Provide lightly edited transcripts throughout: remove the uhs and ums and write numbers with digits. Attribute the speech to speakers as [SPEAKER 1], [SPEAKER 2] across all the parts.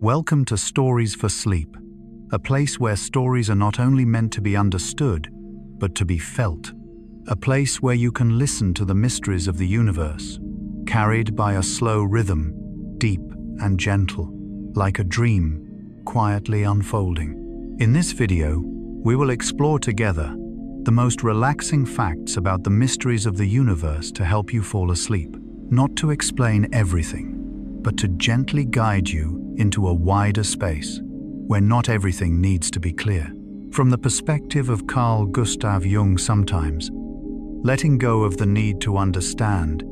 [SPEAKER 1] Welcome to Stories for Sleep, a place where stories are not only meant to be understood, but to be felt. A place where you can listen to the mysteries of the universe, carried by a slow rhythm, deep and gentle, like a dream, quietly unfolding. In this video, we will explore together the most relaxing facts about the mysteries of the universe to help you fall asleep. Not to explain everything, but to gently guide you into a wider space where not everything needs to be clear. From the perspective of Carl Gustav Jung, sometimes letting go of the need to understand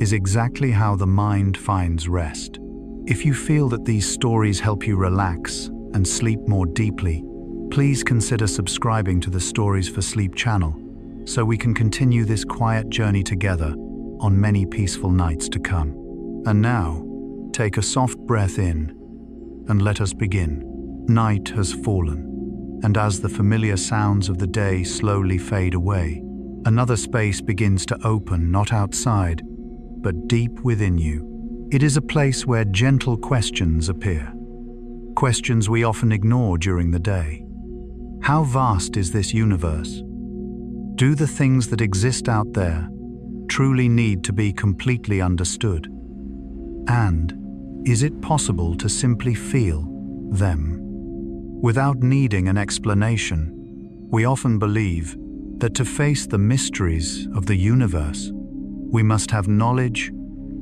[SPEAKER 1] is exactly how the mind finds rest. If you feel that these stories help you relax and sleep more deeply, please consider subscribing to the Stories for Sleep channel so we can continue this quiet journey together on many peaceful nights to come. And now, take a soft breath in and let us begin. Night has fallen, and as the familiar sounds of the day slowly fade away, another space begins to open, not outside, but deep within you. It is a place where gentle questions appear, questions we often ignore during the day. How vast is this universe? Do the things that exist out there truly need to be completely understood? And is it possible to simply feel them without needing an explanation? We often believe that to face the mysteries of the universe, we must have knowledge,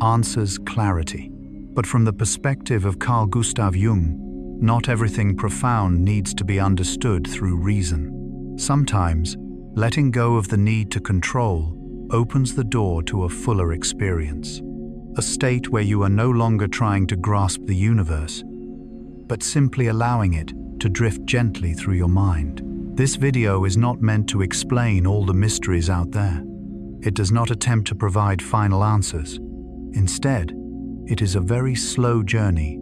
[SPEAKER 1] answers, clarity. But from the perspective of Carl Gustav Jung, not everything profound needs to be understood through reason. Sometimes, letting go of the need to control opens the door to a fuller experience. A state where you are no longer trying to grasp the universe, but simply allowing it to drift gently through your mind. This video is not meant to explain all the mysteries out there. It does not attempt to provide final answers. Instead, it is a very slow journey,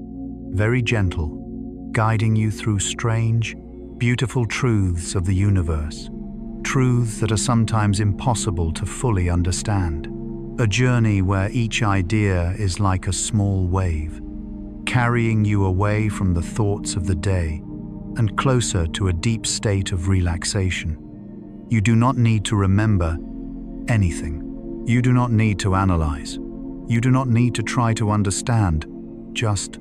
[SPEAKER 1] very gentle, guiding you through strange, beautiful truths of the universe. Truths that are sometimes impossible to fully understand. A journey where each idea is like a small wave, carrying you away from the thoughts of the day and closer to a deep state of relaxation. You do not need to remember anything. You do not need to analyze. You do not need to try to understand. Just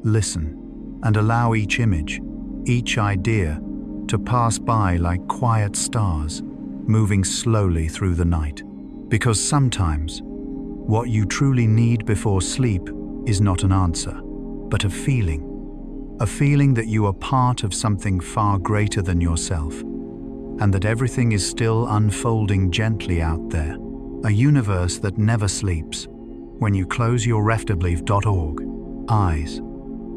[SPEAKER 1] listen and allow each image, each idea, to pass by like quiet stars, moving slowly through the night. Because sometimes, what you truly need before sleep is not an answer, but a feeling that you are part of something far greater than yourself, and that everything is still unfolding gently out there, a universe that never sleeps. When you close your reftableave.org eyes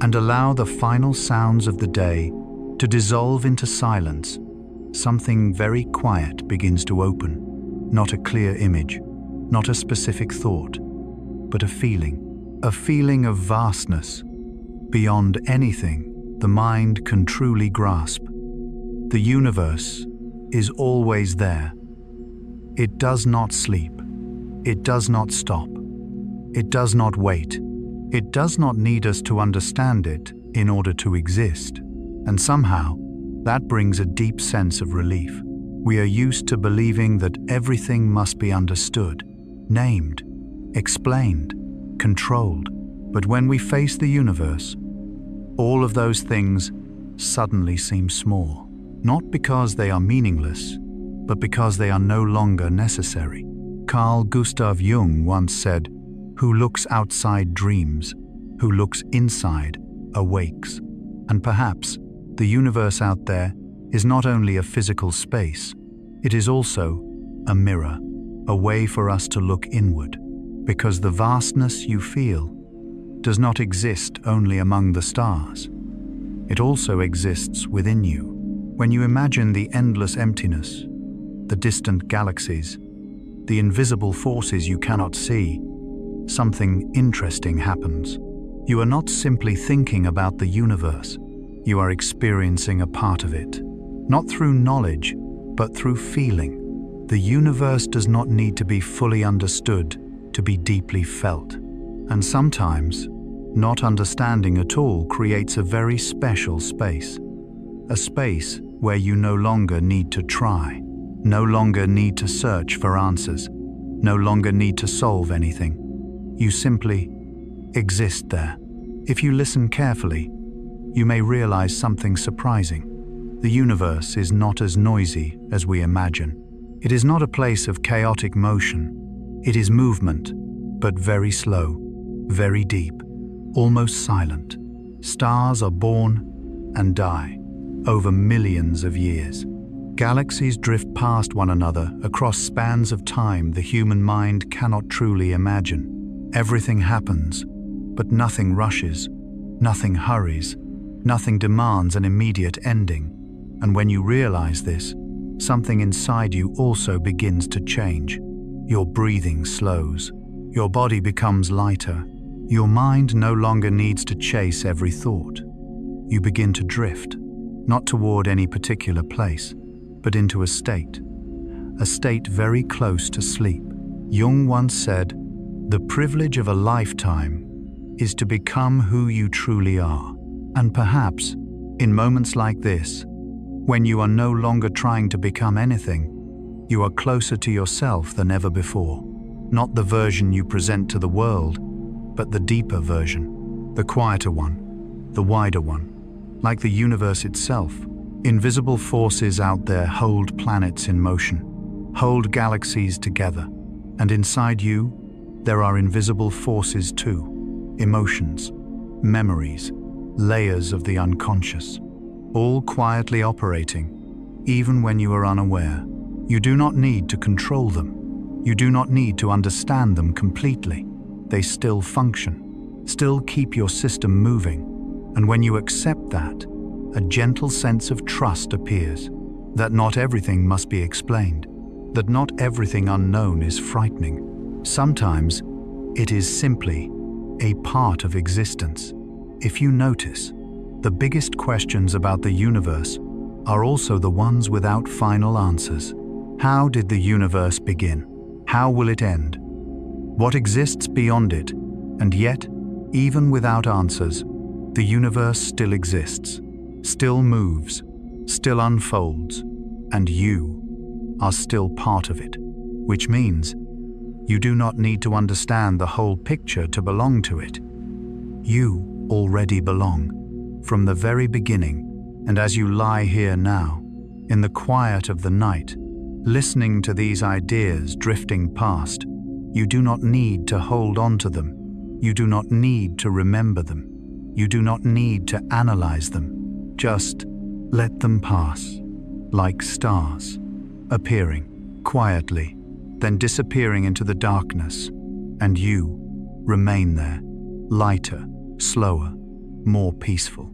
[SPEAKER 1] and allow the final sounds of the day to dissolve into silence, something very quiet begins to open. Not a clear image, not a specific thought, but a feeling of vastness, beyond anything the mind can truly grasp. The universe is always there. It does not sleep. It does not stop. It does not wait. It does not need us to understand it in order to exist. And somehow, that brings a deep sense of relief. We are used to believing that everything must be understood, named, explained, controlled. But when we face the universe, all of those things suddenly seem small. Not because they are meaningless, but because they are no longer necessary. Carl Gustav Jung once said, "Who looks outside dreams, who looks inside awakes." And perhaps the universe out there is not only a physical space, it is also a mirror, a way for us to look inward, because the vastness you feel does not exist only among the stars. It also exists within you. When you imagine the endless emptiness, the distant galaxies, the invisible forces you cannot see, something interesting happens. You are not simply thinking about the universe, you are experiencing a part of it. Not through knowledge, but through feeling. The universe does not need to be fully understood to be deeply felt. And sometimes, not understanding at all creates a very special space. A space where you no longer need to try, no longer need to search for answers, no longer need to solve anything. You simply exist there. If you listen carefully, you may realize something surprising. The universe is not as noisy as we imagine. It is not a place of chaotic motion. It is movement, but very slow, very deep, almost silent. Stars are born and die over millions of years. Galaxies drift past one another across spans of time the human mind cannot truly imagine. Everything happens, but nothing rushes, nothing hurries, nothing demands an immediate ending. And when you realize this, something inside you also begins to change. Your breathing slows. Your body becomes lighter. Your mind no longer needs to chase every thought. You begin to drift, not toward any particular place, but into a state very close to sleep. Jung once said, "The privilege of a lifetime is to become who you truly are." And perhaps, in moments like this, when you are no longer trying to become anything, you are closer to yourself than ever before. Not the version you present to the world, but the deeper version, the quieter one, the wider one. Like the universe itself, invisible forces out there hold planets in motion, hold galaxies together, and inside you, there are invisible forces too, emotions, memories, layers of the unconscious, all quietly operating, even when you are unaware. You do not need to control them. You do not need to understand them completely. They still function, still keep your system moving. And when you accept that, a gentle sense of trust appears, that not everything must be explained, that not everything unknown is frightening. Sometimes it is simply a part of existence. If you notice, the biggest questions about the universe are also the ones without final answers. How did the universe begin? How will it end? What exists beyond it? And yet, even without answers, the universe still exists, still moves, still unfolds, and you are still part of it, which means you do not need to understand the whole picture to belong to it. You already belong from the very beginning, and as you lie here now, in the quiet of the night, listening to these ideas drifting past, you do not need to hold on to them. You do not need to remember them. You do not need to analyze them. Just let them pass, like stars, appearing quietly, then disappearing into the darkness, and you remain there, lighter, slower, more peaceful.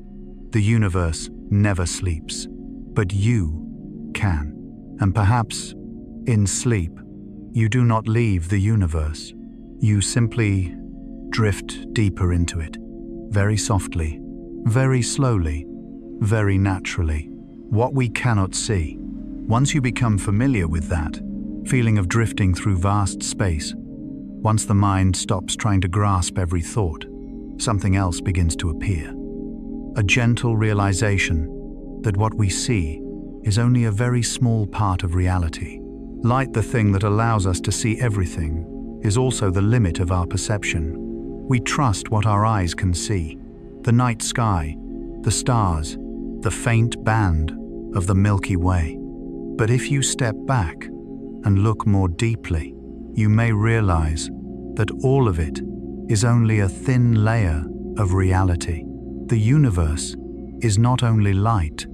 [SPEAKER 1] The universe never sleeps, but you can. And perhaps, in sleep, you do not leave the universe. You simply drift deeper into it, very softly, very slowly, very naturally. What we cannot see. Once you become familiar with that feeling of drifting through vast space, once the mind stops trying to grasp every thought, something else begins to appear. A gentle realization that what we see is only a very small part of reality. Light, the thing that allows us to see everything, is also the limit of our perception. We trust what our eyes can see, the night sky, the stars, the faint band of the Milky Way. But if you step back and look more deeply, you may realize that all of it is only a thin layer of reality. The universe is not only light,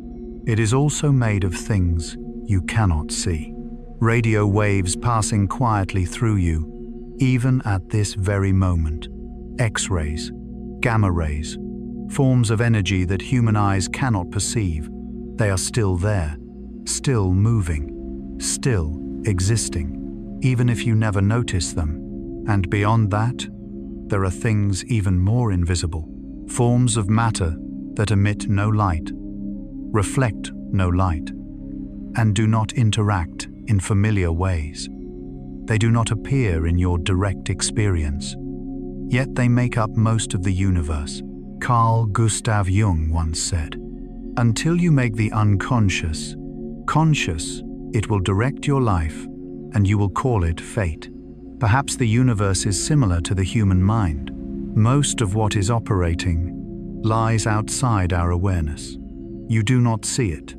[SPEAKER 1] it is also made of things you cannot see. Radio waves passing quietly through you, even at this very moment. X-rays, gamma rays, forms of energy that human eyes cannot perceive. They are still there, still moving, still existing, even if you never notice them. And beyond that, there are things even more invisible, forms of matter that emit no light, reflect no light, and do not interact in familiar ways. They do not appear in your direct experience. yet they make up most of the universe. Carl Gustav Jung once said, "Until you make the unconscious conscious, it will direct your life, and you will call it fate." Perhaps the universe is similar to the human mind. Most of what is operating lies outside our awareness. You do not see it,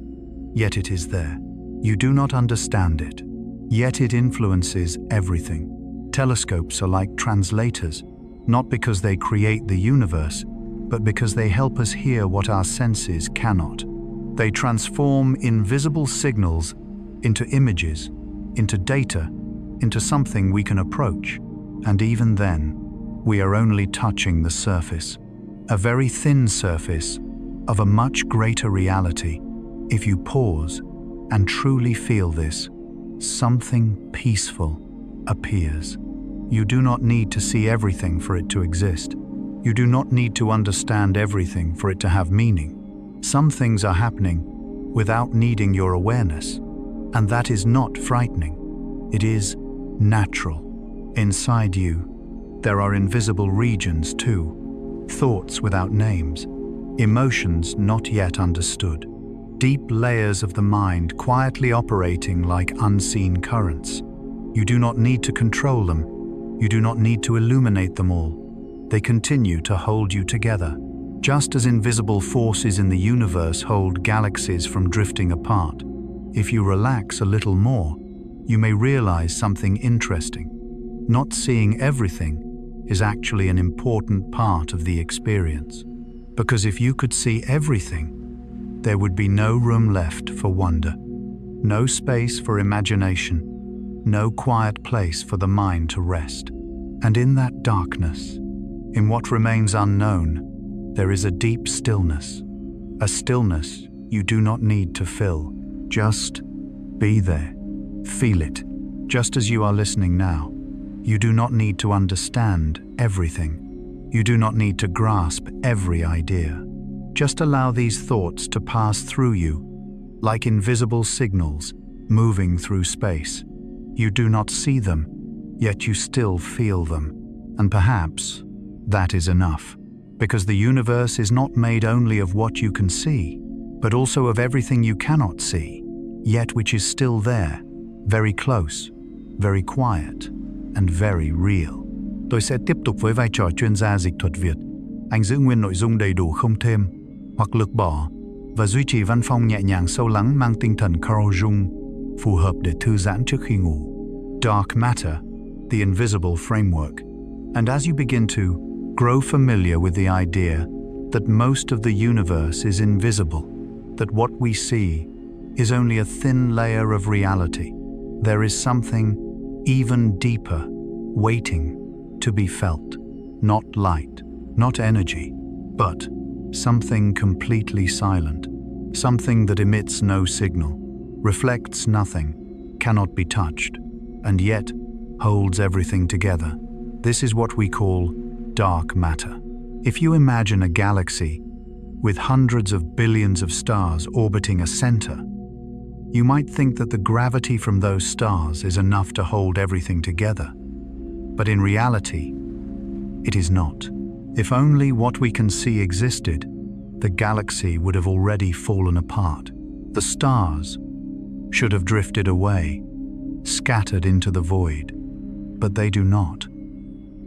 [SPEAKER 1] yet it is there. You do not understand it, yet it influences everything. Telescopes are like translators, not because they create the universe, but because they help us hear what our senses cannot. They transform invisible signals into images, into data, into something we can approach. And even then, we are only touching the surface, a very thin surface of a much greater reality. If you pause and truly feel this, something peaceful appears. You do not need to see everything for it to exist. You do not need to understand everything for it to have meaning. Some things are happening without needing your awareness, and that is not frightening. It is natural. Inside you, there are invisible regions too, thoughts without names, emotions not yet understood, deep layers of the mind quietly operating like unseen currents. You do not need to control them. You do not need to illuminate them all. They continue to hold you together, just as invisible forces in the universe hold galaxies from drifting apart. If you relax a little more, you may realize something interesting. Not seeing everything is actually an important part of the experience. Because if you could see everything, there would be no room left for wonder, no space for imagination, no quiet place for the mind to rest. And in that darkness, in what remains unknown, there is a deep stillness, a stillness you do not need to fill. Just be there. Feel it, just as you are listening now. You do not need to understand everything. You do not need to grasp every idea. Just allow these thoughts to pass through you, like invisible signals moving through space. You do not see them, yet you still feel them. And perhaps that is enough, because the universe is not made only of what you can see, but also of everything you cannot see, yet which is still there, very close, very quiet, and very real. Tôi sẽ tiếp tục với vai trò chuyên gia dịch thuật Việt. Anh giữ nguyên nội dung đầy đủ không thêm hoặc lược bỏ và duy trì văn phong nhẹ nhàng sâu lắng mang tinh thần Carl Jung, phù hợp để thư giãn trước khi ngủ. Dark matter, the invisible framework. And as you begin to grow familiar with the idea that most of the universe is invisible, that what we see is only a thin layer of reality, there is something even deeper waiting to be felt. Not light, not energy, but something completely silent, something that emits no signal, reflects nothing, cannot be touched, and yet holds everything together. This is what we call dark matter. If you imagine a galaxy with hundreds of billions of stars orbiting a center, you might think that the gravity from those stars is enough to hold everything together. But in reality, it is not. If only what we can see existed, the galaxy would have already fallen apart. The stars should have drifted away, scattered into the void. But they do not.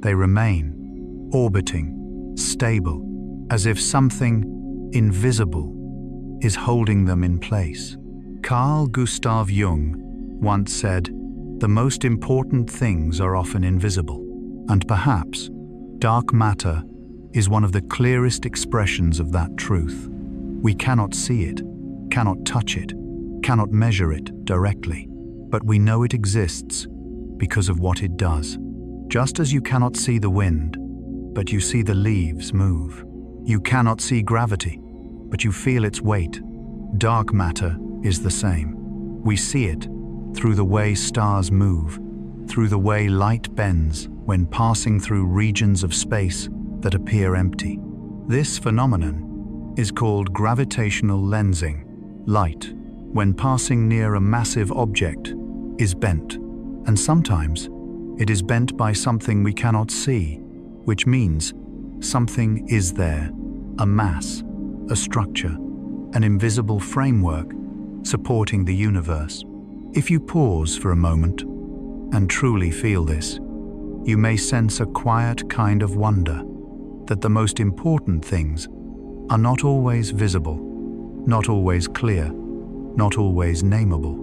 [SPEAKER 1] They remain, orbiting, stable, as if something invisible is holding them in place. Carl Gustav Jung once said, "The most important things are often invisible." And perhaps dark matter is one of the clearest expressions of that truth. We cannot see it, cannot touch it, cannot measure it directly, but we know it exists because of what it does. Just as you cannot see the wind, but you see the leaves move. You cannot see gravity, but you feel its weight. Dark matter is the same. We see it through the way stars move, through the way light bends when passing through regions of space that appear empty. This phenomenon is called gravitational lensing. Light, when passing near a massive object, is bent, and sometimes it is bent by something we cannot see, which means something is there, a mass, a structure, an invisible framework supporting the universe. If you pause for a moment and truly feel this, you may sense a quiet kind of wonder that the most important things are not always visible, not always clear, not always nameable.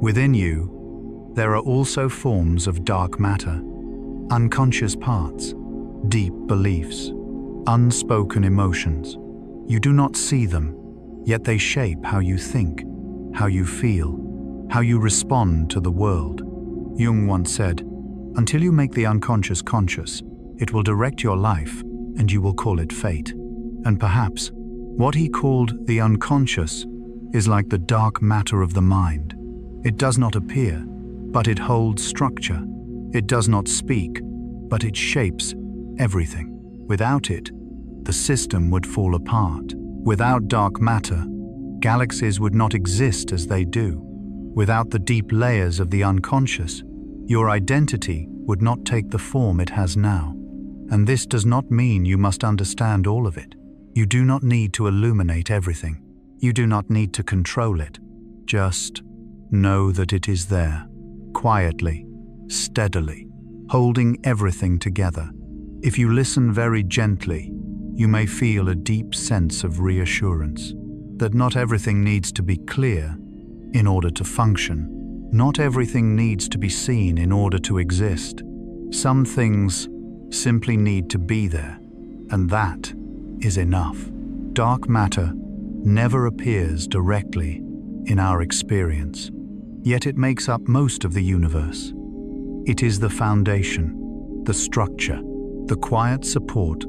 [SPEAKER 1] Within you, there are also forms of dark matter, unconscious parts, deep beliefs, unspoken emotions. You do not see them, yet they shape how you think, how you feel, how you respond to the world. Jung once said, "Until you make the unconscious conscious, it will direct your life and you will call it fate." And perhaps what he called the unconscious is like the dark matter of the mind. It does not appear, but it holds structure. It does not speak, but it shapes everything. Without it, the system would fall apart. Without dark matter, galaxies would not exist as they do. Without the deep layers of the unconscious, your identity would not take the form it has now. And this does not mean you must understand all of it. You do not need to illuminate everything. You do not need to control it. Just know that it is there, quietly, steadily, holding everything together. If you listen very gently, you may feel a deep sense of reassurance that not everything needs to be clear in order to function. Not everything needs to be seen in order to exist. Some things simply need to be there, and that is enough. Dark matter never appears directly in our experience, yet it makes up most of the universe. It is the foundation, the structure, the quiet support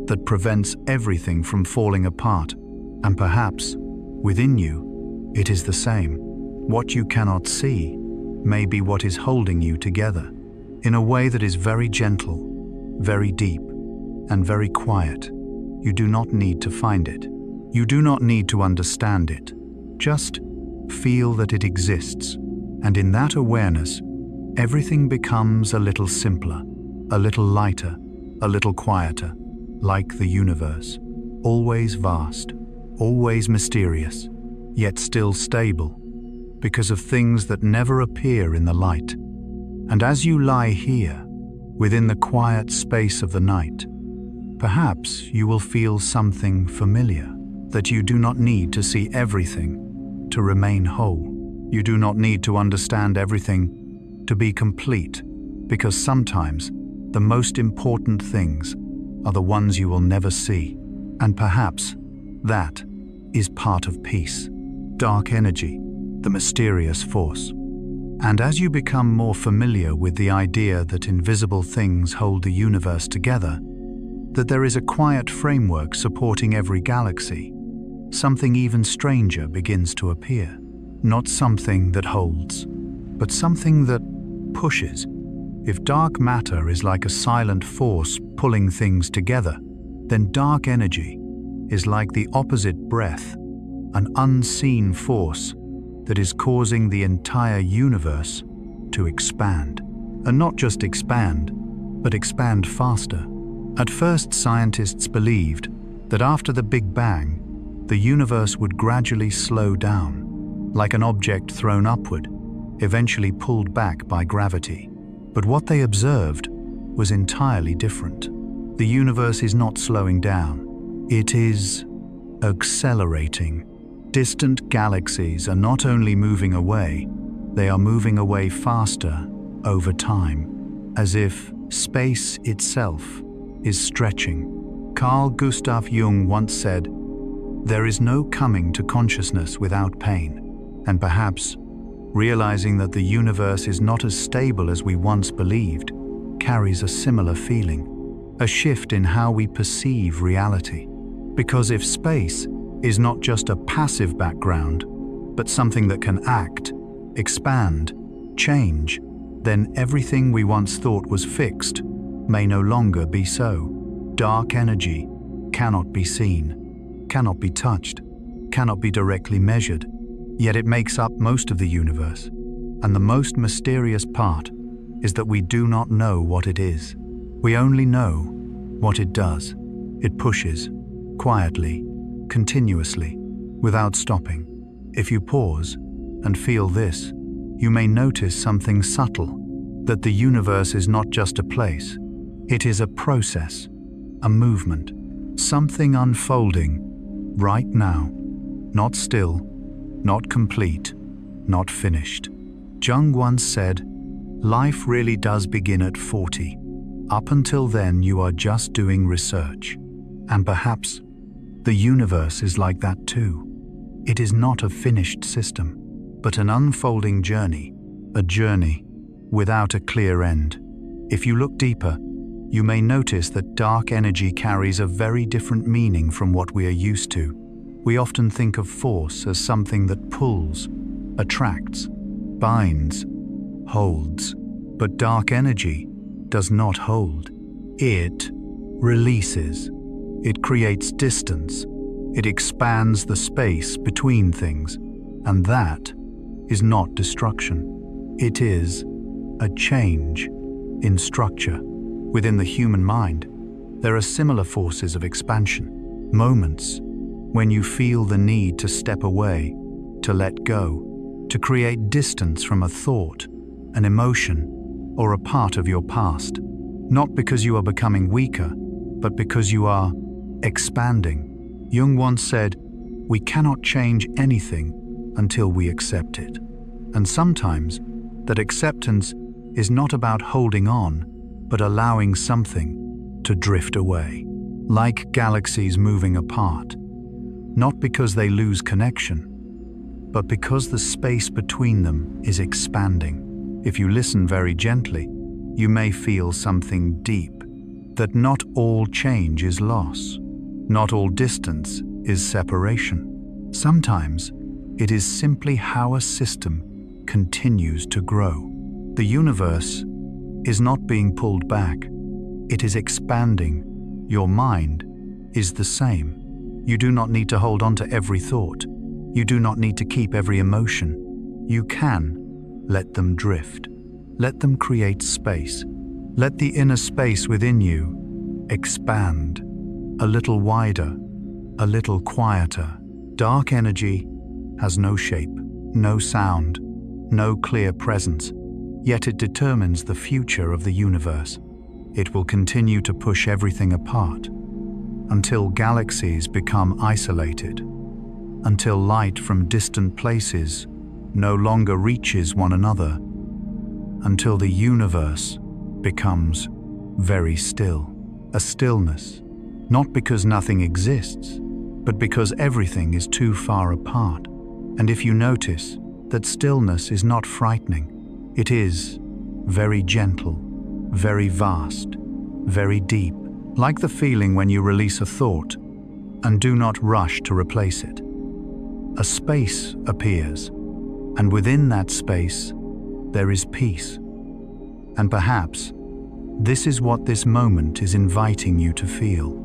[SPEAKER 1] that prevents everything from falling apart. And perhaps, within you, it is the same. What you cannot see may be what is holding you together, in a way that is very gentle, very deep, and very quiet. You do not need to find it. You do not need to understand it. Just feel that it exists, and in that awareness, everything becomes a little simpler, a little lighter, a little quieter, like the universe, always vast, always mysterious, yet still stable, because of things that never appear in the light. And as you lie here, within the quiet space of the night, perhaps you will feel something familiar, that you do not need to see everything to remain whole. You do not need to understand everything to be complete, because sometimes the most important things are the ones you will never see. And perhaps that is part of peace. Dark energy, the mysterious force. And as you become more familiar with the idea that invisible things hold the universe together, that there is a quiet framework supporting every galaxy, something even stranger begins to appear. Not something that holds, but something that pushes. If dark matter is like a silent force pulling things together, then dark energy is like the opposite breath, an unseen force that is causing the entire universe to expand. And not just expand, but expand faster. At first, scientists believed that after the Big Bang, the universe would gradually slow down, like an object thrown upward, eventually pulled back by gravity. But what they observed was entirely different. The universe is not slowing down, it is accelerating. Distant galaxies are not only moving away, they are moving away faster over time, as if space itself is stretching. Carl Gustav Jung once said, "There is no coming to consciousness without pain." And perhaps realizing that the universe is not as stable as we once believed carries a similar feeling, a shift in how we perceive reality. Because if space is not just a passive background, but something that can act, expand, change, then everything we once thought was fixed may no longer be so. Dark energy cannot be seen, cannot be touched, cannot be directly measured, yet it makes up most of the universe. And the most mysterious part is that we do not know what it is. We only know What it does, it pushes, quietly, continuously, without stopping. If you pause and feel this, you may notice something subtle, that the universe is not just a place. It is a process, a movement, something unfolding right now, not still, not complete, not finished. Jung once said, "Life really does begin at 40. Up until then, you are just doing research." And perhaps the universe is like that too. It is not a finished system, but an unfolding journey, a journey without a clear end. If you look deeper, you may notice that dark energy carries a very different meaning from what we are used to. We often think of force as something that pulls, attracts, binds, holds. But dark energy does not hold. It releases. It creates distance. It expands the space between things. And that is not destruction. It is a change in structure. Within the human mind, there are similar forces of expansion. Moments when you feel the need to step away, to let go, to create distance from a thought, an emotion, or a part of your past. Not because you are becoming weaker, but because you are expanding. Jung once said, "We cannot change anything until we accept it." And sometimes, that acceptance is not about holding on, but allowing something to drift away. Like galaxies moving apart. Not because they lose connection, but because the space between them is expanding. If you listen very gently, you may feel something deep, that not all change is loss. Not all distance is separation. Sometimes it is simply how a system continues to grow. The universe is not being pulled back. It is expanding. Your mind is the same. You do not need to hold on to every thought. You do not need to keep every emotion. You can let them drift. Let them create space. Let the inner space within you expand. A little wider, a little quieter. Dark energy has no shape, no sound, no clear presence, yet it determines the future of the universe. It will continue to push everything apart until galaxies become isolated, until light from distant places no longer reaches one another, until the universe becomes very still. A stillness, not because nothing exists, but because everything is too far apart. And if you notice that stillness is not frightening, it is very gentle, very vast, very deep, like the feeling when you release a thought and do not rush to replace it. A space appears, and within that space, there is peace. And perhaps this is what this moment is inviting you to feel.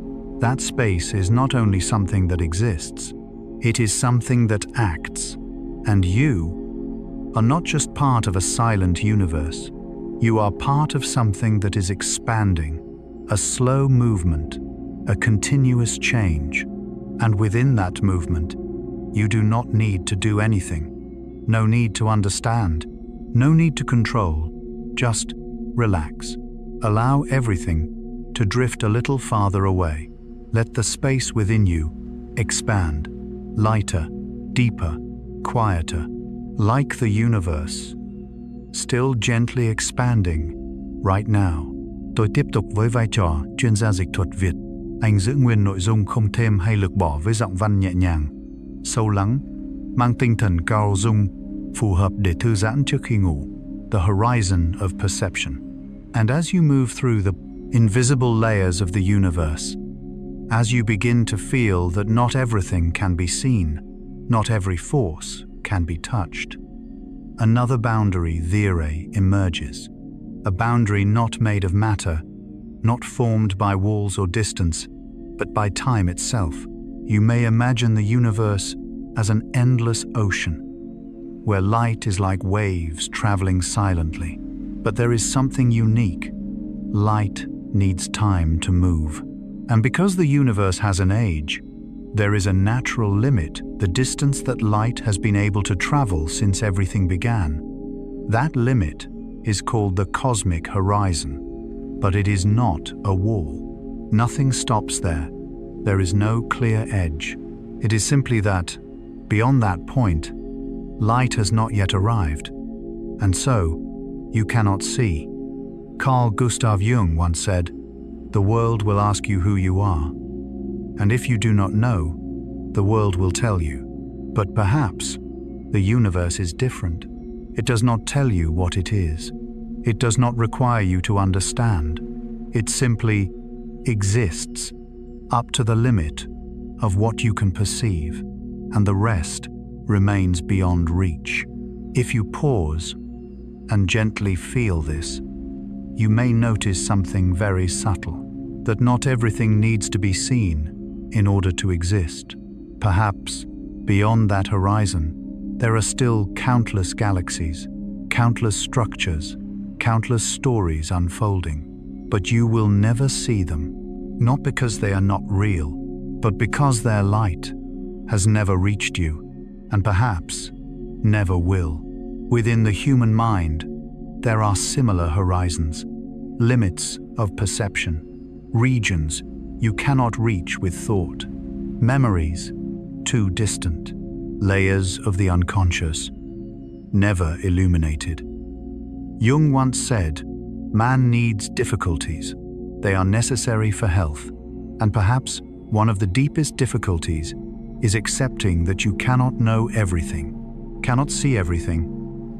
[SPEAKER 1] That space is not only something that exists, it is something that acts. And you are not just part of a silent universe. You are part of something that is expanding, a slow movement, a continuous change. And within that movement, you do not need to do anything. No need to understand, no need to control, just relax. Allow everything to drift a little farther away. Let the space within you expand, lighter, deeper, quieter, like the universe, still gently expanding right now. Tôi tiếp tục với vai trò chuyên gia dịch thuật Việt. Anh giữ nguyên nội dung không thêm hay lược bỏ với giọng văn nhẹ nhàng, sâu lắng, mang tinh thần cao dung, phù hợp để thư giãn trước khi ngủ. The horizon of perception. And as you move through the invisible layers of the universe, as you begin to feel that not everything can be seen, not every force can be touched, another boundary, Dhire, emerges. A boundary not made of matter, not formed by walls or distance, but by time itself. You may imagine the universe as an endless ocean, where light is like waves traveling silently. But there is something unique. Light needs time to move. And because the universe has an age, there is a natural limit, the distance that light has been able to travel since everything began. That limit is called the cosmic horizon, but it is not a wall. Nothing stops there. There is no clear edge. It is simply that, beyond that point, light has not yet arrived, and so you cannot see. Carl Gustav Jung once said, "The world will ask you who you are, and if you do not know, the world will tell you." But perhaps the universe is different. It does not tell you what it is. It does not require you to understand. It simply exists up to the limit of what you can perceive, and the rest remains beyond reach. If you pause and gently feel this, you may notice something very subtle, that not everything needs to be seen in order to exist. Perhaps beyond that horizon, there are still countless galaxies, countless structures, countless stories unfolding, but you will never see them, not because they are not real, but because their light has never reached you, and perhaps never will. Within the human mind, there are similar horizons, limits of perception, regions you cannot reach with thought, memories too distant, layers of the unconscious, never illuminated. Jung once said, "Man needs difficulties. They are necessary for health." And perhaps one of the deepest difficulties is accepting that you cannot know everything, cannot see everything,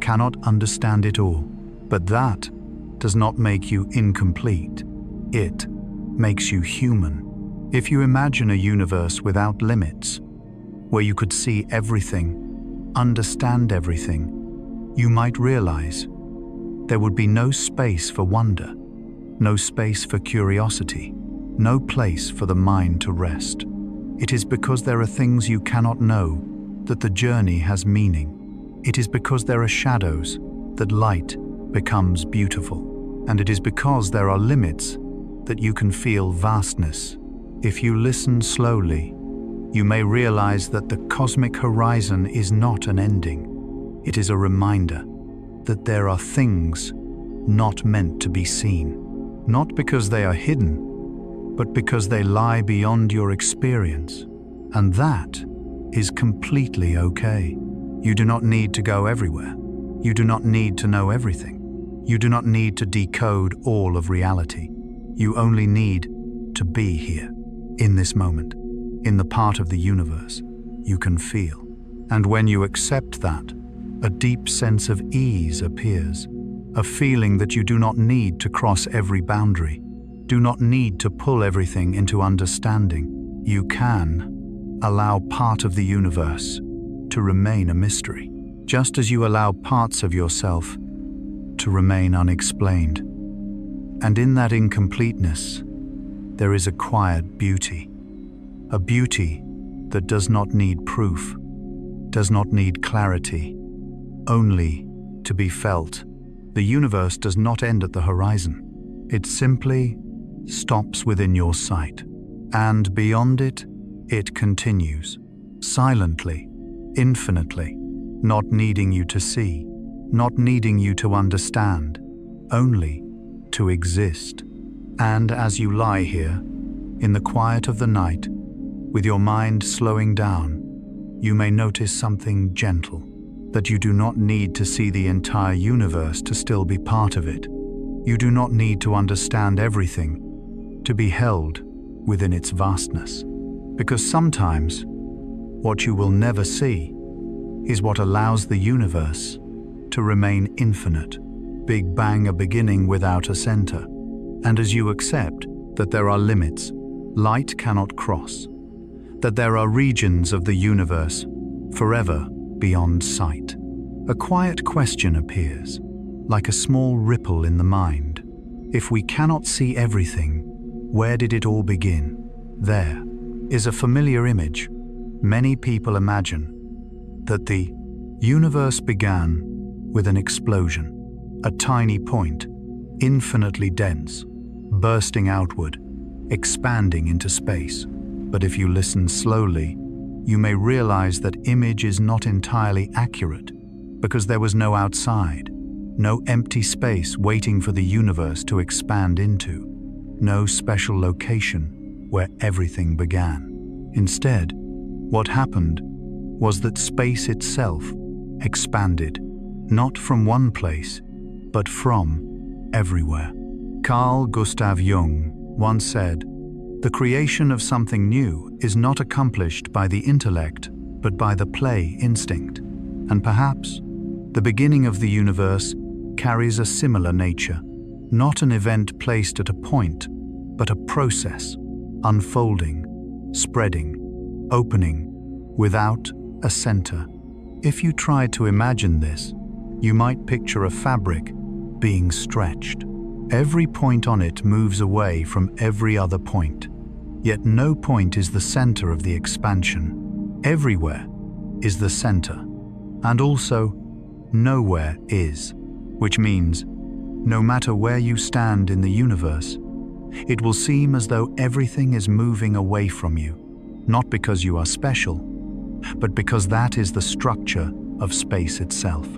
[SPEAKER 1] cannot understand it all. But that does not make you incomplete. It makes you human. If you imagine a universe without limits, where you could see everything, understand everything, you might realize there would be no space for wonder, no space for curiosity, no place for the mind to rest. It is because there are things you cannot know that the journey has meaning. It is because there are shadows that light becomes beautiful. And it is because there are limits that you can feel vastness. If you listen slowly, you may realize that the cosmic horizon is not an ending. It is a reminder that there are things not meant to be seen, not because they are hidden, but because they lie beyond your experience. And that is completely okay. You do not need to go everywhere. You do not need to know everything. You do not need to decode all of reality. You only need to be here, in this moment, in the part of the universe you can feel. And when you accept that, a deep sense of ease appears, a feeling that you do not need to cross every boundary, do not need to pull everything into understanding. You can allow part of the universe to remain a mystery, just as you allow parts of yourself to remain unexplained. And in that incompleteness, there is a quiet beauty, a beauty that does not need proof, does not need clarity, only to be felt. The universe does not end at the horizon. It simply stops within your sight, and beyond it, it continues, silently, infinitely, not needing you to see, not needing you to understand, only to exist. And as you lie here, in the quiet of the night, with your mind slowing down, you may notice something gentle, that you do not need to see the entire universe to still be part of it. You do not need to understand everything to be held within its vastness. Because sometimes, what you will never see is what allows the universe to remain infinite, Big Bang a beginning without a center. And as you accept that there are limits light cannot cross, that there are regions of the universe forever beyond sight, a quiet question appears, like a small ripple in the mind. If we cannot see everything, where did it all begin? There is a familiar image. Many people imagine that the universe began with an explosion, a tiny point, infinitely dense, bursting outward, expanding into space. But if you listen slowly, you may realize that image is not entirely accurate, because there was no outside, no empty space waiting for the universe to expand into, no special location where everything began. Instead, what happened was that space itself expanded, not from one place, but from everywhere. Carl Gustav Jung once said, "The creation of something new is not accomplished by the intellect, but by the play instinct." And perhaps the beginning of the universe carries a similar nature, not an event placed at a point, but a process, unfolding, spreading, opening, without a center. If you tried to imagine this, you might picture a fabric being stretched. Every point on it moves away from every other point, yet no point is the center of the expansion. Everywhere is the center, and also nowhere is, which means no matter where you stand in the universe, it will seem as though everything is moving away from you, not because you are special, but because that is the structure of space itself.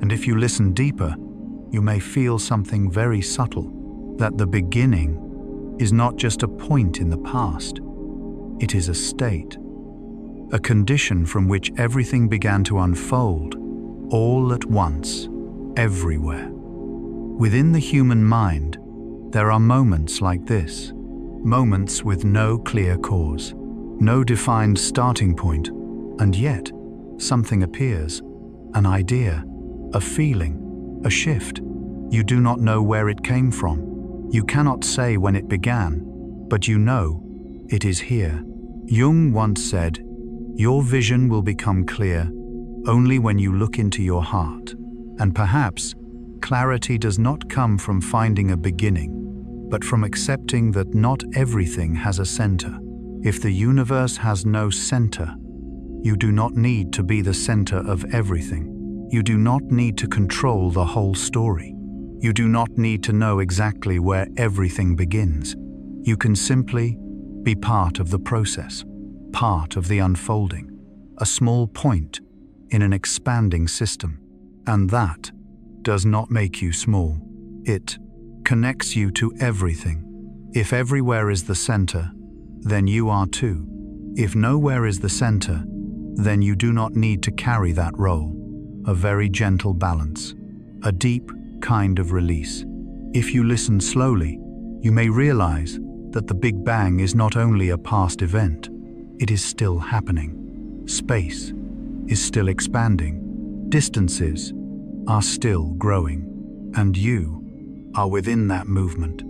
[SPEAKER 1] And if you listen deeper, you may feel something very subtle, that the beginning is not just a point in the past, it is a state, a condition from which everything began to unfold, all at once, everywhere. Within the human mind, there are moments like this, moments with no clear cause, no defined starting point, and yet something appears, an idea, a feeling, a shift. You do not know where it came from. You cannot say when it began, but you know it is here. Jung once said, "Your vision will become clear only when you look into your heart." And perhaps clarity does not come from finding a beginning, but from accepting that not everything has a center. If the universe has no center, you do not need to be the center of everything. You do not need to control the whole story. You do not need to know exactly where everything begins. You can simply be part of the process, part of the unfolding, a small point in an expanding system. And that does not make you small. It connects you to everything. If everywhere is the center, then you are too. If nowhere is the center, then you do not need to carry that role. A very gentle balance, a deep kind of release. If you listen slowly, you may realize that the Big Bang is not only a past event, it is still happening. Space is still expanding. Distances are still growing. And you are within that movement,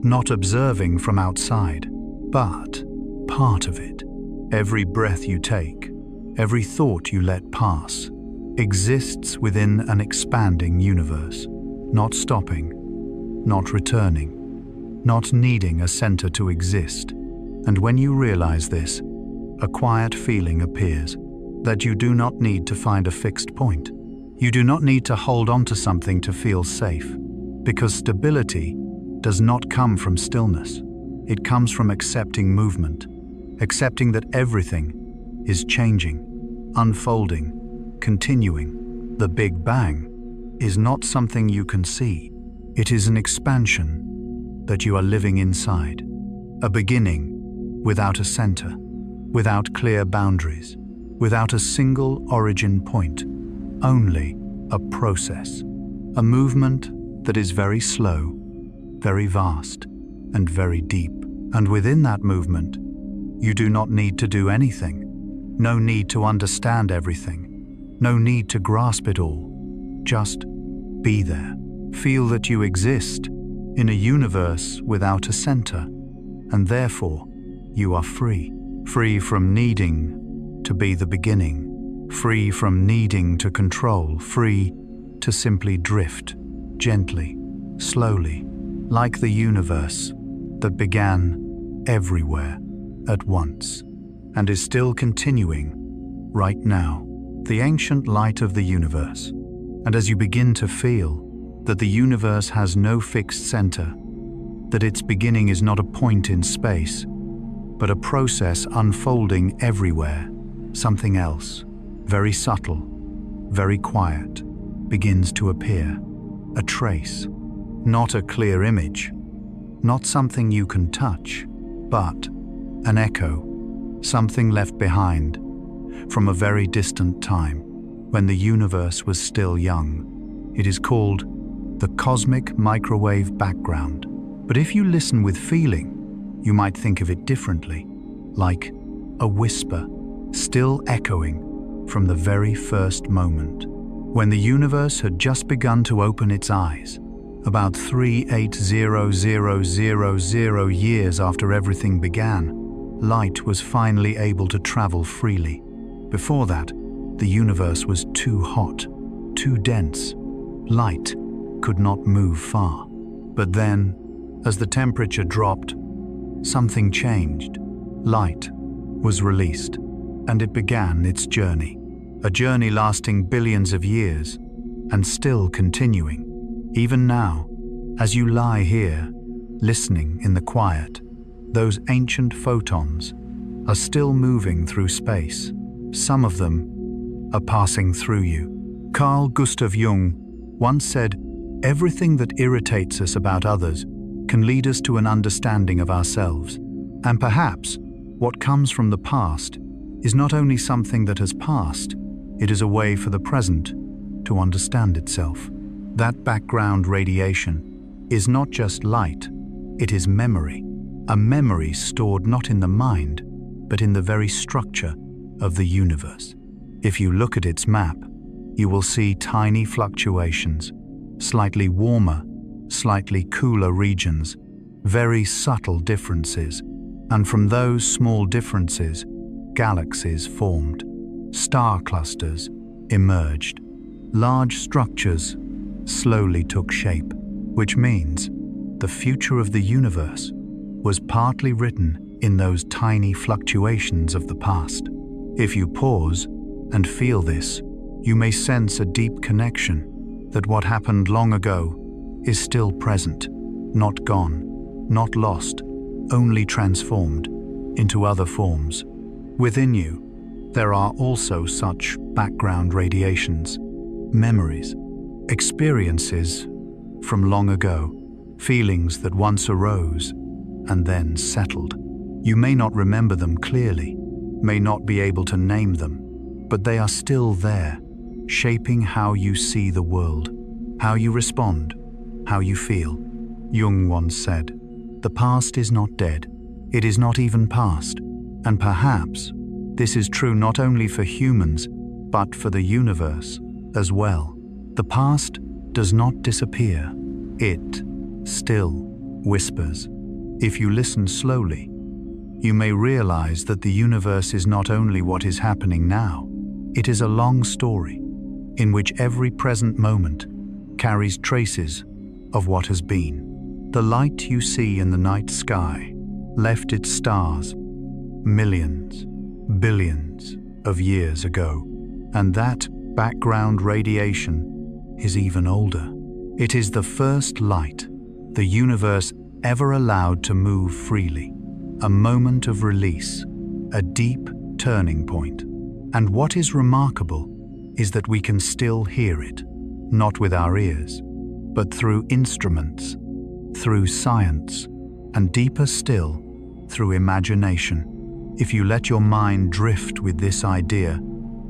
[SPEAKER 1] not observing from outside, but part of it. Every breath you take, every thought you let pass, exists within an expanding universe, not stopping, not returning, not needing a center to exist. And when you realize this, a quiet feeling appears that you do not need to find a fixed point. You do not need to hold on to something to feel safe, because stability does not come from stillness. It comes from accepting movement, accepting that everything is changing, unfolding, continuing. The Big Bang is not something you can see. It is an expansion that you are living inside. A beginning without a center, without clear boundaries, without a single origin point. Only a process, a movement that is very slow, very vast, and very deep. And within that movement, you do not need to do anything. No need to understand everything. No need to grasp it all. Just be there. Feel that you exist in a universe without a center, and therefore you are free. Free from needing to be the beginning. Free from needing to control. Free to simply drift, gently, slowly, like the universe that began everywhere at once and is still continuing right now. The ancient light of the universe. And as you begin to feel that the universe has no fixed center, that its beginning is not a point in space, but a process unfolding everywhere. Something else, very subtle, very quiet, begins to appear. A trace, not a clear image, not something you can touch, but an echo, something left behind from a very distant time, when the universe was still young. It is called the cosmic microwave background. But if you listen with feeling, you might think of it differently, like a whisper, still echoing from the very first moment. When the universe had just begun to open its eyes, about 380,000 years after everything began, light was finally able to travel freely. Before that, the universe was too hot, too dense. Light could not move far. But then, as the temperature dropped, something changed. Light was released, and it began its journey. A journey lasting billions of years, and still continuing. Even now, as you lie here, listening in the quiet, those ancient photons are still moving through space. Some of them are passing through you. Carl Gustav Jung once said, "Everything that irritates us about others can lead us to an understanding of ourselves." And perhaps what comes from the past is not only something that has passed, it is a way for the present to understand itself. That background radiation is not just light, it is memory. A memory stored not in the mind, but in the very structure of the universe. If you look at its map, you will see tiny fluctuations, slightly warmer, slightly cooler regions, very subtle differences. And from those small differences, galaxies formed, star clusters emerged, large structures slowly took shape, which means the future of the universe was partly written in those tiny fluctuations of the past. If you pause and feel this, you may sense a deep connection that what happened long ago is still present, not gone, not lost, only transformed into other forms. Within you, there are also such background radiations, memories, experiences from long ago, feelings that once arose and then settled. You may not remember them clearly, may not be able to name them, but they are still there, shaping how you see the world, how you respond, how you feel. Jung once said, "The past is not dead, it is not even past." And perhaps this is true not only for humans, but for the universe as well. The past does not disappear, it still whispers. If you listen slowly, you may realize that the universe is not only what is happening now, it is a long story in which every present moment carries traces of what has been. The light you see in the night sky left its stars millions, billions of years ago, and that background radiation is even older. It is the first light the universe ever allowed to move freely, a moment of release, a deep turning point. And what is remarkable is that we can still hear it, not with our ears, but through instruments, through science, and deeper still, through imagination. If you let your mind drift with this idea,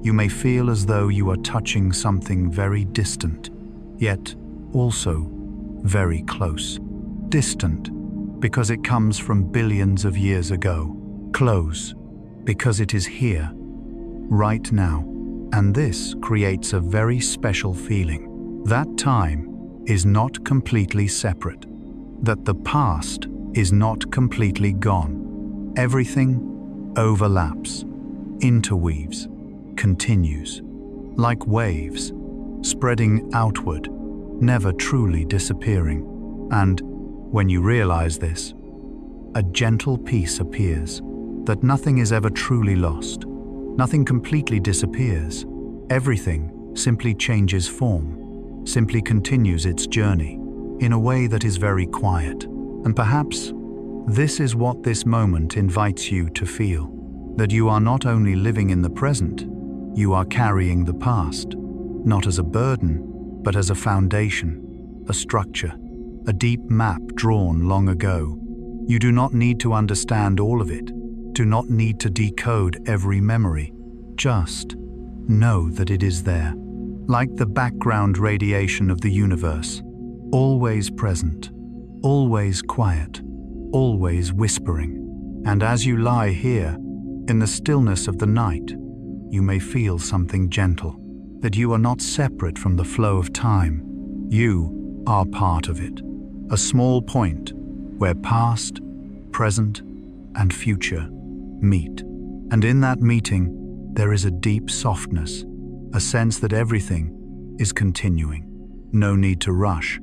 [SPEAKER 1] you may feel as though you are touching something very distant, yet also very close. Distant because it comes from billions of years ago. Close because it is here, right now. And this creates a very special feeling. That time is not completely separate. That the past is not completely gone. Everything overlaps, interweaves, continues, like waves, spreading outward, never truly disappearing. And when you realize this, a gentle peace appears, that nothing is ever truly lost. Nothing completely disappears. Everything simply changes form, simply continues its journey, in a way that is very quiet And perhaps this is what this moment invites you to feel, that you are not only living in the present, you are carrying the past, not as a burden, but as a foundation, a structure, a deep map drawn long ago. You do not need to understand all of it, do not need to decode every memory. Just know that it is there, like the background radiation of the universe, always present, always quiet, always whispering. And as you lie here, in the stillness of the night, you may feel something gentle, that you are not separate from the flow of time. You are part of it, a small point where past, present, and future meet. And in that meeting, there is a deep softness, a sense that everything is continuing. No need to rush,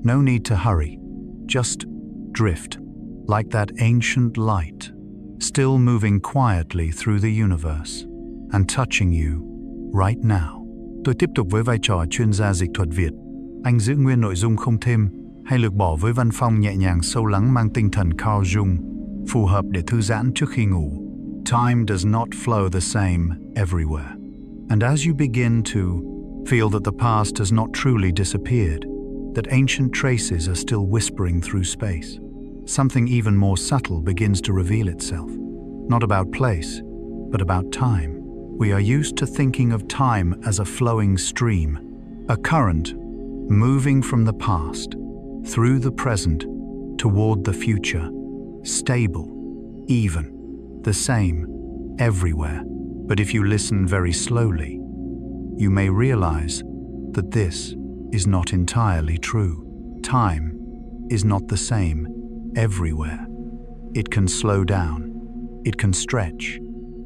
[SPEAKER 1] no need to hurry, just drift, like that ancient light, still moving quietly through the universe and touching you right now. Tôi tiếp tục với vai trò chuyên gia dịch thuật Việt. Anh giữ nguyên nội dung không thêm hay lược bỏ với văn phong nhẹ nhàng sâu lắng mang tinh thần Carl Jung, phù hợp để thư giãn trước khi ngủ. Time does not flow the same everywhere. And as you begin to feel that the past has not truly disappeared, that ancient traces are still whispering through space, something even more subtle begins to reveal itself. Not about place, but about time. We are used to thinking of time as a flowing stream, a current moving from the past, through the present, toward the future, stable, even, the same, everywhere. But if you listen very slowly, you may realize that this is not entirely true. Time is not the same everywhere. It can slow down, it can stretch,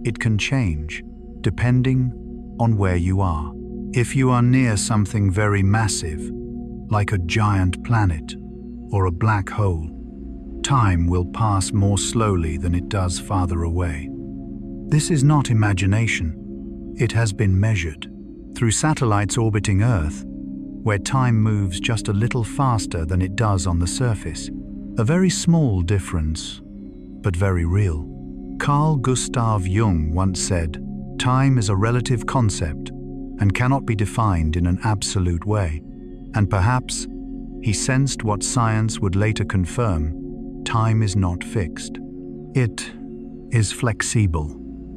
[SPEAKER 1] it can change, depending on where you are. If you are near something very massive, like a giant planet or a black hole, time will pass more slowly than it does farther away. This is not imagination. It has been measured through satellites orbiting Earth, where time moves just a little faster than it does on the surface. A very small difference, but very real. Carl Gustav Jung once said, "Time is a relative concept and cannot be defined in an absolute way." And perhaps he sensed what science would later confirm: time is not fixed. It is flexible.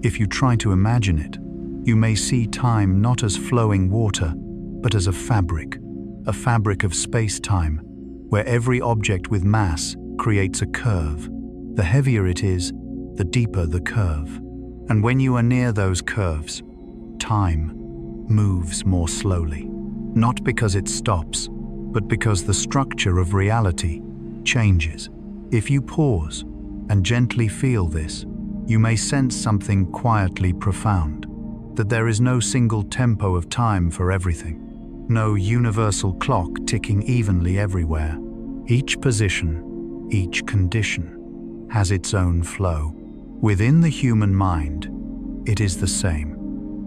[SPEAKER 1] If you try to imagine it, you may see time not as flowing water, but as a fabric of space-time, where every object with mass creates a curve. The heavier it is, the deeper the curve. And when you are near those curves, time moves more slowly. Not because it stops, but because the structure of reality changes. If you pause and gently feel this, you may sense something quietly profound, that there is no single tempo of time for everything, no universal clock ticking evenly everywhere. Each position, each condition, has its own flow. Within the human mind, it is the same.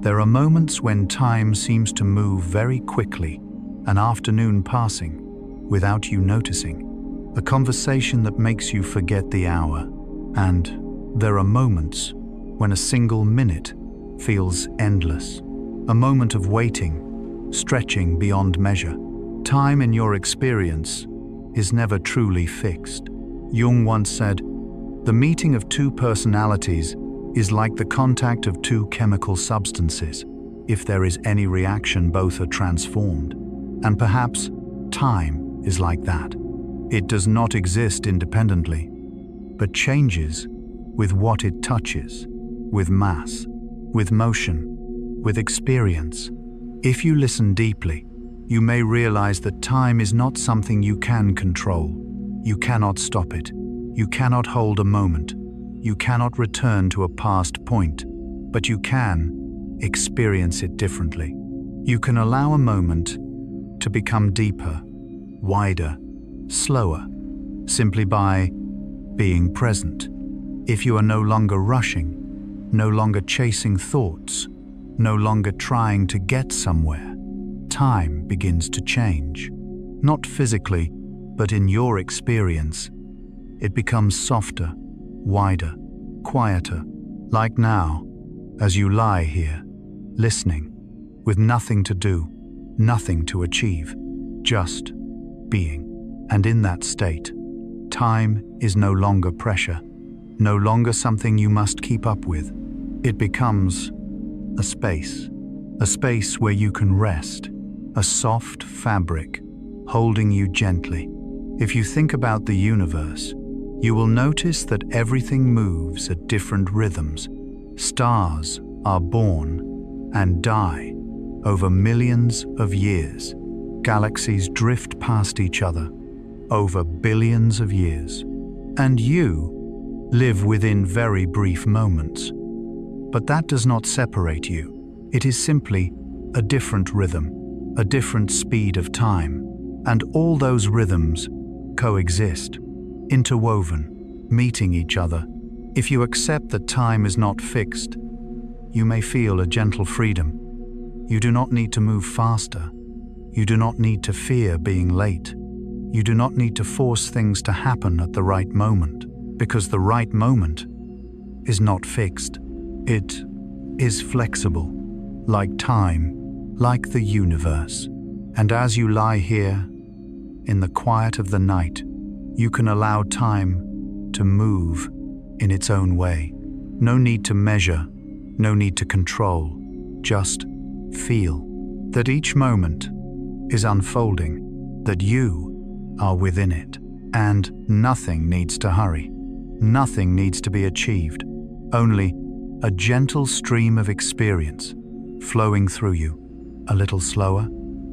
[SPEAKER 1] There are moments when time seems to move very quickly, an afternoon passing, without you noticing, a conversation that makes you forget the hour, and there are moments when a single minute feels endless, a moment of waiting, stretching beyond measure. Time in your experience is never truly fixed. Jung once said, "The meeting of two personalities is like the contact of two chemical substances. If there is any reaction, both are transformed." And perhaps time is like that. It does not exist independently, but changes with what it touches, with mass, with motion, with experience. If you listen deeply, you may realize that time is not something you can control. You cannot stop it. You cannot hold a moment. You cannot return to a past point, but you can experience it differently. You can allow a moment to become deeper, wider, slower, simply by being present. If you are no longer rushing, no longer chasing thoughts, no longer trying to get somewhere, time begins to change. Not physically, but in your experience. it becomes softer, wider, quieter, like now, as you lie here, listening, with nothing to do, nothing to achieve, just being. And in that state, time is no longer pressure, no longer something you must keep up with. It becomes a space where you can rest, a soft fabric holding you gently. If you think about the universe, you will notice that everything moves at different rhythms. Stars are born and die over millions of years. Galaxies drift past each other over billions of years. And you live within very brief moments. But that does not separate you. It is simply a different rhythm, a different speed of time. And all those rhythms coexist, interwoven, meeting each other. If you accept that time is not fixed, you may feel a gentle freedom. You do not need to move faster. You do not need to fear being late. You do not need to force things to happen at the right moment, because the right moment is not fixed. It is flexible, like time, like the universe. And as you lie here, in the quiet of the night, you can allow time to move in its own way. No need to measure, no need to control. Just feel that each moment is unfolding, that you are within it, and nothing needs to hurry. Nothing needs to be achieved, only a gentle stream of experience flowing through you, a little slower,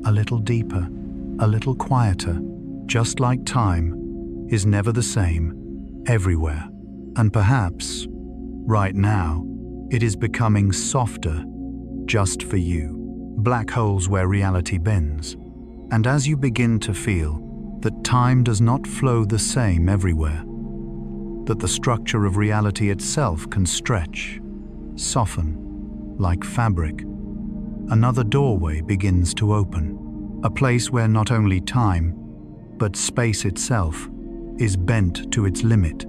[SPEAKER 1] a little deeper, a little quieter, just like time is never the same everywhere. And perhaps, right now, it is becoming softer just for you. Black holes where reality bends. And as you begin to feel that time does not flow the same everywhere, that the structure of reality itself can stretch, soften, like fabric, another doorway begins to open, a place where not only time, but space itself is bent to its limit,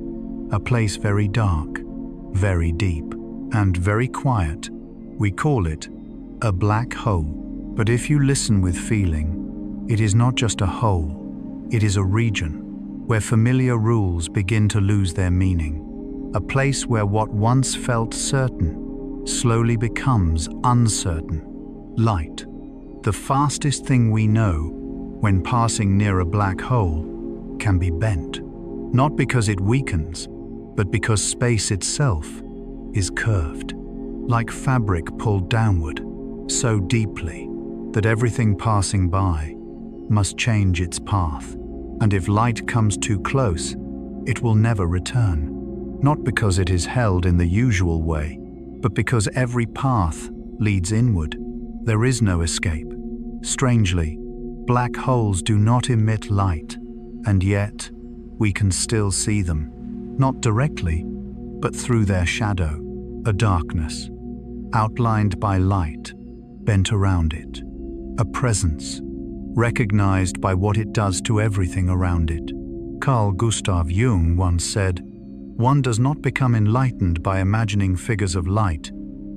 [SPEAKER 1] a place very dark, very deep, and very quiet. We call it a black hole. But if you listen with feeling, it is not just a hole, it is a region where familiar rules begin to lose their meaning, a place where what once felt certain slowly becomes uncertain. Light, the fastest thing we know when passing near a black hole, can be bent, not because it weakens, but because space itself is curved, like fabric pulled downward, so deeply that everything passing by must change its path. And if light comes too close, it will never return, not because it is held in the usual way, but because every path leads inward. There is no escape. Strangely, black holes do not emit light, and yet we can still see them, not directly, but through their shadow, a darkness, outlined by light, bent around it, a presence, recognized by what it does to everything around it. Carl Gustav Jung once said, "One does not become enlightened by imagining figures of light,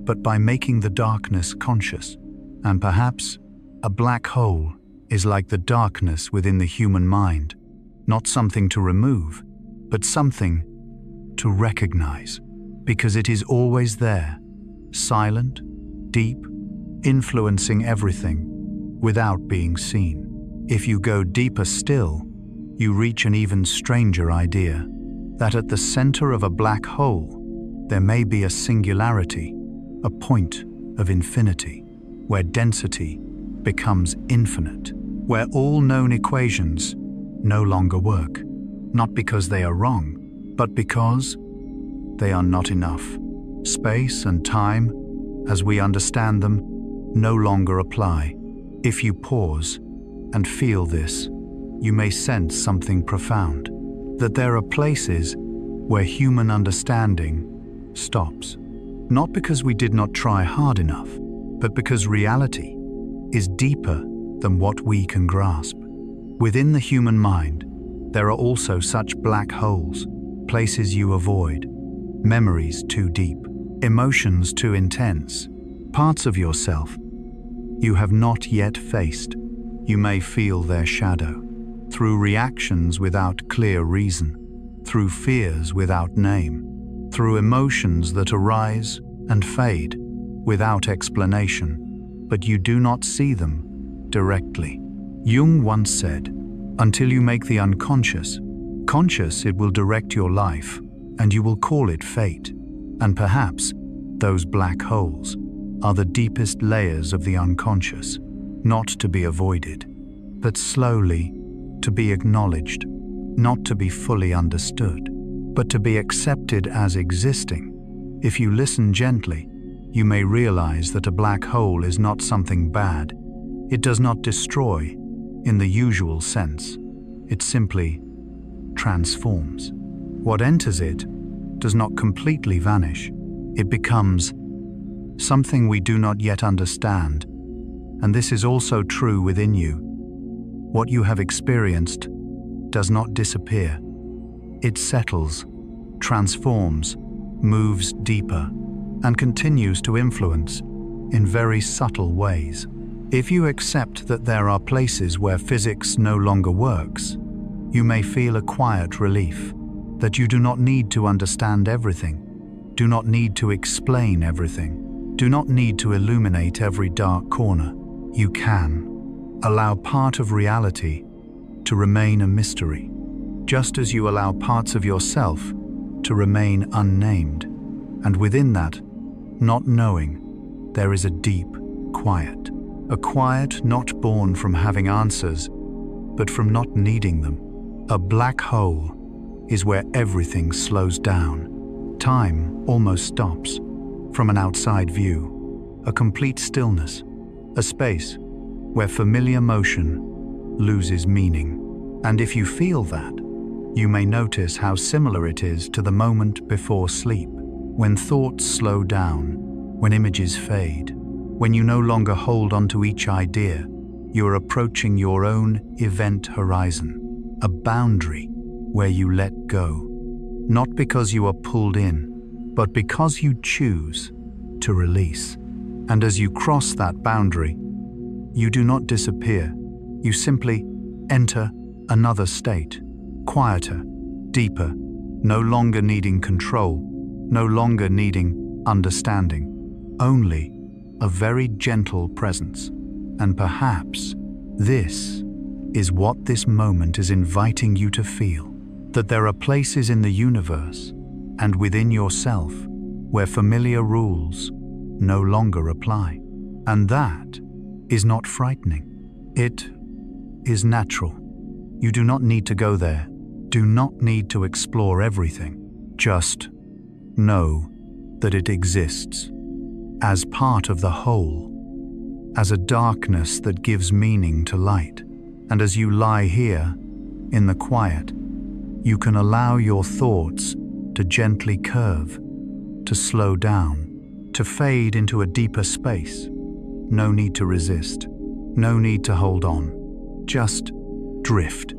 [SPEAKER 1] but by making the darkness conscious." And perhaps a black hole is like the darkness within the human mind, not something to remove, but something to recognize, because it is always there, silent, deep, influencing everything without being seen. If you go deeper still, you reach an even stranger idea, that at the center of a black hole, there may be a singularity, a point of infinity, where density becomes infinite, where all known equations no longer work, not because they are wrong, but because they are not enough. Space and time, as we understand them, no longer apply. If you pause and feel this, you may sense something profound, that there are places where human understanding stops, not because we did not try hard enough, but because reality is deeper than what we can grasp. Within the human mind, there are also such black holes, places you avoid, memories too deep, emotions too intense, parts of yourself you have not yet faced. You may feel their shadow, through reactions without clear reason, through fears without name, through emotions that arise and fade without explanation, but you do not see them directly. Jung once said, "Until you make the unconscious conscious, it will direct your life, and you will call it fate." And perhaps those black holes are the deepest layers of the unconscious, not to be avoided, but slowly to be acknowledged, not to be fully understood, but to be accepted as existing. If you listen gently, you may realize that a black hole is not something bad. It does not destroy in the usual sense. It simply transforms. What enters it does not completely vanish. It becomes something we do not yet understand, and this is also true within you. What you have experienced does not disappear. It settles, transforms, moves deeper, and continues to influence in very subtle ways. If you accept that there are places where physics no longer works, you may feel a quiet relief that you do not need to understand everything, do not need to explain everything, do not need to illuminate every dark corner. You can allow part of reality to remain a mystery, just as you allow parts of yourself to remain unnamed. And within that, not knowing, there is a deep quiet. A quiet not born from having answers, but from not needing them. A black hole is where everything slows down. Time almost stops. From an outside view, a complete stillness, a space where familiar motion loses meaning. And if you feel that, you may notice how similar it is to the moment before sleep, when thoughts slow down, when images fade, when you no longer hold onto each idea. You are approaching your own event horizon, a boundary where you let go, not because you are pulled in, but because you choose to release. And as you cross that boundary, you do not disappear. You simply enter another state, quieter, deeper, no longer needing control, no longer needing understanding, only a very gentle presence. And perhaps this is what this moment is inviting you to feel, that there are places in the universe and within yourself where familiar rules no longer apply. And that is not frightening. It is natural. You do not need to go there, do not need to explore everything. Just know that it exists as part of the whole, as a darkness that gives meaning to light. And as you lie here in the quiet, you can allow your thoughts to gently curve, to slow down, to fade into a deeper space. No need to resist, no need to hold on. Just drift,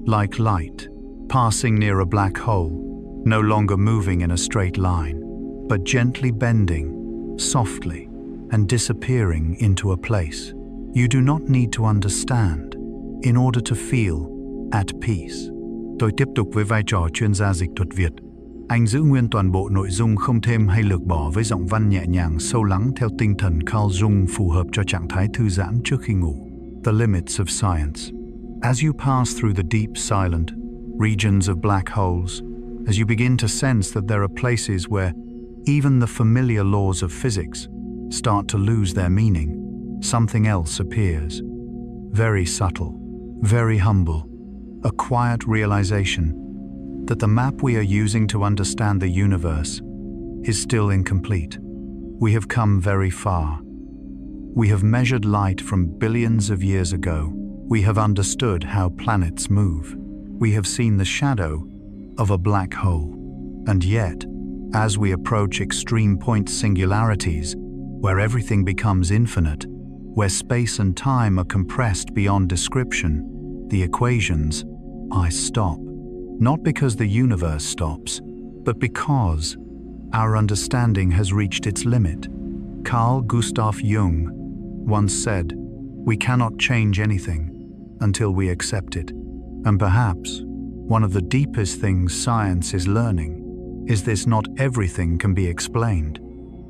[SPEAKER 1] like light, passing near a black hole, no longer moving in a straight line, but gently bending, softly, and disappearing into a place. You do not need to understand in order to feel at peace. Tôi tiếp tục với vai trò chuyên gia dịch thuật Việt. Anh giữ nguyên toàn bộ nội dung, không thêm hay lược bỏ, với giọng văn nhẹ nhàng sâu lắng theo tinh thần Carl Jung, phù hợp cho trạng thái thư giãn trước khi ngủ. The limits of science. As you pass through the deep, silent regions of black holes, as you begin to sense that there are places where even the familiar laws of physics start to lose their meaning, something else appears. Very subtle, very humble, a quiet realization that the map we are using to understand the universe is still incomplete. We have come very far. We have measured light from billions of years ago. We have understood how planets move. We have seen the shadow of a black hole. And yet, as we approach extreme point singularities, where everything becomes infinite, where space and time are compressed beyond description, the equations I stop, not because the universe stops, but because our understanding has reached its limit. Carl Gustav Jung once said, "We cannot change anything until we accept it." And perhaps one of the deepest things science is learning is this: not everything can be explained,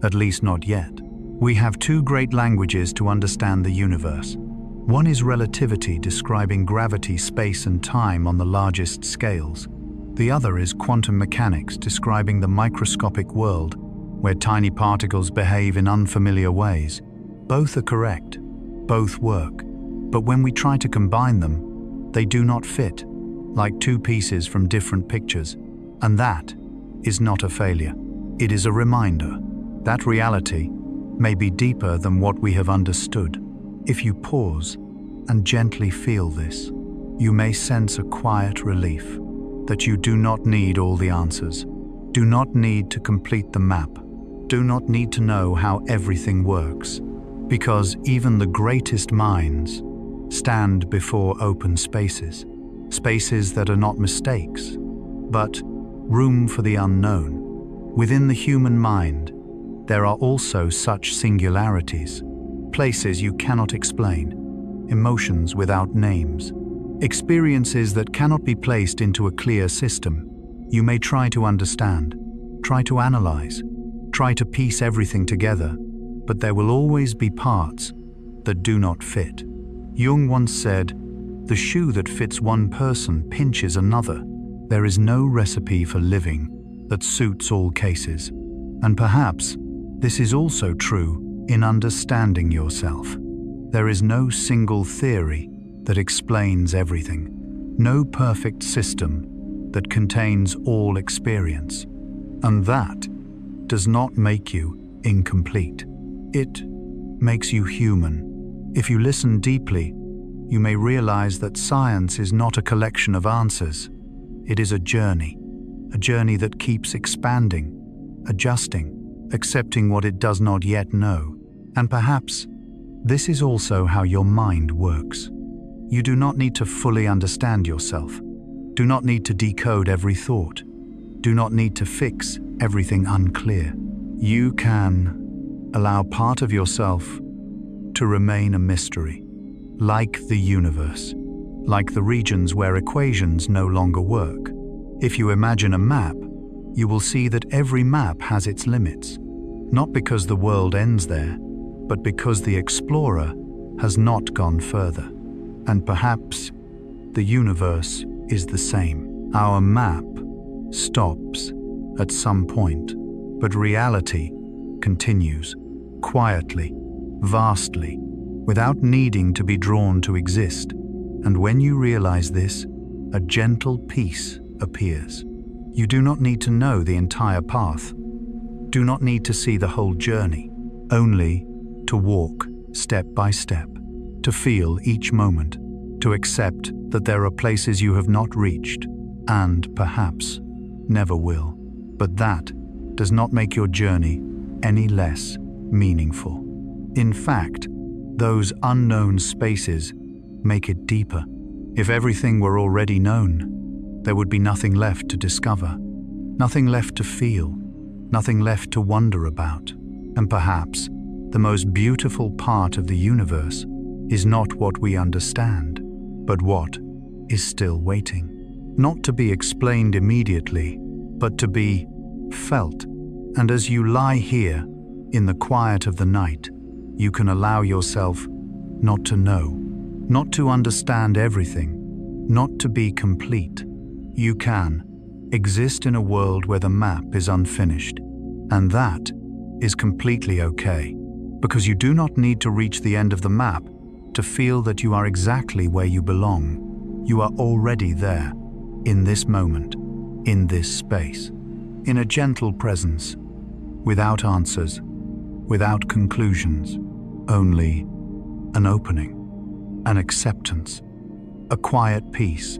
[SPEAKER 1] at least not yet. We have two great languages to understand the universe. One is relativity, describing gravity, space, and time on the largest scales. The other is quantum mechanics, describing the microscopic world, where tiny particles behave in unfamiliar ways. Both are correct, both work, but when we try to combine them, they do not fit, like two pieces from different pictures. And that is not a failure. It is a reminder that reality may be deeper than what we have understood. If you pause and gently feel this, you may sense a quiet relief that you do not need all the answers, do not need to complete the map, do not need to know how everything works, because even the greatest minds stand before open spaces, spaces that are not mistakes, but room for the unknown. Within the human mind, there are also such singularities, places you cannot explain, emotions without names, experiences that cannot be placed into a clear system. You may try to understand, try to analyze, try to piece everything together, but there will always be parts that do not fit. Jung once said, "The shoe that fits one person pinches another." There is no recipe for living that suits all cases. And perhaps this is also true in understanding yourself. There is no single theory that explains everything, no perfect system that contains all experience. And that does not make you incomplete. It makes you human. If you listen deeply, you may realize that science is not a collection of answers. It is a journey that keeps expanding, adjusting, accepting what it does not yet know. And perhaps this is also how your mind works. You do not need to fully understand yourself. Do not need to decode every thought. Do not need to fix everything unclear. You can allow part of yourself to remain a mystery, like the universe, like the regions where equations no longer work. If you imagine a map, you will see that every map has its limits, not because the world ends there, but because the explorer has not gone further. And perhaps the universe is the same. Our map stops at some point, but reality continues, quietly, vastly, without needing to be drawn to exist. And when you realize this, a gentle peace appears. You do not need to know the entire path, do not need to see the whole journey, only to walk step by step, to feel each moment, to accept that there are places you have not reached, and perhaps never will. But that does not make your journey any less meaningful. In fact, those unknown spaces make it deeper. If everything were already known, there would be nothing left to discover, nothing left to feel, nothing left to wonder about. And perhaps the most beautiful part of the universe is not what we understand, but what is still waiting. Not to be explained immediately, but to be felt. And as you lie here in the quiet of the night, you can allow yourself not to know, not to understand everything, not to be complete. You can exist in a world where the map is unfinished, and that is completely okay, because you do not need to reach the end of the map to feel that you are exactly where you belong. You are already there, in this moment, in this space, in a gentle presence, without answers, without conclusions, only an opening, an acceptance, a quiet peace,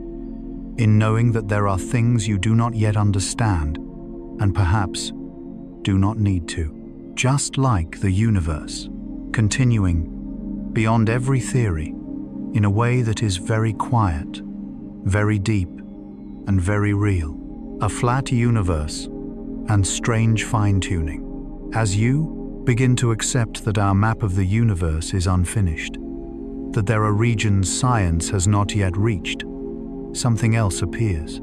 [SPEAKER 1] in knowing that there are things you do not yet understand, and perhaps do not need to. Just like the universe, continuing beyond every theory, in a way that is very quiet, very deep and very real. A flat universe and strange fine-tuning. As you begin to accept that our map of the universe is unfinished, that there are regions science has not yet reached, something else appears.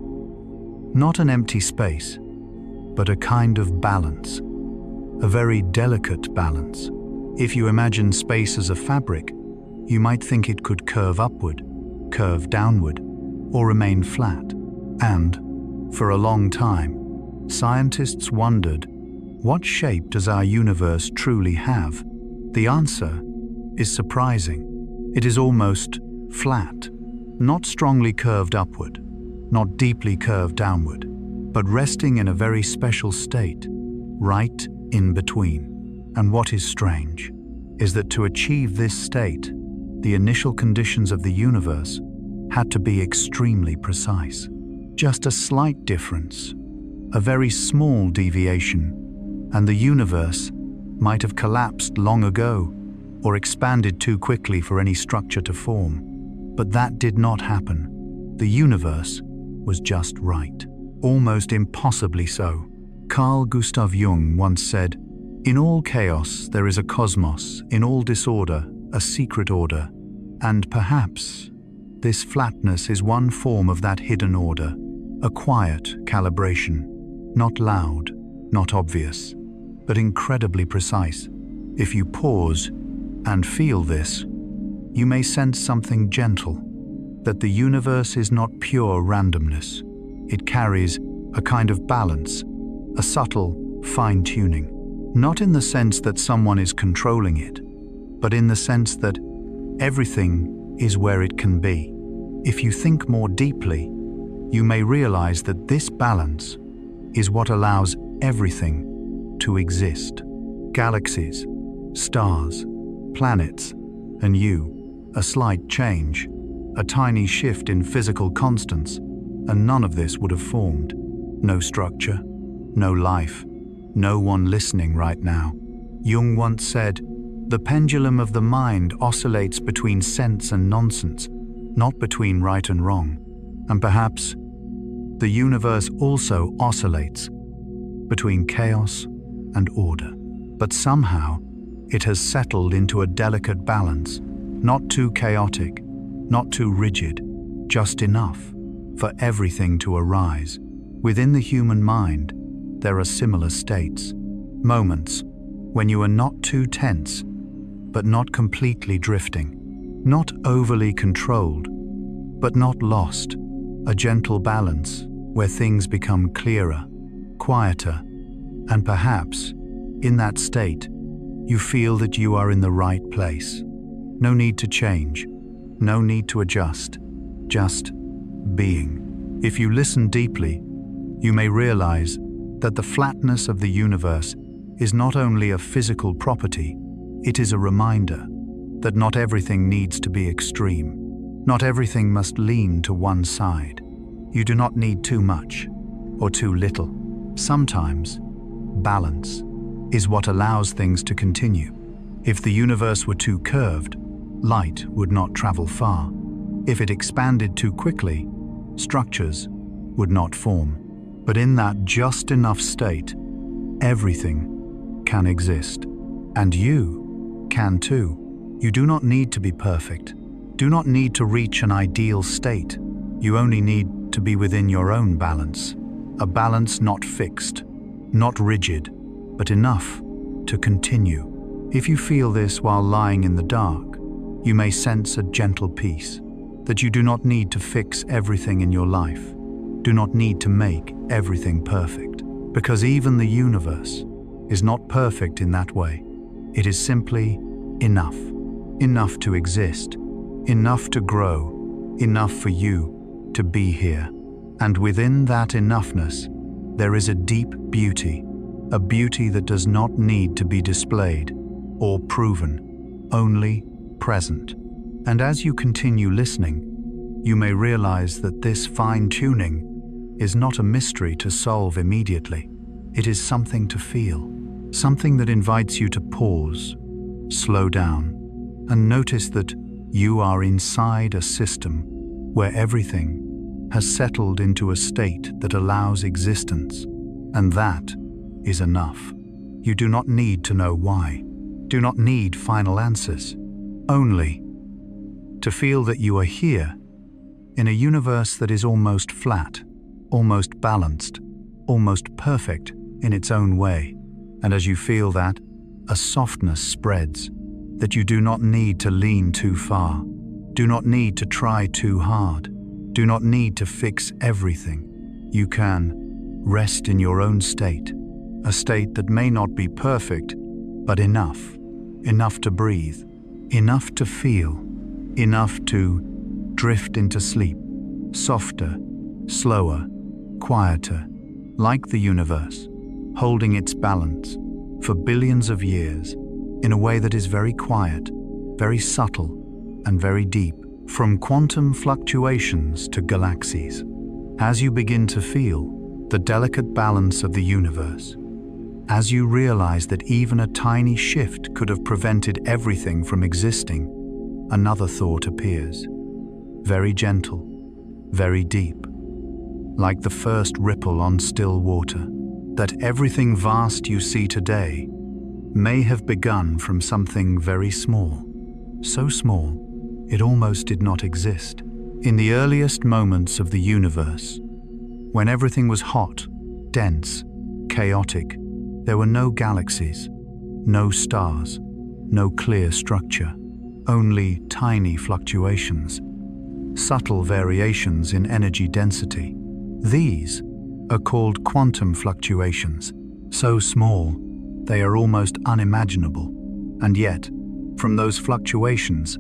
[SPEAKER 1] Not an empty space, but a kind of balance, a very delicate balance. If you imagine space as a fabric, you might think it could curve upward, curve downward, or remain flat. And, for a long time, scientists wondered, what shape does our universe truly have? The answer is surprising. It is almost flat, not strongly curved upward, not deeply curved downward, but resting in a very special state, right in between. And what is strange is that to achieve this state, the initial conditions of the universe had to be extremely precise. Just a slight difference, a very small deviation, and the universe might have collapsed long ago or expanded too quickly for any structure to form. But that did not happen. The universe was just right, almost impossibly so. Carl Gustav Jung once said, "In all chaos there is a cosmos, in all disorder a secret order, and perhaps this flatness is one form of that hidden order, a quiet calibration, not loud, not obvious, but incredibly precise. If you pause and feel this, you may sense something gentle, that the universe is not pure randomness. It carries a kind of balance, a subtle fine-tuning, not in the sense that someone is controlling it, but in the sense that everything is where it can be. If you think more deeply, you may realize that this balance is what allows everything to exist. Galaxies, stars, planets, and you. A slight change, a tiny shift in physical constants, and none of this would have formed. No structure, no life, no one listening right now. Jung once said, "The pendulum of the mind oscillates between sense and nonsense, not between right and wrong." And perhaps the universe also oscillates between chaos and order. But somehow it has settled into a delicate balance, not too chaotic, not too rigid, just enough for everything to arise. Within the human mind, there are similar states, moments when you are not too tense, but not completely drifting, not overly controlled, but not lost, a gentle balance where things become clearer, quieter, and perhaps, in that state, you feel that you are in the right place. No need to change, no need to adjust, just being. If you listen deeply, you may realize that the flatness of the universe is not only a physical property, it is a reminder that not everything needs to be extreme. Not everything must lean to one side. You do not need too much or too little. Sometimes, balance is what allows things to continue. If the universe were too curved, light would not travel far. If it expanded too quickly, structures would not form. But in that just enough state, everything can exist. And you can too. You do not need to be perfect. Do not need to reach an ideal state. You only need to be within your own balance. A balance not fixed, not rigid, but enough to continue. If you feel this while lying in the dark, you may sense a gentle peace, that you do not need to fix everything in your life, do not need to make everything perfect, because even the universe is not perfect in that way. It is simply enough, enough to exist, enough to grow, enough for you to be here. And within that enoughness, there is a deep beauty, a beauty that does not need to be displayed or proven, only present. And as you continue listening, you may realize that this fine-tuning is not a mystery to solve immediately. It is something to feel, something that invites you to pause, slow down, and notice that you are inside a system where everything has settled into a state that allows existence, and that is enough. You do not need to know why, do not need final answers, only to feel that you are here in a universe that is almost flat, almost balanced, almost perfect in its own way. And as you feel that, a softness spreads, that you do not need to lean too far, do not need to try too hard, do not need to fix everything. You can rest in your own state, a state that may not be perfect, but enough to breathe, enough to feel, enough to drift into sleep, softer, slower, quieter, like the universe, holding its balance for billions of years in a way that is very quiet, very subtle, and very deep. From quantum fluctuations to galaxies, as you begin to feel the delicate balance of the universe, as you realize that even a tiny shift could have prevented everything from existing, another thought appears, very gentle, very deep, like the first ripple on still water, that everything vast you see today may have begun from something very small, so small it almost did not exist. In the earliest moments of the universe, when everything was hot, dense, chaotic, there were no galaxies, no stars, no clear structure, only tiny fluctuations, subtle variations in energy density. These are called quantum fluctuations, so small they are almost unimaginable. And yet, from those fluctuations,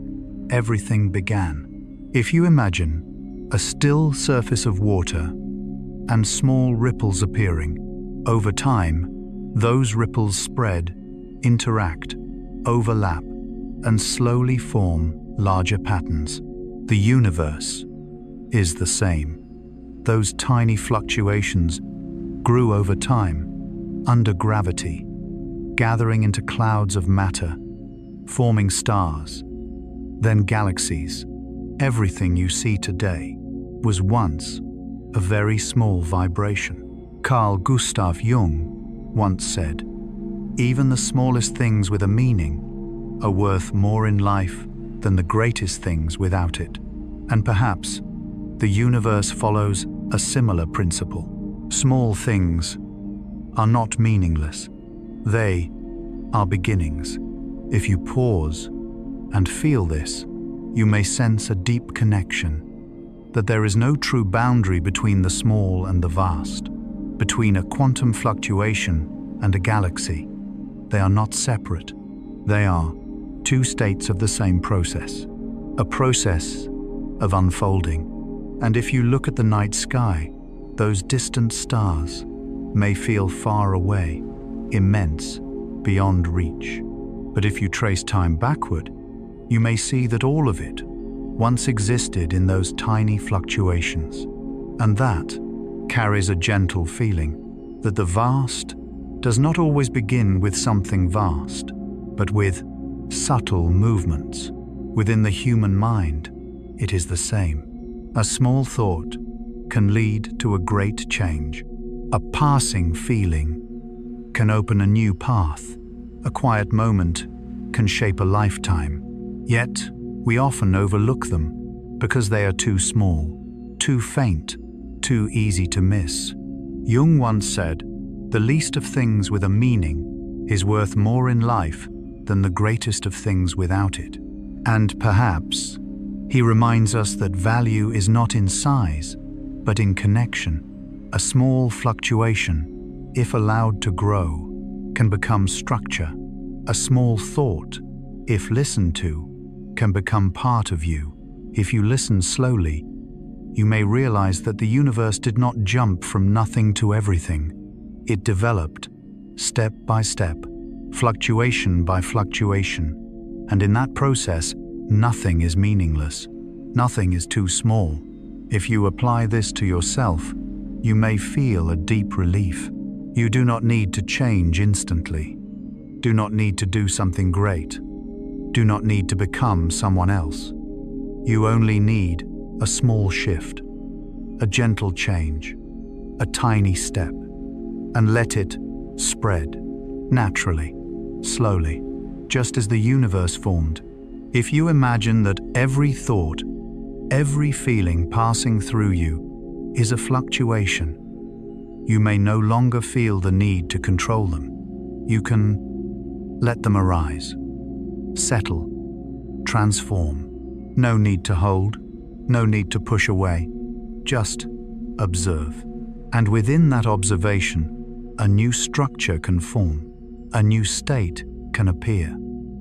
[SPEAKER 1] everything began. If you imagine a still surface of water and small ripples appearing, over time, those ripples spread, interact, overlap, and slowly form larger patterns. The universe is the same. Those tiny fluctuations grew over time, under gravity, gathering into clouds of matter, forming stars, then galaxies. Everything you see today was once a very small vibration. Carl Gustav Jung once said, "Even the smallest things with a meaning are worth more in life than the greatest things without it." And perhaps the universe follows a similar principle. Small things are not meaningless. They are beginnings. If you pause and feel this, you may sense a deep connection, that there is no true boundary between the small and the vast, between a quantum fluctuation and a galaxy. They are not separate. They are two states of the same process, a process of unfolding. And if you look at the night sky, those distant stars may feel far away, immense, beyond reach. But if you trace time backward, you may see that all of it once existed in those tiny fluctuations. And that carries a gentle feeling that the vast does not always begin with something vast, but with subtle movements. Within the human mind, it is the same. A small thought can lead to a great change. A passing feeling can open a new path. A quiet moment can shape a lifetime. Yet, we often overlook them because they are too small, too faint, too easy to miss. Jung once said, "The least of things with a meaning is worth more in life than the greatest of things without it." And perhaps he reminds us that value is not in size, but in connection. A small fluctuation, if allowed to grow, can become structure. A small thought, if listened to, can become part of you. If you listen slowly, you may realize that the universe did not jump from nothing to everything. It developed, step by step, fluctuation by fluctuation. And in that process, nothing is meaningless. Nothing is too small. If you apply this to yourself, you may feel a deep relief. You do not need to change instantly. Do not need to do something great. Do not need to become someone else. You only need a small shift, a gentle change, a tiny step, and let it spread naturally, slowly, just as the universe formed. If you imagine that every thought, every feeling passing through you is a fluctuation, you may no longer feel the need to control them. You can let them arise, settle, transform. No need to hold, no need to push away, just observe. And within that observation, a new structure can form, a new state can appear,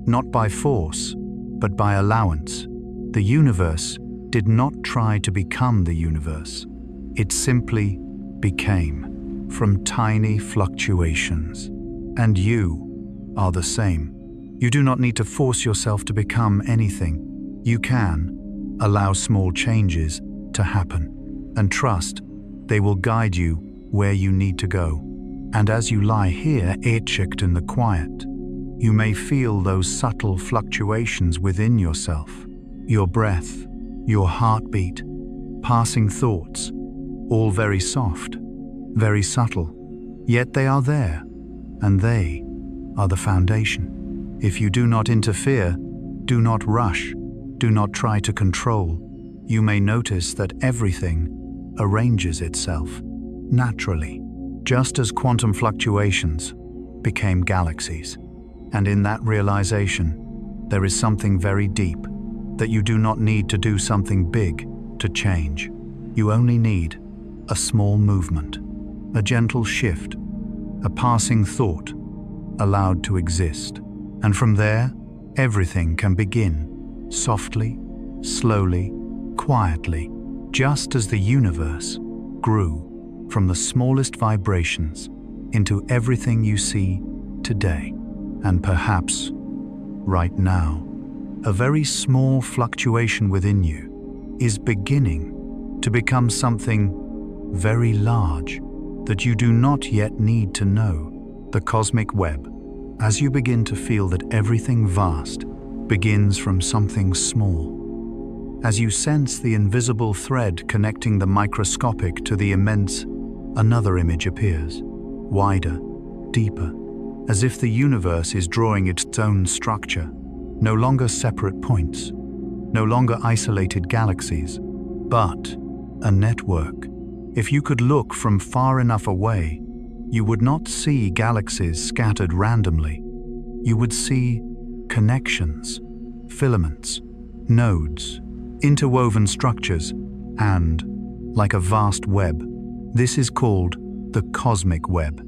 [SPEAKER 1] not by force, but by allowance. The universe did not try to become the universe. It simply became from tiny fluctuations. And you are the same. You do not need to force yourself to become anything. You can allow small changes to happen and trust they will guide you where you need to go. And as you lie here, etched in the quiet, you may feel those subtle fluctuations within yourself, your breath, your heartbeat, passing thoughts, all very soft, very subtle, yet they are there, and they are the foundation. If you do not interfere, do not rush, do not try to control, you may notice that everything arranges itself naturally, just as quantum fluctuations became galaxies. And in that realization, there is something very deep, that you do not need to do something big to change. You only need a small movement, a gentle shift, a passing thought allowed to exist. And from there, everything can begin, softly, slowly, quietly, just as the universe grew from the smallest vibrations into everything you see today. And perhaps, right now, a very small fluctuation within you is beginning to become something very large that you do not yet need to know. The cosmic web, as you begin to feel that everything vast begins from something small. As you sense the invisible thread connecting the microscopic to the immense, another image appears, wider, deeper, as if the universe is drawing its own structure, no longer separate points, no longer isolated galaxies, but a network. If you could look from far enough away, you would not see galaxies scattered randomly. You would see connections, filaments, nodes, interwoven structures, and, like a vast web, this is called the cosmic web,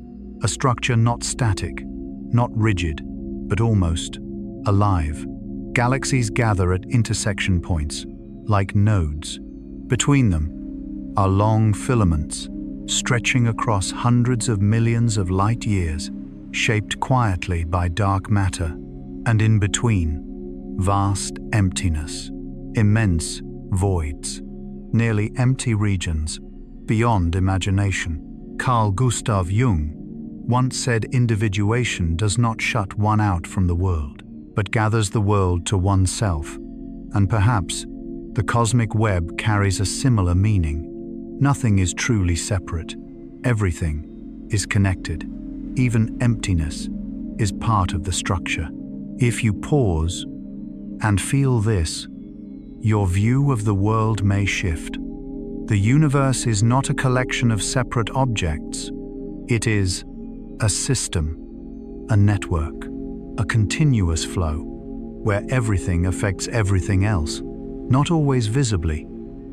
[SPEAKER 1] a structure not static, not rigid, but almost alive. Galaxies gather at intersection points, like nodes. Between them are long filaments, stretching across hundreds of millions of light years, shaped quietly by dark matter, and in between, vast emptiness, immense voids, nearly empty regions, beyond imagination. Carl Gustav Jung once said individuation does not shut one out from the world, but gathers the world to oneself. And perhaps the cosmic web carries a similar meaning. Nothing is truly separate. Everything is connected. Even emptiness is part of the structure. If you pause and feel this, your view of the world may shift. The universe is not a collection of separate objects. It is a system, a network, a continuous flow, where everything affects everything else, not always visibly,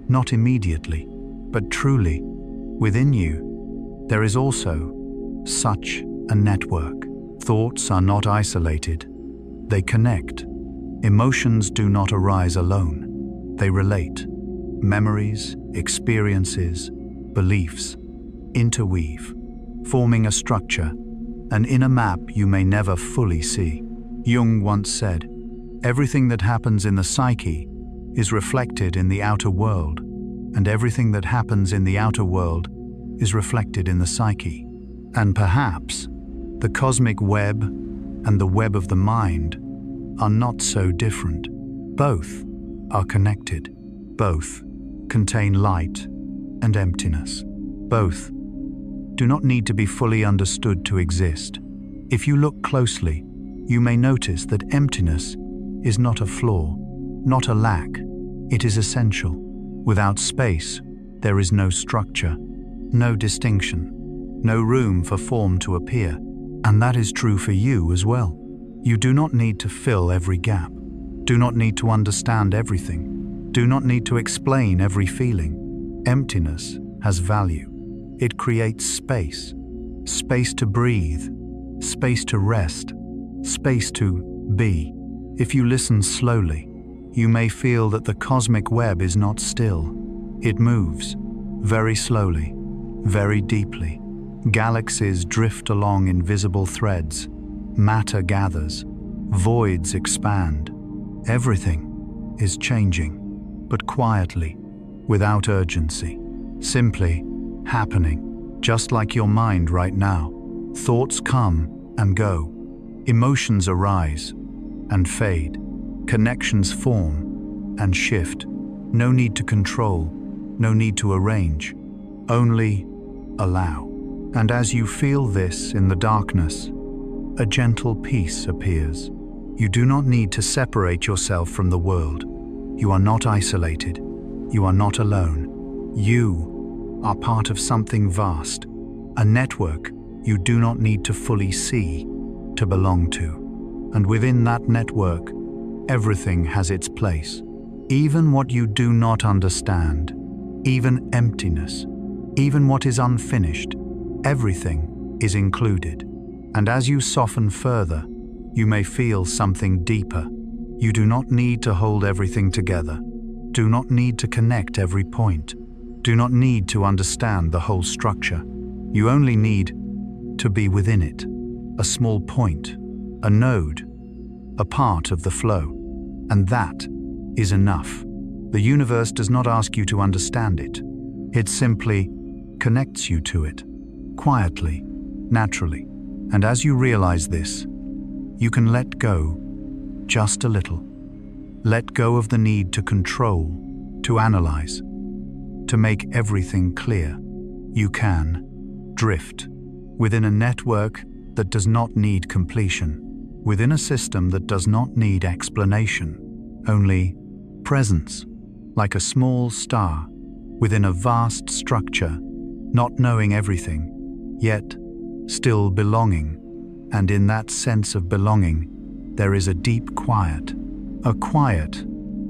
[SPEAKER 1] not immediately, but truly, within you, there is also such a network. Thoughts are not isolated. They connect. Emotions do not arise alone. They relate. Memories, experiences, beliefs interweave, forming a structure, an inner map you may never fully see. Jung once said, "Everything that happens in the psyche is reflected in the outer world, and everything that happens in the outer world is reflected in the psyche." And perhaps the cosmic web and the web of the mind are not so different. Both are connected. Both contain light and emptiness. Both do not need to be fully understood to exist. If you look closely, you may notice that emptiness is not a flaw, not a lack. It is essential. Without space, there is no structure, no distinction, no room for form to appear. And that is true for you as well. You do not need to fill every gap. Do not need to understand everything. Do not need to explain every feeling. Emptiness has value. It creates space. Space to breathe. Space to rest. Space to be. If you listen slowly, you may feel that the cosmic web is not still. It moves, very slowly, very deeply. Galaxies drift along invisible threads. Matter gathers. Voids expand. Everything is changing, but quietly, without urgency. Simply happening, just like your mind right now. Thoughts come and go. Emotions arise and fade. Connections form and shift. No need to control, no need to arrange. Only allow. And as you feel this in the darkness, a gentle peace appears. You do not need to separate yourself from the world. You are not isolated. You are not alone. You are part of something vast, a network you do not need to fully see to belong to. And within that network, everything has its place. Even what you do not understand, even emptiness, even what is unfinished, everything is included. And as you soften further, you may feel something deeper. You do not need to hold everything together. Do not need to connect every point. Do not need to understand the whole structure. You only need to be within it, a small point, a node, a part of the flow. And that is enough. The universe does not ask you to understand it. It simply connects you to it, quietly, naturally. And as you realize this, you can let go just a little. Let go of the need to control, to analyze, to make everything clear. You can drift within a network that does not need completion, within a system that does not need explanation, only presence, like a small star within a vast structure, not knowing everything, yet still belonging. And in that sense of belonging, there is a deep quiet, a quiet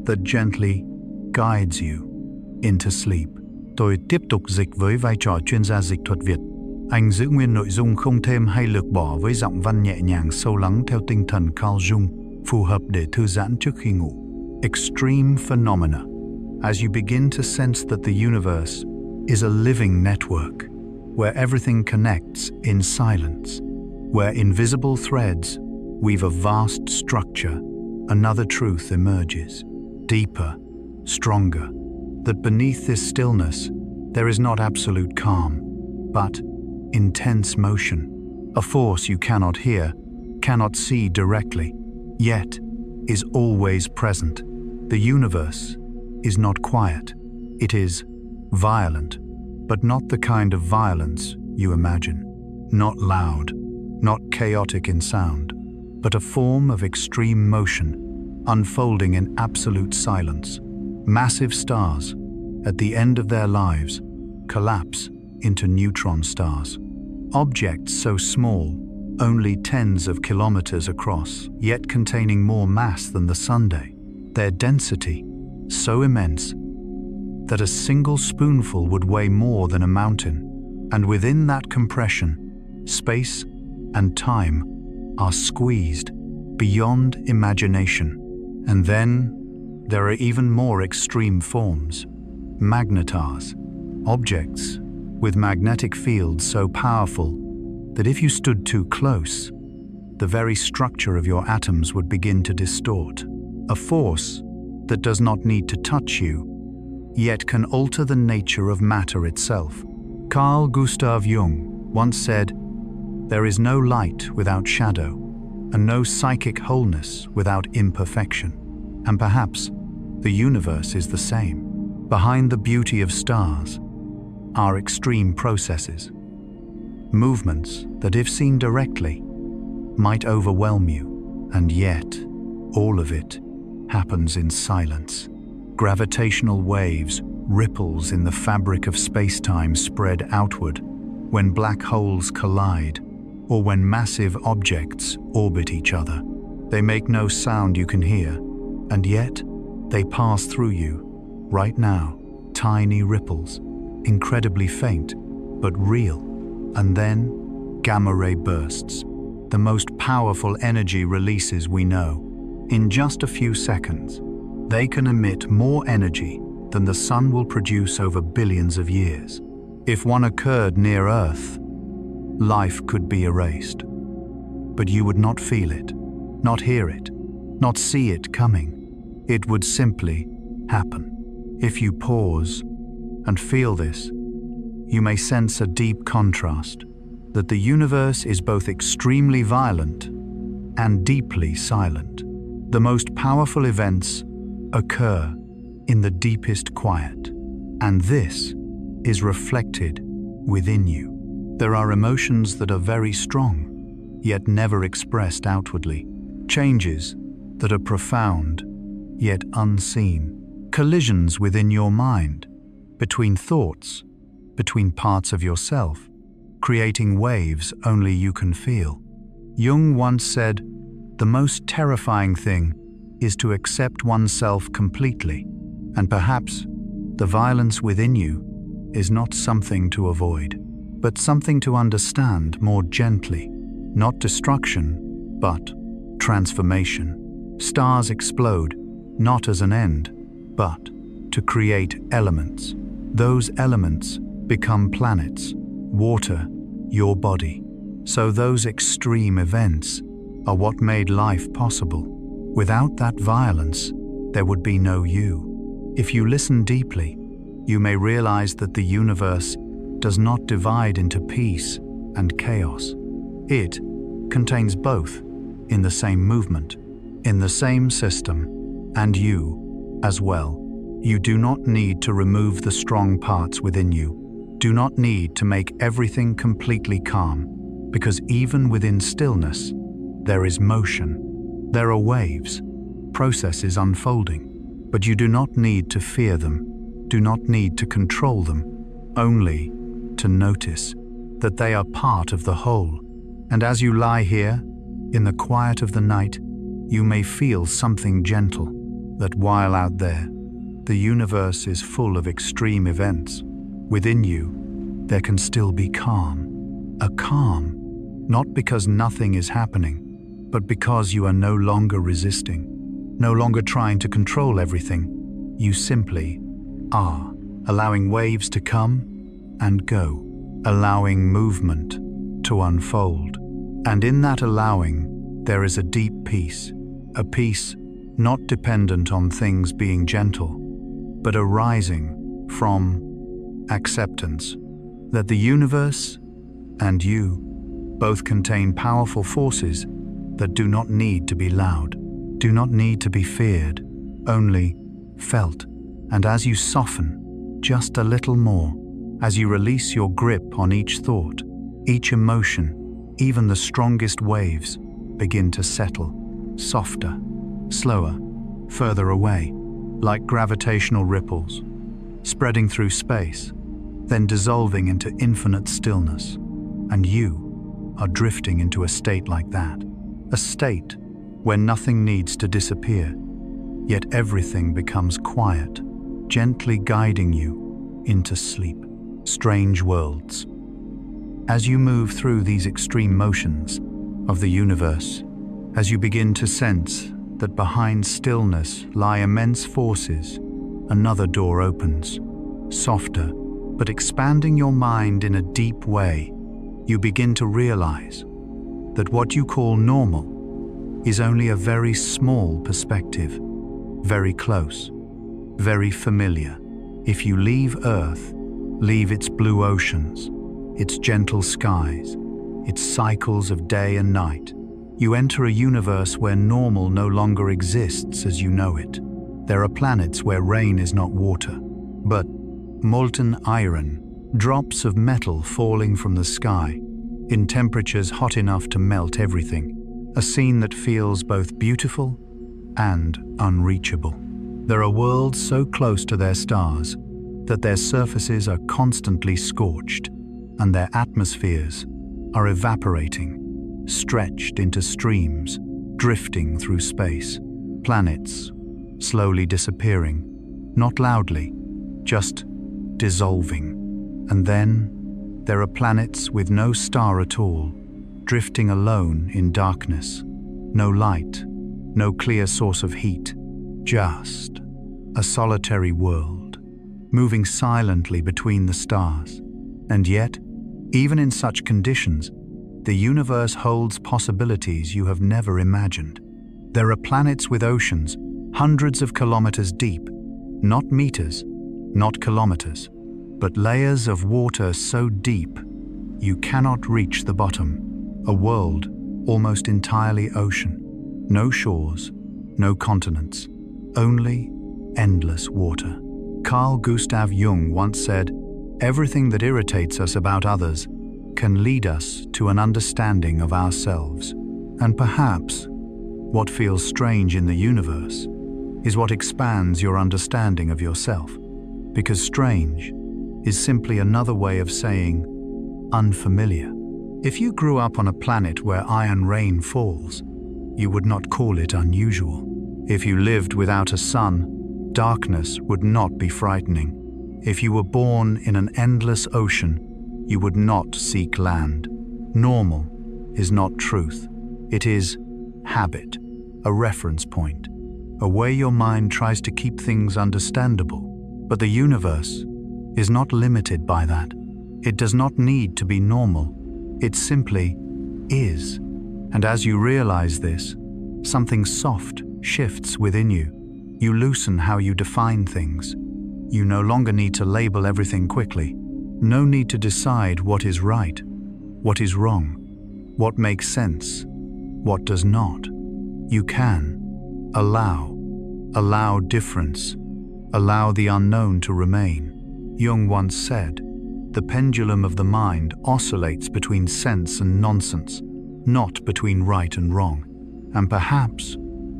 [SPEAKER 1] that gently guides you into sleep. Tôi tiếp tục dịch với vai trò chuyên gia dịch thuật Việt. Anh giữ nguyên nội dung không thêm hay lược bỏ với giọng văn nhẹ nhàng sâu lắng theo tinh thần Carl Jung, phù hợp để thư giãn trước khi ngủ. Extreme phenomena. As you begin to sense that the universe is a living network, where everything connects in silence, where invisible threads weave a vast structure, another truth emerges, deeper, stronger, that beneath this stillness there is not absolute calm, but intense motion, a force you cannot hear, cannot see directly, yet is always present. The universe is not quiet. It is violent, but not the kind of violence you imagine. Not loud, not chaotic in sound, but a form of extreme motion, unfolding in absolute silence. Massive stars, at the end of their lives, collapse into neutron stars. Objects so small, only tens of kilometers across, yet containing more mass than the Sunday. Their density so immense that a single spoonful would weigh more than a mountain. And within that compression, space and time are squeezed beyond imagination. And then there are even more extreme forms. Magnetars, objects with magnetic fields so powerful that if you stood too close, the very structure of your atoms would begin to distort. A force that does not need to touch you, yet can alter the nature of matter itself. Carl Gustav Jung once said, "There is no light without shadow, and no psychic wholeness without imperfection." And perhaps the universe is the same. Behind the beauty of stars, are extreme processes. Movements that, if seen directly, might overwhelm you, and yet all of it happens in silence. Gravitational waves, ripples in the fabric of space-time spread outward when black holes collide or when massive objects orbit each other. They make no sound you can hear, and yet they pass through you right now. Tiny ripples, incredibly faint but real. And then gamma ray bursts, the most powerful energy releases we know. In just a few seconds, they can emit more energy than the sun will produce over billions of years. If one occurred near Earth, life could be erased. But you would not feel it, not hear it, not see it coming. It would simply happen. If you pause and feel this, you may sense a deep contrast, that the universe is both extremely violent and deeply silent. The most powerful events occur in the deepest quiet, and this is reflected within you. There are emotions that are very strong, yet never expressed outwardly. Changes that are profound, yet unseen. Collisions within your mind, between thoughts, between parts of yourself, creating waves only you can feel. Jung once said, "The most terrifying thing is to accept oneself completely," and perhaps the violence within you is not something to avoid, but something to understand more gently. Not destruction, but transformation. Stars explode, not as an end, but to create elements. Those elements become planets, water, your body. So those extreme events are what made life possible. Without that violence, there would be no you. If you listen deeply, you may realize that the universe does not divide into peace and chaos. It contains both in the same movement, in the same system, and you as well. You do not need to remove the strong parts within you. Do not need to make everything completely calm, because even within stillness, there is motion. There are waves, processes unfolding, but you do not need to fear them, do not need to control them, only to notice that they are part of the whole. And as you lie here, in the quiet of the night, you may feel something gentle, that while out there, the universe is full of extreme events. Within you, there can still be calm. A calm, not because nothing is happening, but because you are no longer resisting, no longer trying to control everything. You simply are, allowing waves to come and go, allowing movement to unfold. And in that allowing, there is a deep peace, a peace not dependent on things being gentle, but arising from acceptance that the universe and you both contain powerful forces that do not need to be loud, do not need to be feared, only felt. And as you soften just a little more, as you release your grip on each thought, each emotion, even the strongest waves begin to settle, softer, slower, further away, like gravitational ripples, spreading through space, then dissolving into infinite stillness. And you are drifting into a state like that, a state where nothing needs to disappear, yet everything becomes quiet, gently guiding you into sleep. Strange worlds. As you move through these extreme motions of the universe, as you begin to sense that behind stillness lie immense forces, another door opens, softer, but expanding your mind in a deep way. You begin to realize that what you call normal is only a very small perspective, very close, very familiar. If you leave Earth, leave its blue oceans, its gentle skies, its cycles of day and night, you enter a universe where normal no longer exists as you know it. There are planets where rain is not water, but molten iron, drops of metal falling from the sky, in temperatures hot enough to melt everything, a scene that feels both beautiful and unreachable. There are worlds so close to their stars that their surfaces are constantly scorched, and their atmospheres are evaporating, stretched into streams, drifting through space. Planets slowly disappearing, not loudly, just dissolving. And then there are planets with no star at all, drifting alone in darkness. No light, no clear source of heat, just a solitary world, moving silently between the stars. And yet, even in such conditions, the universe holds possibilities you have never imagined. There are planets with oceans hundreds of kilometers deep, not meters, not kilometers, but layers of water so deep you cannot reach the bottom. A world almost entirely ocean. No shores, no continents, only endless water. Carl Gustav Jung once said, "Everything that irritates us about others can lead us to an understanding of ourselves." And perhaps what feels strange in the universe is what expands your understanding of yourself, because strange is simply another way of saying unfamiliar. If you grew up on a planet where iron rain falls, you would not call it unusual. If you lived without a sun, darkness would not be frightening. If you were born in an endless ocean, you would not seek land. Normal is not truth. It is habit, a reference point, a way your mind tries to keep things understandable. But the universe is not limited by that. It does not need to be normal. It simply is. And as you realize this, something soft shifts within you. You loosen how you define things. You no longer need to label everything quickly. No need to decide what is right, what is wrong, what makes sense, what does not. You can allow difference, allow the unknown to remain. Jung once said, "The pendulum of the mind oscillates between sense and nonsense, not between right and wrong." And perhaps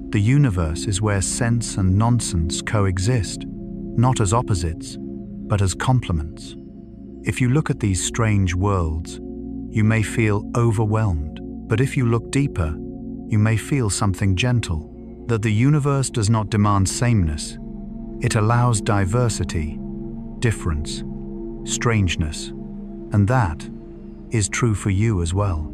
[SPEAKER 1] the universe is where sense and nonsense coexist, not as opposites, but as complements. If you look at these strange worlds, you may feel overwhelmed. But if you look deeper, you may feel something gentle, that the universe does not demand sameness. It allows diversity, difference, strangeness. And that is true for you as well.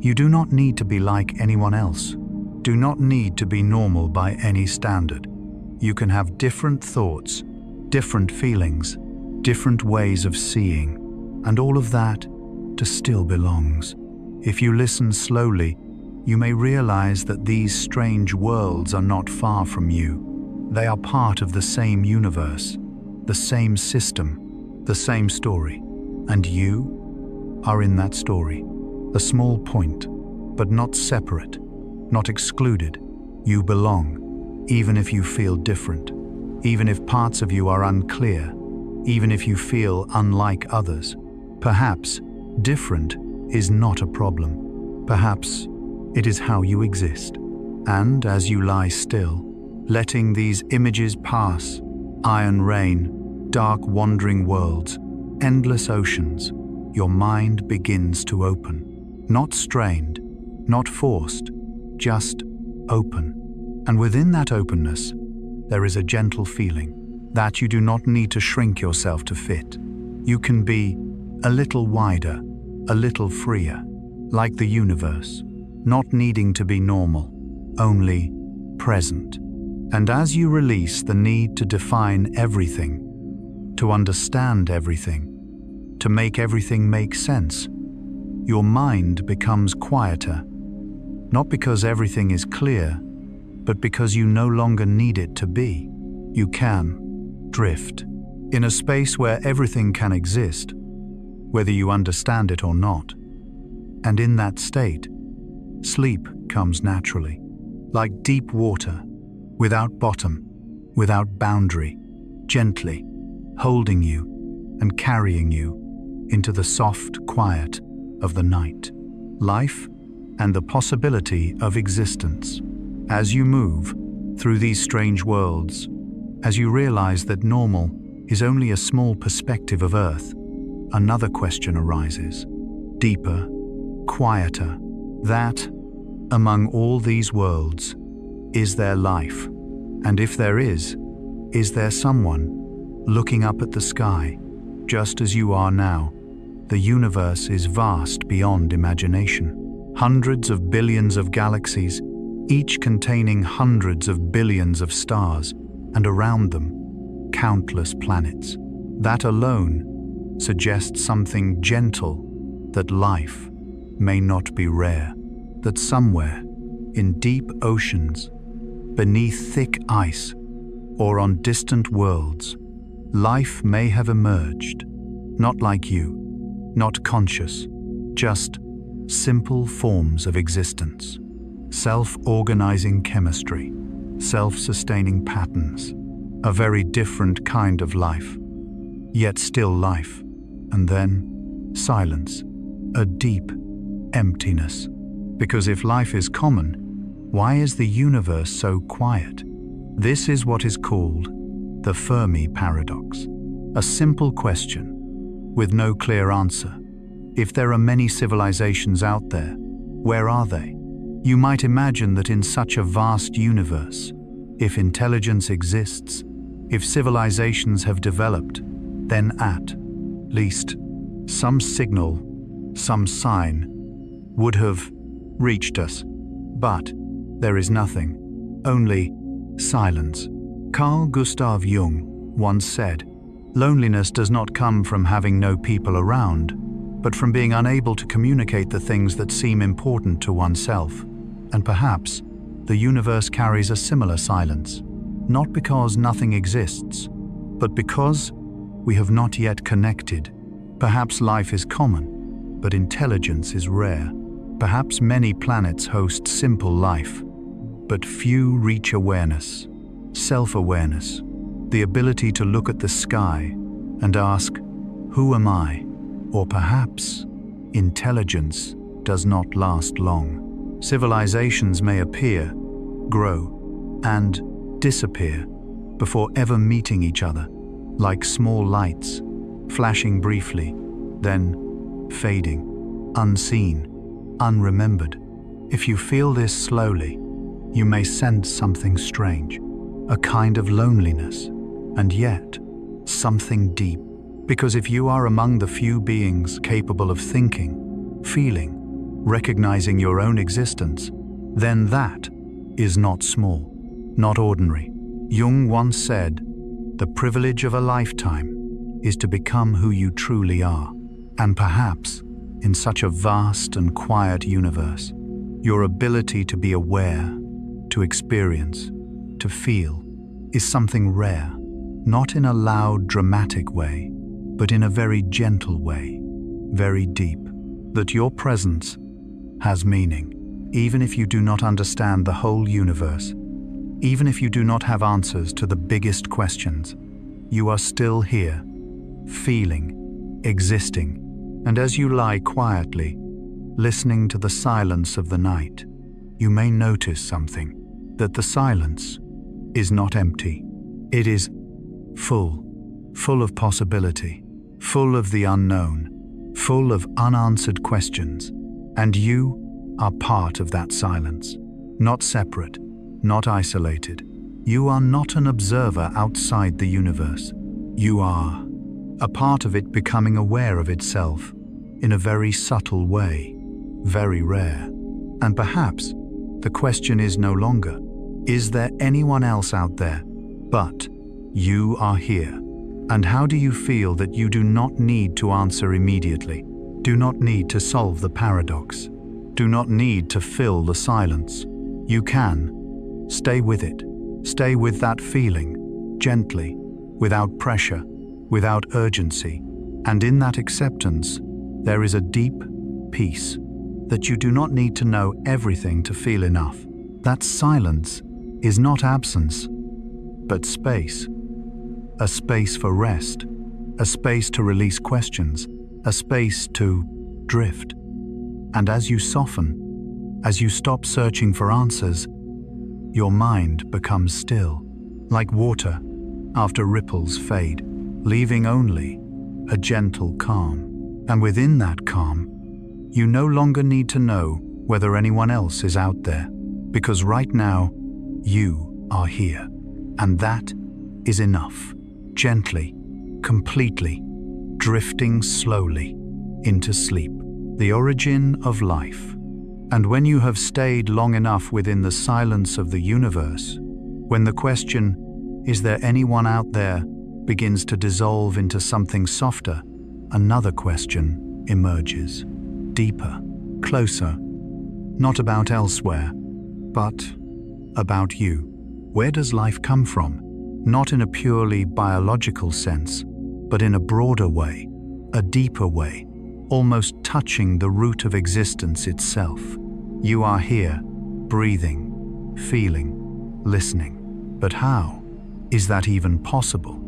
[SPEAKER 1] You do not need to be like anyone else. Do not need to be normal by any standard. You can have different thoughts, different feelings, different ways of seeing, and all of that still belongs. If you listen slowly, you may realize that these strange worlds are not far from you. They are part of the same universe, the same system, the same story. And you are in that story. A small point, but not separate, not excluded. You belong, even if you feel different, even if parts of you are unclear, even if you feel unlike others. Perhaps different is not a problem. Perhaps it is how you exist. And as you lie still, letting these images pass, iron rain, dark wandering worlds, endless oceans, your mind begins to open. Not strained, not forced, just open. And within that openness, there is a gentle feeling that you do not need to shrink yourself to fit. You can be a little wider, a little freer, like the universe, not needing to be normal, only present. And as you release the need to define everything, to understand everything, to make everything make sense, your mind becomes quieter, not because everything is clear, but because you no longer need it to be. You can drift in a space where everything can exist, whether you understand it or not. And in that state, sleep comes naturally, like deep water, without bottom, without boundary, gently, holding you and carrying you into the soft quiet of the night, life, and the possibility of existence. As you move through these strange worlds, as you realize that normal is only a small perspective of Earth, another question arises, deeper, quieter, that, among all these worlds, is there life? And if there is there someone looking up at the sky, just as you are now? The universe is vast beyond imagination. Hundreds of billions of galaxies, each containing hundreds of billions of stars, and around them, countless planets. That alone suggests something gentle, that life may not be rare, that somewhere, in deep oceans, beneath thick ice, or on distant worlds, life may have emerged, not like you, not conscious, just simple forms of existence, self-organizing chemistry, self-sustaining patterns, a very different kind of life, yet still life, and then silence, a deep emptiness. Because if life is common, why is the universe so quiet? This is what is called the Fermi paradox, a simple question with no clear answer. If there are many civilizations out there, where are they? You might imagine that in such a vast universe, if intelligence exists, if civilizations have developed, then at least some signal, some sign would have reached us. But there is nothing, only silence. Carl Gustav Jung once said, "Loneliness does not come from having no people around, but from being unable to communicate the things that seem important to oneself." And perhaps the universe carries a similar silence, not because nothing exists, but because we have not yet connected. Perhaps life is common, but intelligence is rare. Perhaps many planets host simple life, but few reach awareness, self-awareness, the ability to look at the sky and ask, "Who am I?" Or perhaps intelligence does not last long. Civilizations may appear, grow, and disappear before ever meeting each other, like small lights, flashing briefly, then fading, unseen, unremembered. If you feel this slowly, you may sense something strange, a kind of loneliness, and yet something deep. Because if you are among the few beings capable of thinking, feeling, recognizing your own existence, then that is not small, not ordinary. Jung once said, "The privilege of a lifetime is to become who you truly are." And perhaps, in such a vast and quiet universe, your ability to be aware, to experience, to feel, is something rare, not in a loud, dramatic way, but in a very gentle way, very deep, that your presence has meaning, even if you do not understand the whole universe, even if you do not have answers to the biggest questions. You are still here, feeling, existing, and as you lie quietly, listening to the silence of the night, you may notice something, that the silence is not empty. It is full of possibility, full of the unknown, full of unanswered questions, and you are part of that silence, not separate, not isolated. You are not an observer outside the universe. You are a part of it, becoming aware of itself in a very subtle way, very rare. And perhaps the question is no longer, is there anyone else out there? But you are here. And how do you feel that you do not need to answer immediately? Do not need to solve the paradox. Do not need to fill the silence. You can stay with it. Stay with that feeling, gently, without pressure, without urgency. And in that acceptance, there is a deep peace, that you do not need to know everything to feel enough. That silence is not absence, but space. A space for rest, a space to release questions, a space to drift. And as you soften, as you stop searching for answers, your mind becomes still, like water after ripples fade, leaving only a gentle calm. And within that calm, you no longer need to know whether anyone else is out there, because right now, you are here. And that is enough. Gently, completely, drifting slowly into sleep. The origin of life. And when you have stayed long enough within the silence of the universe, when the question, "Is there anyone out there?" begins to dissolve into something softer, another question emerges. Deeper, closer, not about elsewhere, but about you. Where does life come from? Not in a purely biological sense, but in a broader way, a deeper way, almost touching the root of existence itself. You are here, breathing, feeling, listening. But how is that even possible?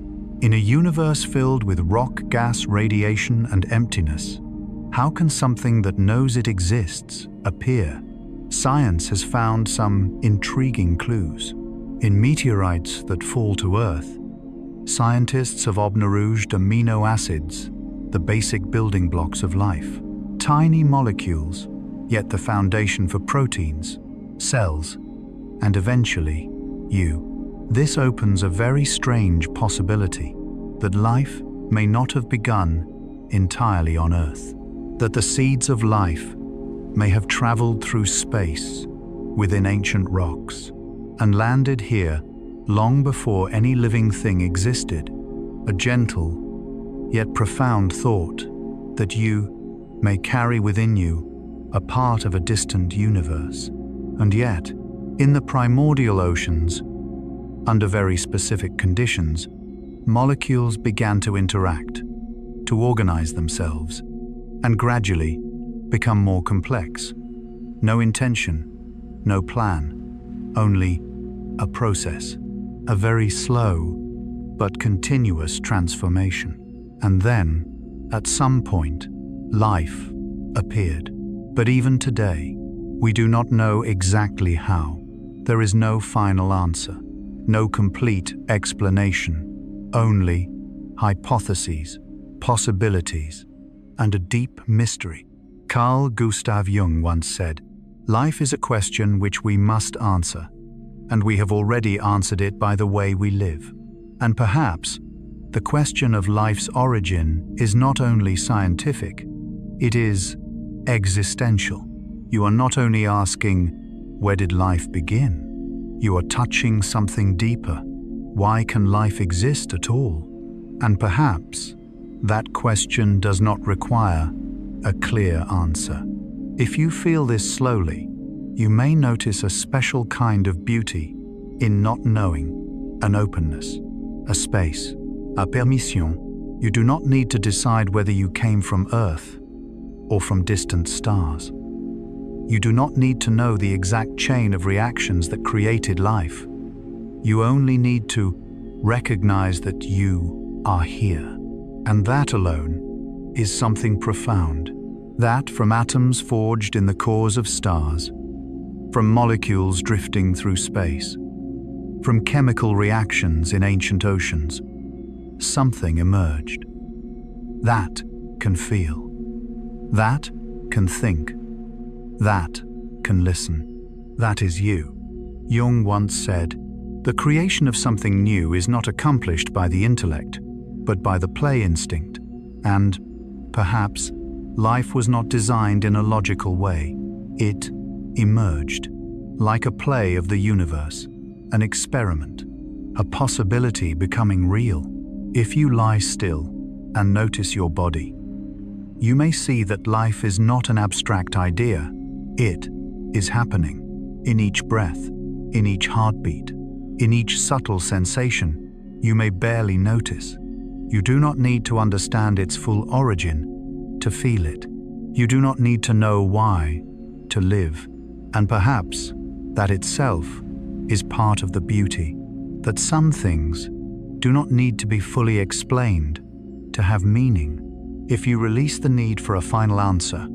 [SPEAKER 1] In a universe filled with rock, gas, radiation, and emptiness, how can something that knows it exists appear? Science has found some intriguing clues. In meteorites that fall to Earth, scientists have observed amino acids, the basic building blocks of life. Tiny molecules, yet the foundation for proteins, cells, and eventually, you. This opens a very strange possibility that life may not have begun entirely on Earth, that the seeds of life may have traveled through space within ancient rocks and landed here long before any living thing existed. A gentle yet profound thought that you may carry within you a part of a distant universe. And yet, in the primordial oceans, under very specific conditions, molecules began to interact, to organize themselves, and gradually become more complex. No intention, no plan, only a process, a very slow but continuous transformation. And then, at some point, life appeared. But even today, we do not know exactly how. There is no final answer, no complete explanation, only hypotheses, possibilities, and a deep mystery. Carl Gustav Jung once said, "Life is a question which we must answer, and we have already answered it by the way we live." And perhaps, the question of life's origin is not only scientific, it is existential. You are not only asking, where did life begin? You are touching something deeper. Why can life exist at all? And perhaps that question does not require a clear answer. If you feel this slowly, you may notice a special kind of beauty in not knowing, an openness, a space, a permission. You do not need to decide whether you came from Earth or from distant stars. You do not need to know the exact chain of reactions that created life. You only need to recognize that you are here. And that alone is something profound. That from atoms forged in the cores of stars, from molecules drifting through space, from chemical reactions in ancient oceans, something emerged. That can feel. That can think. That can listen. That is you. Jung once said, "The creation of something new is not accomplished by the intellect, but by the play instinct." And, perhaps, life was not designed in a logical way. It emerged, like a play of the universe, an experiment, a possibility becoming real. If you lie still and notice your body, you may see that life is not an abstract idea. It is happening in each breath, in each heartbeat, in each subtle sensation you may barely notice. You do not need to understand its full origin to feel it. You do not need to know why to live. And perhaps that itself is part of the beauty, that some things do not need to be fully explained to have meaning. If you release the need for a final answer,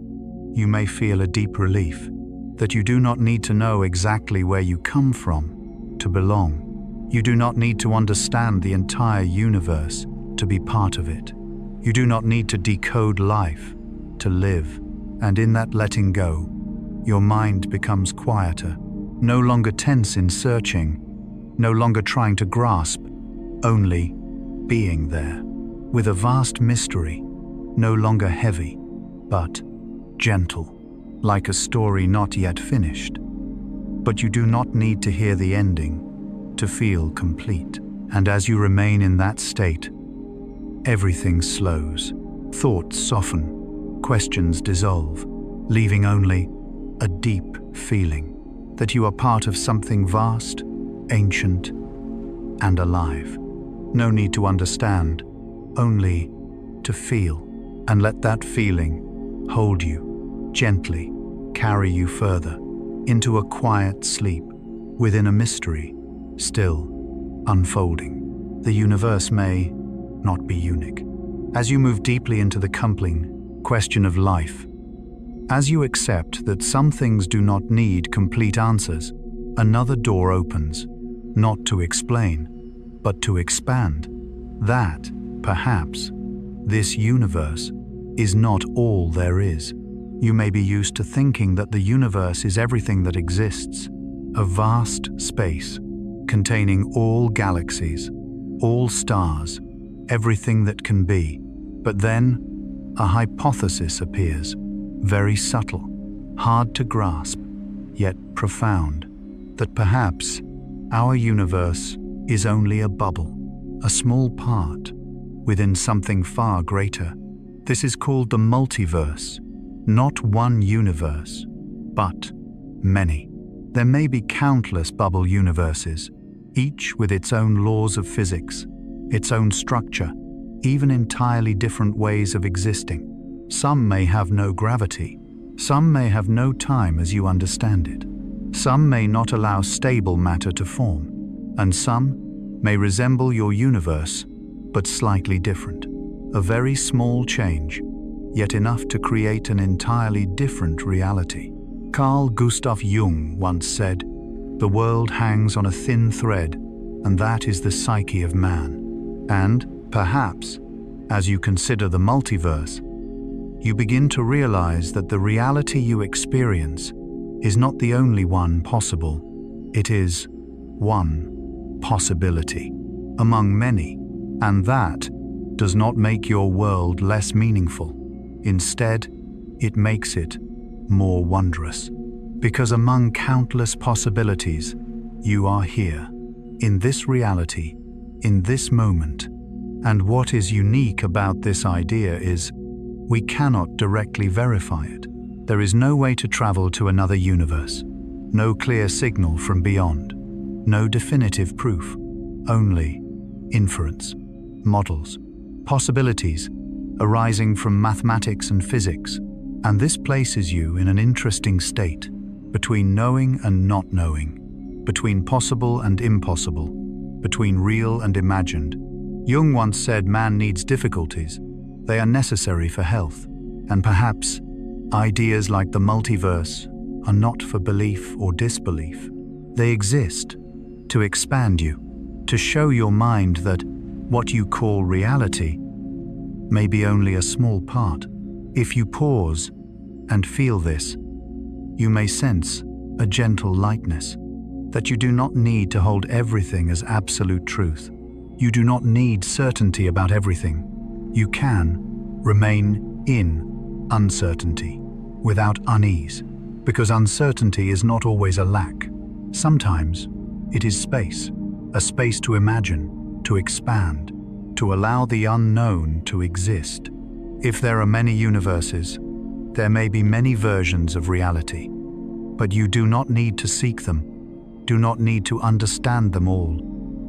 [SPEAKER 1] you may feel a deep relief that you do not need to know exactly where you come from to belong. You do not need to understand the entire universe to be part of it. You do not need to decode life to live. And in that letting go, your mind becomes quieter, no longer tense in searching, no longer trying to grasp, only being there, with a vast mystery, no longer heavy, but gentle, like a story not yet finished. But you do not need to hear the ending to feel complete. And as you remain in that state, everything slows, thoughts soften, questions dissolve, leaving only a deep feeling that you are part of something vast, ancient, and alive. No need to understand, only to feel, and let that feeling hold you, gently carry you further into a quiet sleep within a mystery still unfolding. The universe may not be unique. As you move deeply into the compelling question of life, as you accept that some things do not need complete answers, another door opens, not to explain, but to expand. That, perhaps, this universe is not all there is. You may be used to thinking that the universe is everything that exists, a vast space containing all galaxies, all stars, everything that can be. But then, a hypothesis appears, very subtle, hard to grasp, yet profound, that perhaps our universe is only a bubble, a small part within something far greater. This is called the multiverse, not one universe, but many. There may be countless bubble universes, each with its own laws of physics, its own structure, even entirely different ways of existing. Some may have no gravity, some may have no time as you understand it, some may not allow stable matter to form, and some may resemble your universe, but slightly different. A very small change, yet enough to create an entirely different reality. Carl Gustav Jung once said, "The world hangs on a thin thread, and that is the psyche of man." And, perhaps, as you consider the multiverse, you begin to realize that the reality you experience is not the only one possible. It is one possibility among many, and that does not make your world less meaningful. Instead, it makes it more wondrous. Because among countless possibilities, you are here, in this reality, in this moment. And what is unique about this idea is, we cannot directly verify it. There is no way to travel to another universe, no clear signal from beyond, no definitive proof, only inference, models, possibilities arising from mathematics and physics. And this places you in an interesting state, between knowing and not knowing, between possible and impossible, between real and imagined. Jung once said man needs difficulties. They are necessary for health. And perhaps ideas like the multiverse are not for belief or disbelief. They exist to expand you, to show your mind that what you call reality may be only a small part. If you pause and feel this, you may sense a gentle lightness, that you do not need to hold everything as absolute truth. You do not need certainty about everything. You can remain in uncertainty without unease, because uncertainty is not always a lack. Sometimes it is space, a space to imagine, to expand, to allow the unknown to exist. If there are many universes, there may be many versions of reality, but you do not need to seek them, do not need to understand them all.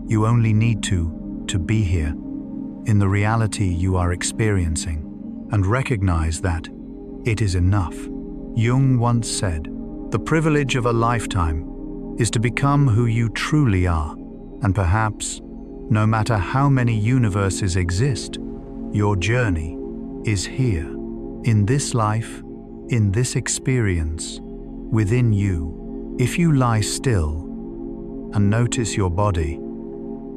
[SPEAKER 1] You only need to be here, in the reality you are experiencing, and recognize that it is enough. Jung once said, "The privilege of a lifetime is to become who you truly are, and perhaps, no matter how many universes exist, your journey is here, in this life, in this experience, within you. If you lie still and notice your body,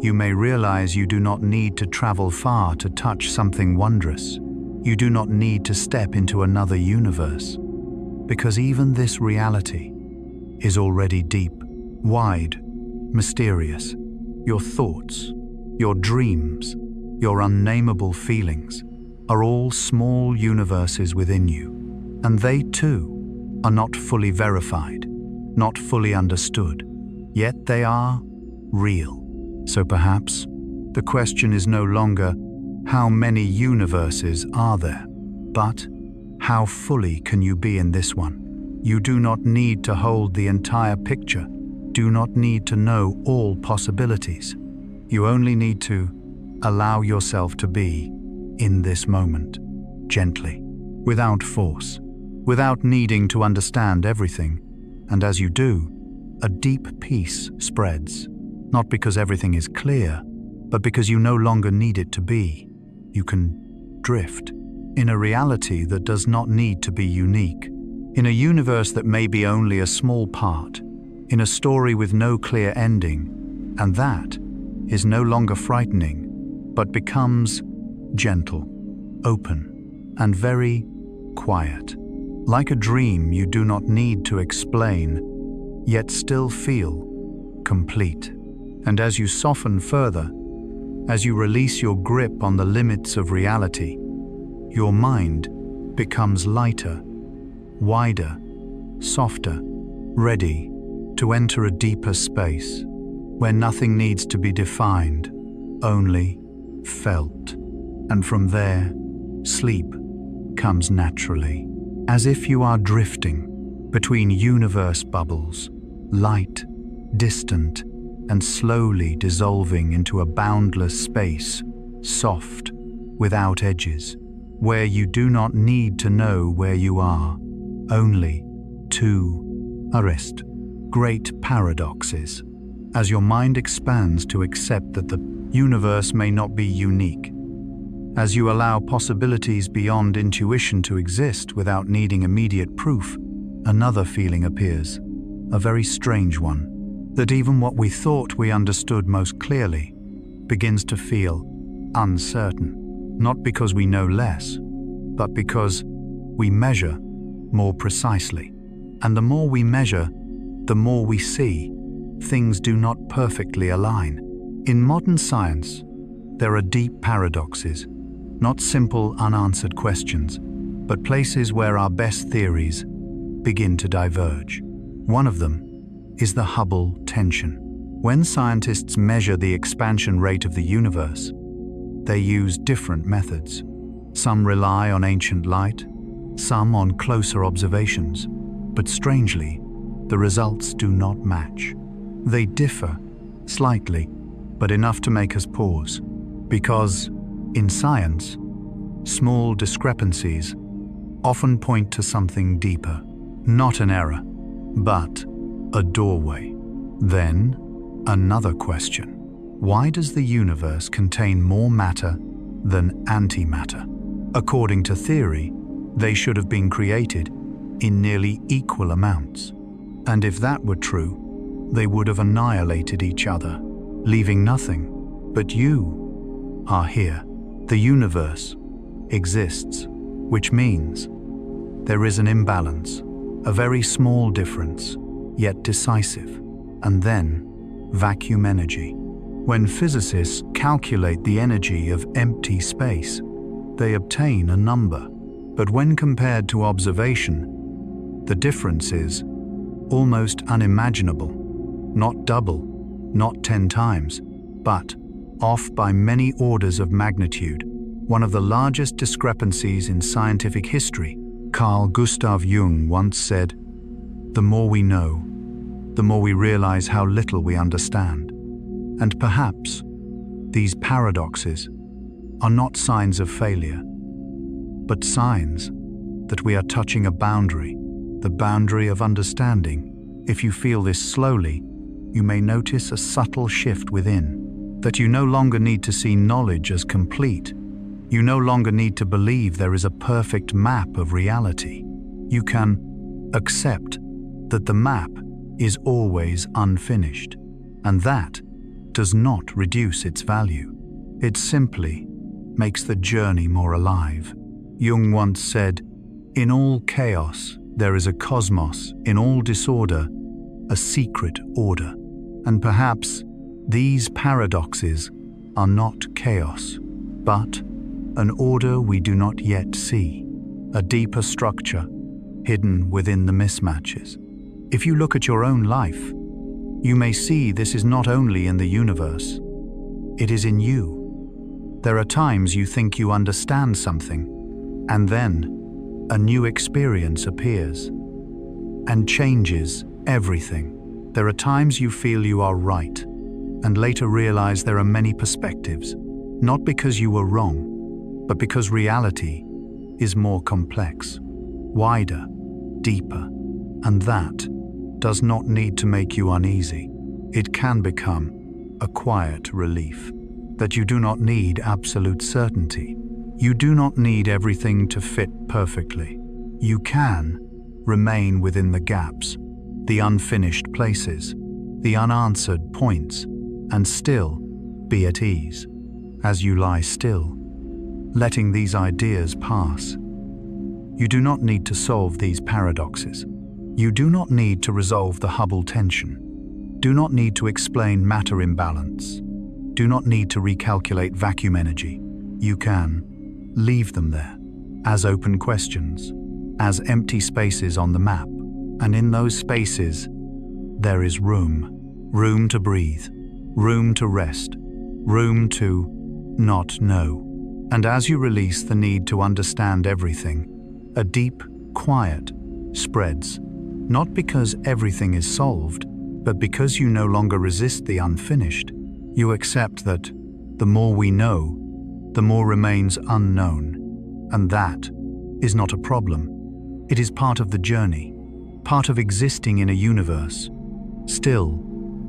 [SPEAKER 1] you may realize you do not need to travel far to touch something wondrous. You do not need to step into another universe, because even this reality is already deep, wide, mysterious. Your thoughts, your dreams, your unnameable feelings are all small universes within you, and they too are not fully verified, not fully understood, yet they are real. So perhaps the question is no longer how many universes are there, but how fully can you be in this one? You do not need to hold the entire picture, do not need to know all possibilities. You only need to allow yourself to be in this moment, gently, without force, without needing to understand everything. And as you do, a deep peace spreads, not because everything is clear, but because you no longer need it to be. You can drift in a reality that does not need to be unique, in a universe that may be only a small part, in a story with no clear ending, and that is no longer frightening, but becomes gentle, open, and very quiet. Like a dream you do not need to explain, yet still feel complete. And as you soften further, as you release your grip on the limits of reality, your mind becomes lighter, wider, softer, ready to enter a deeper space where nothing needs to be defined, only felt. And from there, sleep comes naturally, as if you are drifting between universe bubbles, light, distant, and slowly dissolving into a boundless space, soft, without edges, where you do not need to know where you are, only to arrest. Great paradoxes, as your mind expands to accept that the universe may not be unique, as you allow possibilities beyond intuition to exist without needing immediate proof, another feeling appears, a very strange one, that even what we thought we understood most clearly begins to feel uncertain, not because we know less, but because we measure more precisely. And the more we measure, the more we see things do not perfectly align. In modern science, there are deep paradoxes, not simple unanswered questions, but places where our best theories begin to diverge. One of them is the Hubble tension. When scientists measure the expansion rate of the universe, they use different methods. Some rely on ancient light, some on closer observations, but strangely, the results do not match. They differ slightly, but enough to make us pause, because in science, small discrepancies often point to something deeper, not an error, but a doorway. Then, another question. Why does the universe contain more matter than antimatter? According to theory, they should have been created in nearly equal amounts. And if that were true, they would have annihilated each other, leaving nothing. But you are here. The universe exists, which means there is an imbalance, a very small difference, yet decisive. And then, vacuum energy. When physicists calculate the energy of empty space, they obtain a number. But when compared to observation, the difference is almost unimaginable. Not double, not 10 times, but off by many orders of magnitude. One of the largest discrepancies in scientific history. Carl Gustav Jung once said, "The more we know, the more we realize how little we understand." And perhaps these paradoxes are not signs of failure, but signs that we are touching a boundary, the boundary of understanding. If you feel this slowly, you may notice a subtle shift within, that you no longer need to see knowledge as complete, You no longer need to believe there is a perfect map of reality. You can accept that the map is always unfinished, and that does not reduce its value. It simply makes the journey more alive. Jung once said, "In all chaos, there is a cosmos, in all disorder, a secret order." And perhaps these paradoxes are not chaos, but an order we do not yet see, a deeper structure hidden within the mismatches. If you look at your own life, you may see this is not only in the universe, it is in you. There are times you think you understand something, and then a new experience appears and changes everything. There are times you feel you are right, and later realize there are many perspectives, not because you were wrong, but because reality is more complex, wider, deeper, and that does not need to make you uneasy. It can become a quiet relief, that you do not need absolute certainty. You do not need everything to fit perfectly. You can remain within the gaps, the unfinished places, the unanswered points, and still be at ease as you lie still, letting these ideas pass. You do not need to solve these paradoxes. You do not need to resolve the Hubble tension. Do not need to explain matter imbalance. Do not need to recalculate vacuum energy. You can leave them there as open questions, as empty spaces on the map. And in those spaces, there is room to breathe, room to rest, room to not know. And as you release the need to understand everything, a deep quiet spreads, not because everything is solved, but because you no longer resist the unfinished. You accept that the more we know, the more remains unknown, and that is not a problem. It is part of the journey, part of existing in a universe, still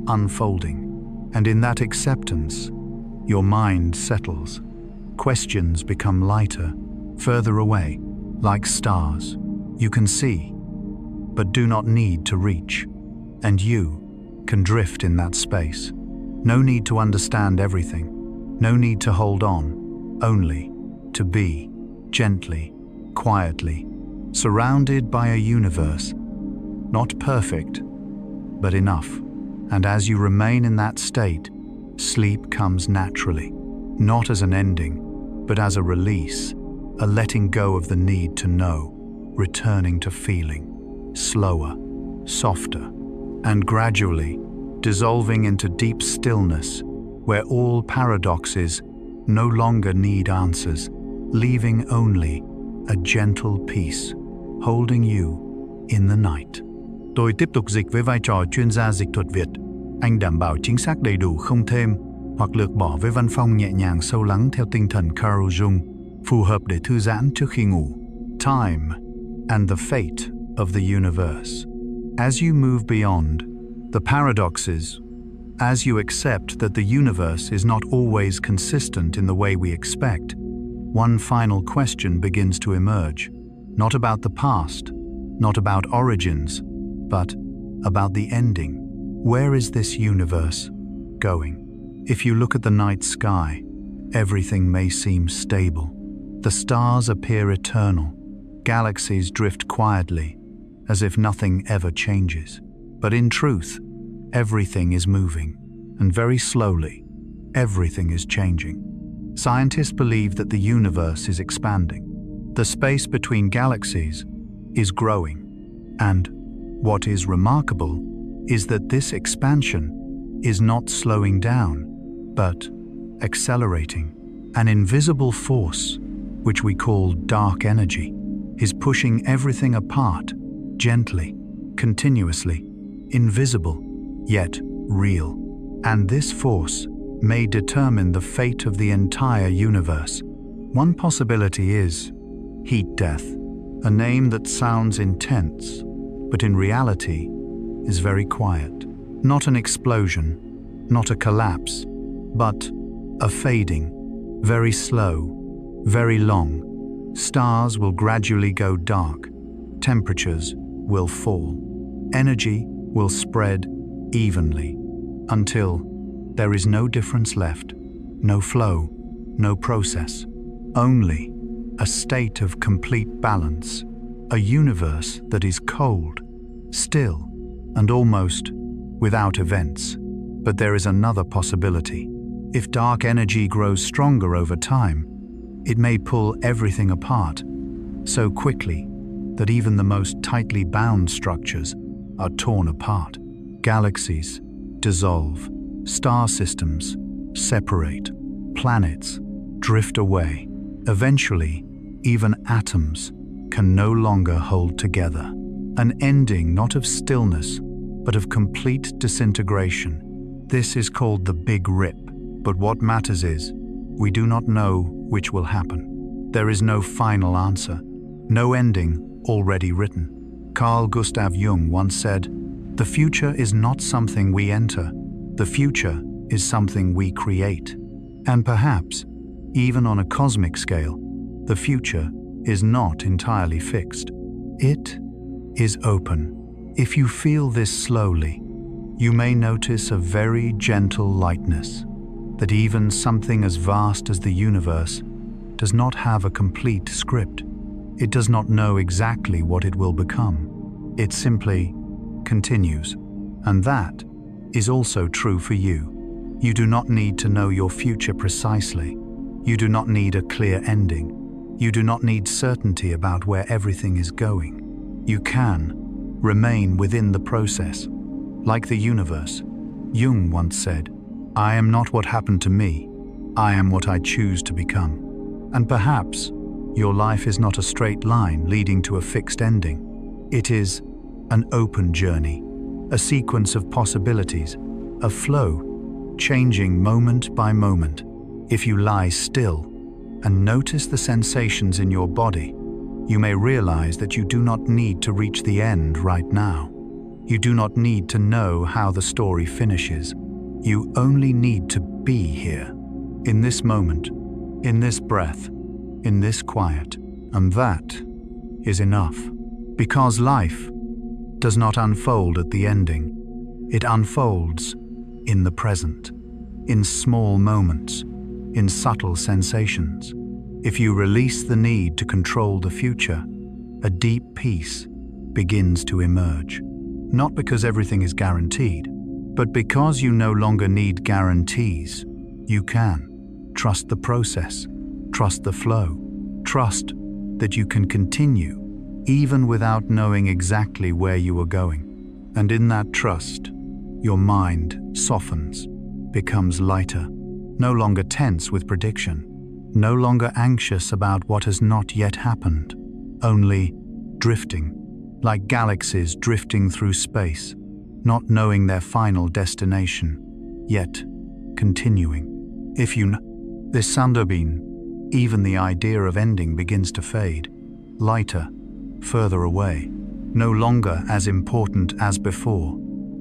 [SPEAKER 1] unfolding. And in that acceptance, your mind settles. Questions become lighter, further away, like stars. You can see, but do not need to reach. And you can drift in that space. No need to understand everything. No need to hold on. Only to be, gently, quietly, surrounded by a universe, not perfect, but enough. And as you remain in that state, sleep comes naturally, not as an ending, but as a release, a letting go of the need to know, returning to feeling, slower, softer, and gradually dissolving into deep stillness, where all paradoxes no longer need answers, leaving only a gentle peace, holding you in the night. Tôi tiếp tục dịch với vai trò chuyên gia dịch thuật Việt. Anh đảm bảo chính xác đầy đủ, không thêm hoặc lược bỏ, với văn phong nhẹ nhàng sâu lắng theo tinh thần Carl Jung, phù hợp để thư giãn trước khi ngủ. Time and the fate of the universe. As you move beyond the paradoxes, as you accept that the universe is not always consistent in the way we expect, one final question begins to emerge, not about the past, not about origins, but about the ending. Where is this universe going? If you look at the night sky, everything may seem stable. The stars appear eternal. Galaxies drift quietly, as if nothing ever changes. But in truth, everything is moving, and very slowly, everything is changing. Scientists believe that the universe is expanding. The space between galaxies is growing. And what is remarkable is that this expansion is not slowing down, but accelerating. An invisible force, which we call dark energy, is pushing everything apart, gently, continuously, invisible, yet real. And this force may determine the fate of the entire universe. One possibility is heat death, a name that sounds intense, but in reality is very quiet. Not an explosion, not a collapse, but a fading, very slow, very long. Stars will gradually go dark. Temperatures will fall. Energy will spread evenly until there is no difference left, no flow, no process, only a state of complete balance, a universe that is cold, still, and almost without events. But there is another possibility. If dark energy grows stronger over time, it may pull everything apart so quickly that even the most tightly bound structures are torn apart. Galaxies dissolve, star systems separate, planets drift away. Eventually, even atoms can no longer hold together. An ending not of stillness, but of complete disintegration. This is called the Big Rip. But what matters is, we do not know which will happen. There is no final answer, no ending already written. Carl Gustav Jung once said, "The future is not something we enter. The future is something we create." And perhaps, even on a cosmic scale, the future is not entirely fixed. It is open. If you feel this slowly, you may notice a very gentle lightness, that even something as vast as the universe does not have a complete script. It does not know exactly what it will become. It simply continues. And that is also true for you. You do not need to know your future precisely. You do not need a clear ending. You do not need certainty about where everything is going. You can remain within the process. Like the universe, Jung once said, "I am not what happened to me. I am what I choose to become." And perhaps your life is not a straight line leading to a fixed ending. It is an open journey, a sequence of possibilities, a flow, changing moment by moment. If you lie still and notice the sensations in your body, you may realize that you do not need to reach the end right now. You do not need to know how the story finishes. You only need to be here, in this moment, in this breath, in this quiet. And that is enough. Because life does not unfold at the ending. It unfolds in the present, in small moments, in subtle sensations. If you release the need to control the future, a deep peace begins to emerge. Not because everything is guaranteed, but because you no longer need guarantees. You can trust the process, trust the flow, trust that you can continue even without knowing exactly where you are going. And in that trust, your mind softens, becomes lighter, no longer tense with prediction, no longer anxious about what has not yet happened, only drifting, like galaxies drifting through space, not knowing their final destination, yet continuing. If you know this Sandobin, even the idea of ending begins to fade, lighter, further away, no longer as important as before,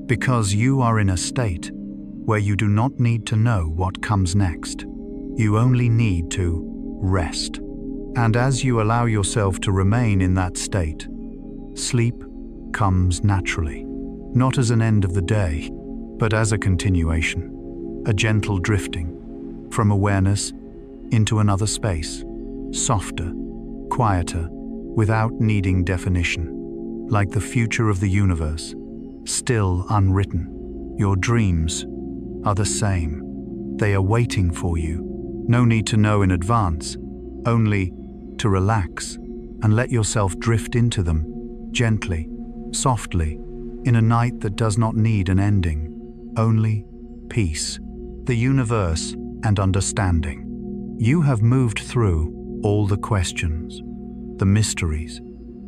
[SPEAKER 1] because you are in a state where you do not need to know what comes next. You only need to rest. And as you allow yourself to remain in that state, sleep comes naturally, not as an end of the day, but as a continuation, a gentle drifting from awareness into another space, softer, quieter, without needing definition, like the future of the universe, still unwritten. Your dreams are the same. They are waiting for you. No need to know in advance, only to relax and let yourself drift into them, gently, softly, in a night that does not need an ending, only peace, the universe, and understanding. You have moved through all the questions, the mysteries,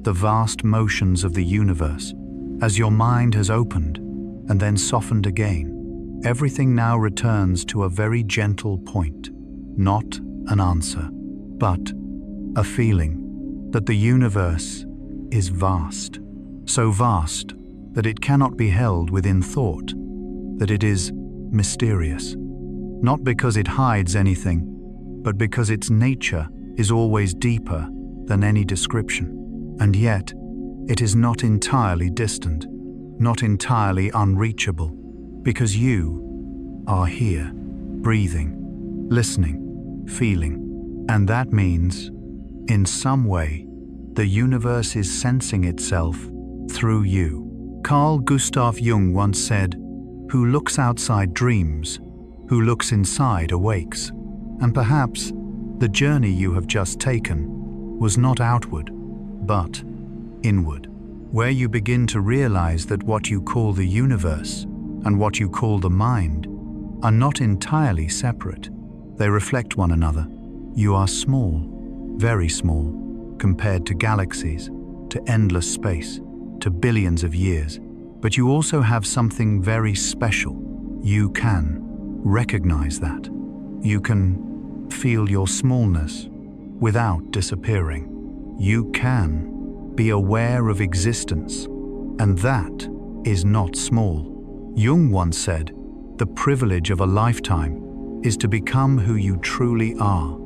[SPEAKER 1] the vast motions of the universe. As your mind has opened and then softened again, everything now returns to a very gentle point, not an answer, but a feeling that the universe is vast, so vast that it cannot be held within thought, that it is mysterious, not because it hides anything, but because its nature is always deeper than any description, and yet it is not entirely distant, not entirely unreachable, because you are here, breathing, listening, feeling, and that means, in some way, the universe is sensing itself through you. Carl Gustav Jung once said, "Who looks outside dreams, who looks inside awakes." And perhaps the journey you have just taken was not outward, but inward, where you begin to realize that what you call the universe and what you call the mind are not entirely separate. They reflect one another. You are small, very small, compared to galaxies, to endless space, to billions of years. But you also have something very special. You can recognize that. You can feel your smallness without disappearing. You can be aware of existence, and that is not small. Jung once said, "The privilege of a lifetime is to become who you truly are."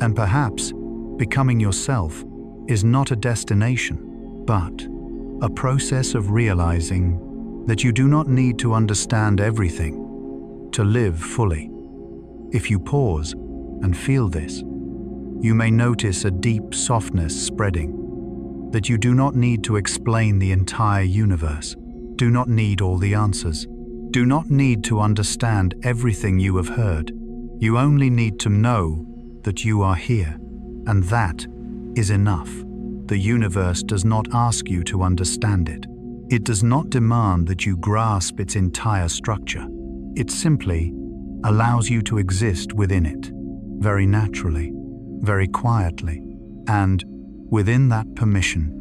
[SPEAKER 1] And perhaps becoming yourself is not a destination, but a process of realizing that you do not need to understand everything to live fully. If you pause and feel this, you may notice a deep softness spreading, that you do not need to explain the entire universe, do not need all the answers, do not need to understand everything you have heard. You only need to know that you are here, and that is enough. The universe does not ask you to understand it. It does not demand that you grasp its entire structure. It simply allows you to exist within it, very naturally, very quietly, and within that permission,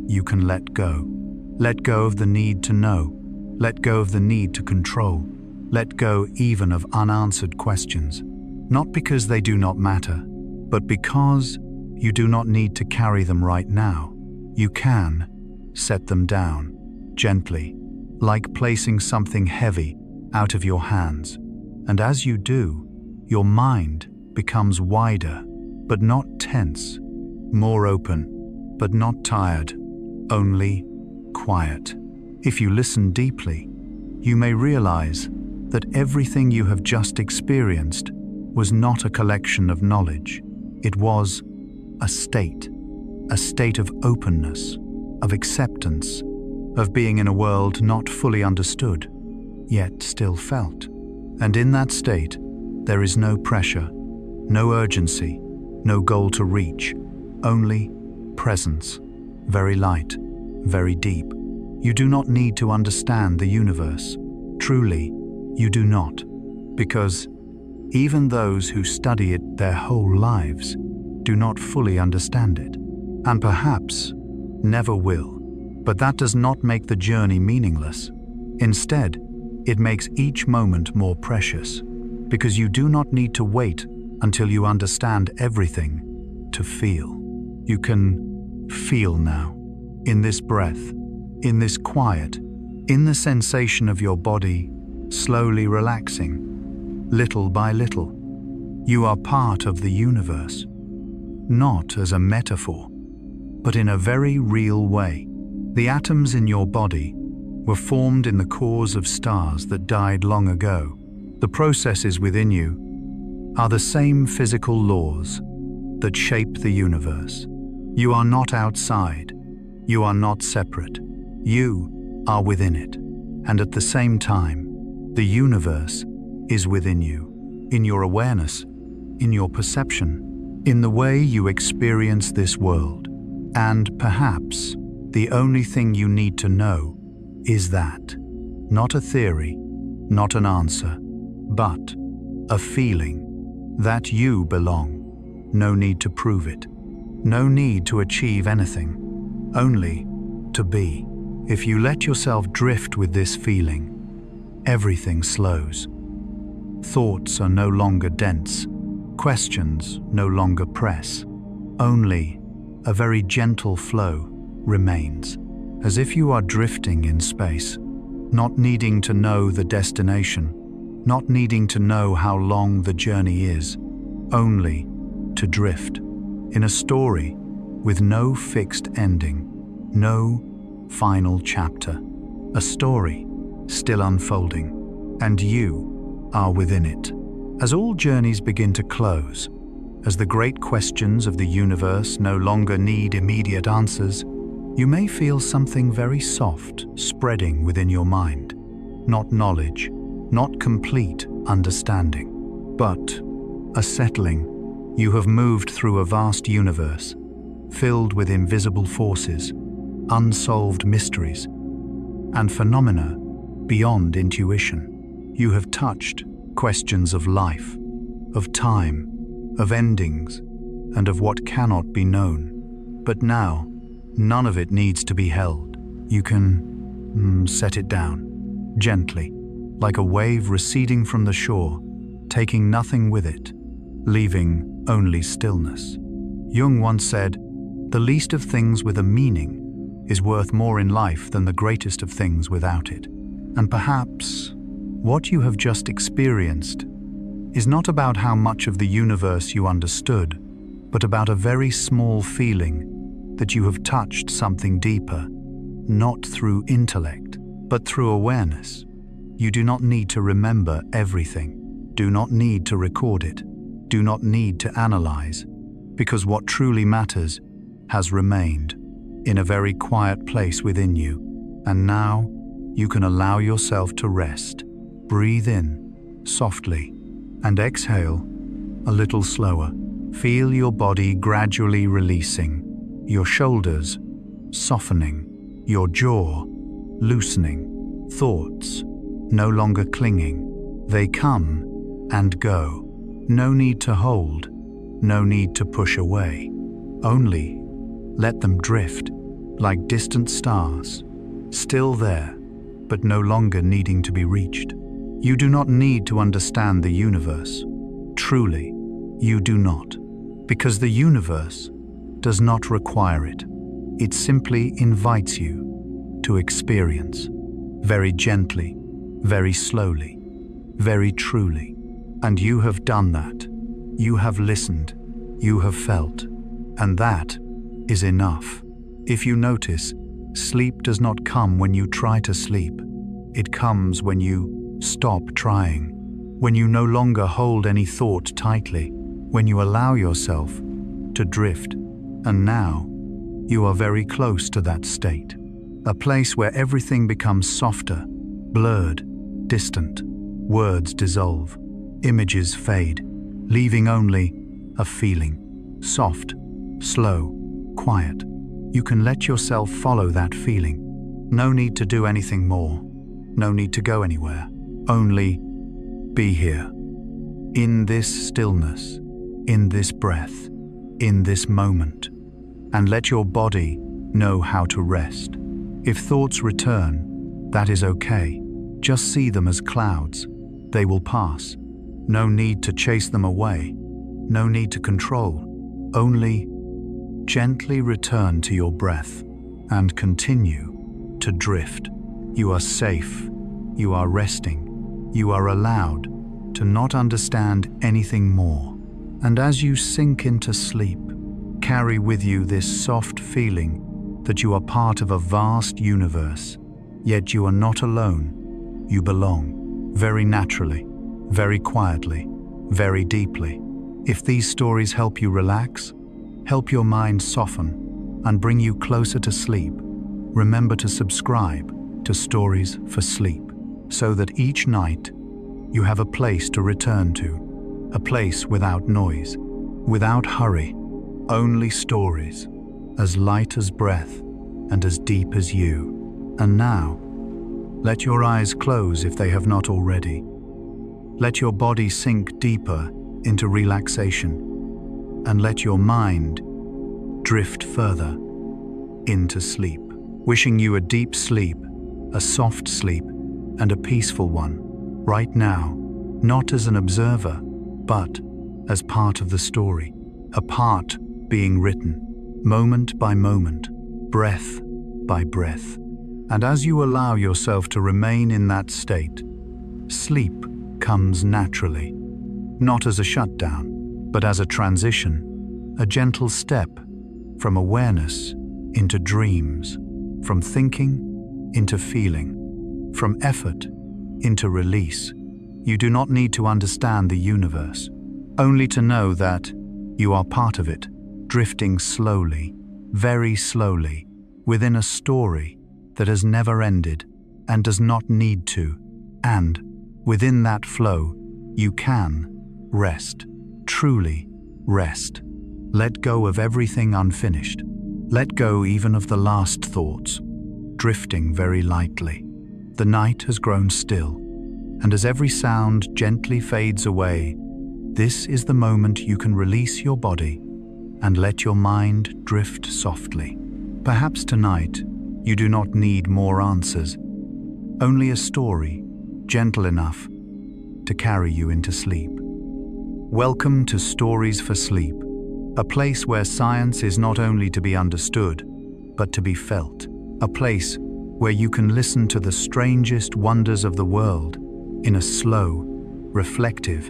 [SPEAKER 1] you can let go. Let go of the need to know. Let go of the need to control. Let go even of unanswered questions, not because they do not matter, but because you do not need to carry them right now. You can set them down, gently, like placing something heavy out of your hands. And as you do, your mind becomes wider, but not tense, more open, but not tired, only quiet. If you listen deeply, you may realize that everything you have just experienced was not a collection of knowledge. It was a state of openness, of acceptance, of being in a world not fully understood, yet still felt. And in that state, there is no pressure, no urgency, no goal to reach, only presence, very light, very deep. You do not need to understand the universe. Truly, you do not, because even those who study it their whole lives do not fully understand it, and perhaps never will. But that does not make the journey meaningless. Instead, it makes each moment more precious, because you do not need to wait until you understand everything to feel. You can feel now, in this breath, in this quiet, in the sensation of your body slowly relaxing, little by little. You are part of the universe, not as a metaphor, but in a very real way. The atoms in your body were formed in the cores of stars that died long ago. The processes within you are the same physical laws that shape the universe. You are not outside. You are not separate. You are within it. And at the same time, the universe is within you, in your awareness, in your perception, in the way you experience this world. And perhaps the only thing you need to know is that, not a theory, not an answer, but a feeling that you belong. No need to prove it. No need to achieve anything. Only to be. If you let yourself drift with this feeling, everything slows. Thoughts are no longer dense. Questions no longer press. Only a very gentle flow remains, as if you are drifting in space, not needing to know the destination, not needing to know how long the journey is, only to drift, in a story with no fixed ending, no final chapter. A story still unfolding, and you are within it. As all journeys begin to close, as the great questions of the universe no longer need immediate answers, you may feel something very soft spreading within your mind. Not knowledge, not complete understanding, but a settling. You have moved through a vast universe, filled with invisible forces, unsolved mysteries, and phenomena beyond intuition. You have touched questions of life, of time, of endings, and of what cannot be known. But now, none of it needs to be held. You can set it down, gently, like a wave receding from the shore, taking nothing with it, leaving only stillness. Jung once said, "The least of things with a meaning is worth more in life than the greatest of things without it." And perhaps what you have just experienced is not about how much of the universe you understood, but about a very small feeling that you have touched something deeper, not through intellect, but through awareness. You do not need to remember everything, do not need to record it, do not need to analyze, because what truly matters has remained in a very quiet place within you. And now you can allow yourself to rest. Breathe in softly and exhale a little slower. Feel your body gradually releasing, your shoulders softening, your jaw loosening, thoughts no longer clinging. They come and go. No need to hold, no need to push away. Only let them drift like distant stars, still there, but no longer needing to be reached. You do not need to understand the universe. Truly, you do not, because the universe does not require it. It simply invites you to experience, very gently, very slowly, very truly. And you have done that. You have listened, you have felt, and that is enough. If you notice, sleep does not come when you try to sleep. It comes when you stop trying, when you no longer hold any thought tightly, when you allow yourself to drift. And now, you are very close to that state, a place where everything becomes softer, blurred, distant. Words dissolve, images fade, leaving only a feeling, soft, slow, quiet. You can let yourself follow that feeling. No need to do anything more, no need to go anywhere. Only be here, in this stillness, in this breath, in this moment, and let your body know how to rest. If thoughts return, that is okay. Just see them as clouds. They will pass. No need to chase them away, no need to control. Only gently return to your breath and continue to drift. You are safe, you are resting, you are allowed to not understand anything more. And as you sink into sleep, carry with you this soft feeling that you are part of a vast universe, yet you are not alone. You belong, very naturally, very quietly, very deeply. If these stories help you relax, help your mind soften, and bring you closer to sleep, remember to subscribe to Stories for Sleep, so that each night you have a place to return to, a place without noise, without hurry, only stories, as light as breath and as deep as you. And now, let your eyes close if they have not already. Let your body sink deeper into relaxation, and let your mind drift further into sleep. Wishing you a deep sleep, a soft sleep, and a peaceful one, right now, not as an observer, but as part of the story, a part being written, moment by moment, breath by breath. And as you allow yourself to remain in that state, sleep comes naturally, not as a shutdown, but as a transition, a gentle step from awareness into dreams, from thinking into feeling, from effort into release. You do not need to understand the universe, only to know that you are part of it, drifting slowly, very slowly, within a story that has never ended and does not need to. And within that flow, you can rest, truly rest. Let go of everything unfinished. Let go even of the last thoughts, drifting very lightly. The night has grown still, and as every sound gently fades away, this is the moment you can release your body and let your mind drift softly. Perhaps tonight, you do not need more answers, only a story, gentle enough to carry you into sleep. Welcome to Stories for Sleep, a place where science is not only to be understood, but to be felt. A place where you can listen to the strangest wonders of the world in a slow, reflective,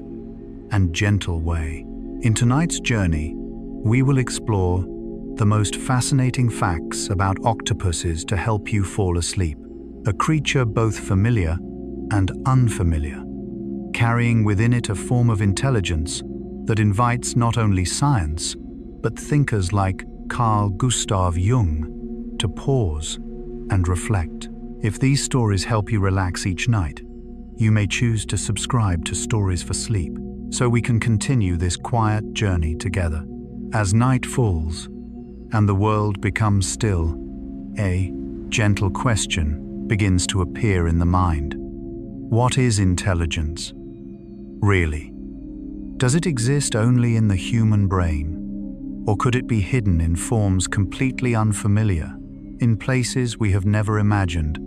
[SPEAKER 1] and gentle way. In tonight's journey, we will explore the most fascinating facts about octopuses to help you fall asleep. A creature both familiar and unfamiliar, carrying within it a form of intelligence that invites not only science, but thinkers like Carl Gustav Jung to pause and reflect. If these stories help you relax each night, you may choose to subscribe to Stories for Sleep so we can continue this quiet journey together. As night falls and the world becomes still, a gentle question begins to appear in the mind. What is intelligence? Really? Does it exist only in the human brain? Or could it be hidden in forms completely unfamiliar, in places we have never imagined,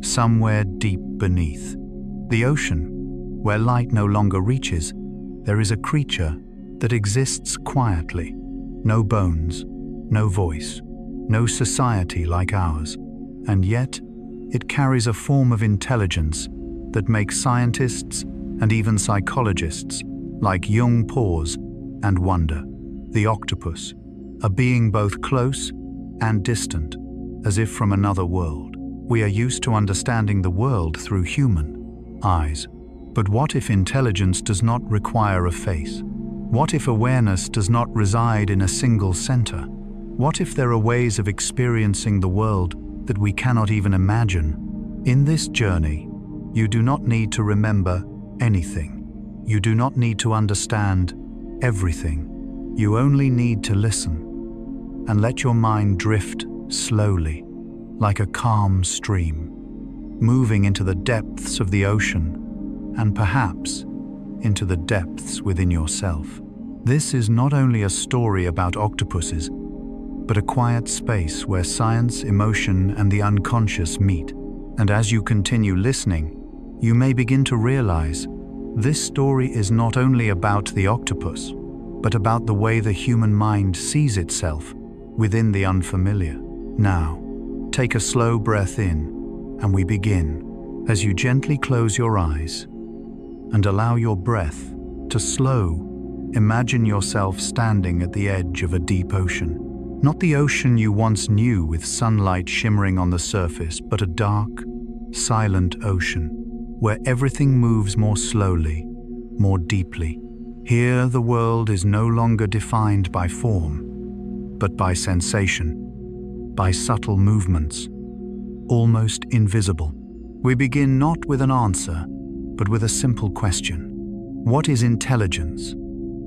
[SPEAKER 1] somewhere deep beneath? The ocean, where light no longer reaches, there is a creature that exists quietly. No bones, no voice, no society like ours, and yet it carries a form of intelligence that makes scientists and even psychologists like Jung pause and wonder. The octopus, a being both close and distant, as if from another world. We are used to understanding the world through human eyes. But what if intelligence does not require a face? What if awareness does not reside in a single center? What if there are ways of experiencing the world that we cannot even imagine? In this journey, you do not need to remember anything. You do not need to understand everything. You only need to listen and let your mind drift slowly, like a calm stream, moving into the depths of the ocean and perhaps into the depths within yourself. This is not only a story about octopuses, but a quiet space where science, emotion, and the unconscious meet. And as you continue listening, you may begin to realize this story is not only about the octopus, but about the way the human mind sees itself within the unfamiliar. Now, take a slow breath in, and we begin as you gently close your eyes and allow your breath to slow. Imagine yourself standing at the edge of a deep ocean. Not the ocean you once knew with sunlight shimmering on the surface, but a dark, silent ocean where everything moves more slowly, more deeply. Here the world is no longer defined by form, but by sensation, by subtle movements, almost invisible. We begin not with an answer, but with a simple question. What is intelligence?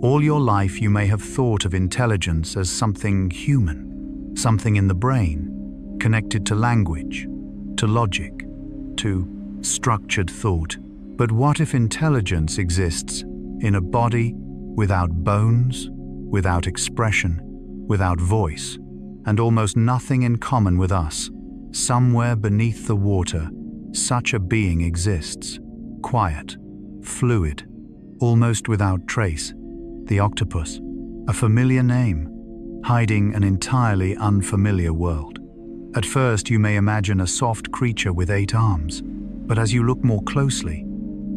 [SPEAKER 1] All your life you may have thought of intelligence as something human, something in the brain, connected to language, to logic, to structured thought. But what if intelligence exists in a body without bones, without expression, without voice, and almost nothing in common with us? Somewhere beneath the water, such a being exists, quiet, fluid, almost without trace. The octopus, a familiar name, hiding an entirely unfamiliar world. At first you may imagine a soft creature with 8 arms, but as you look more closely,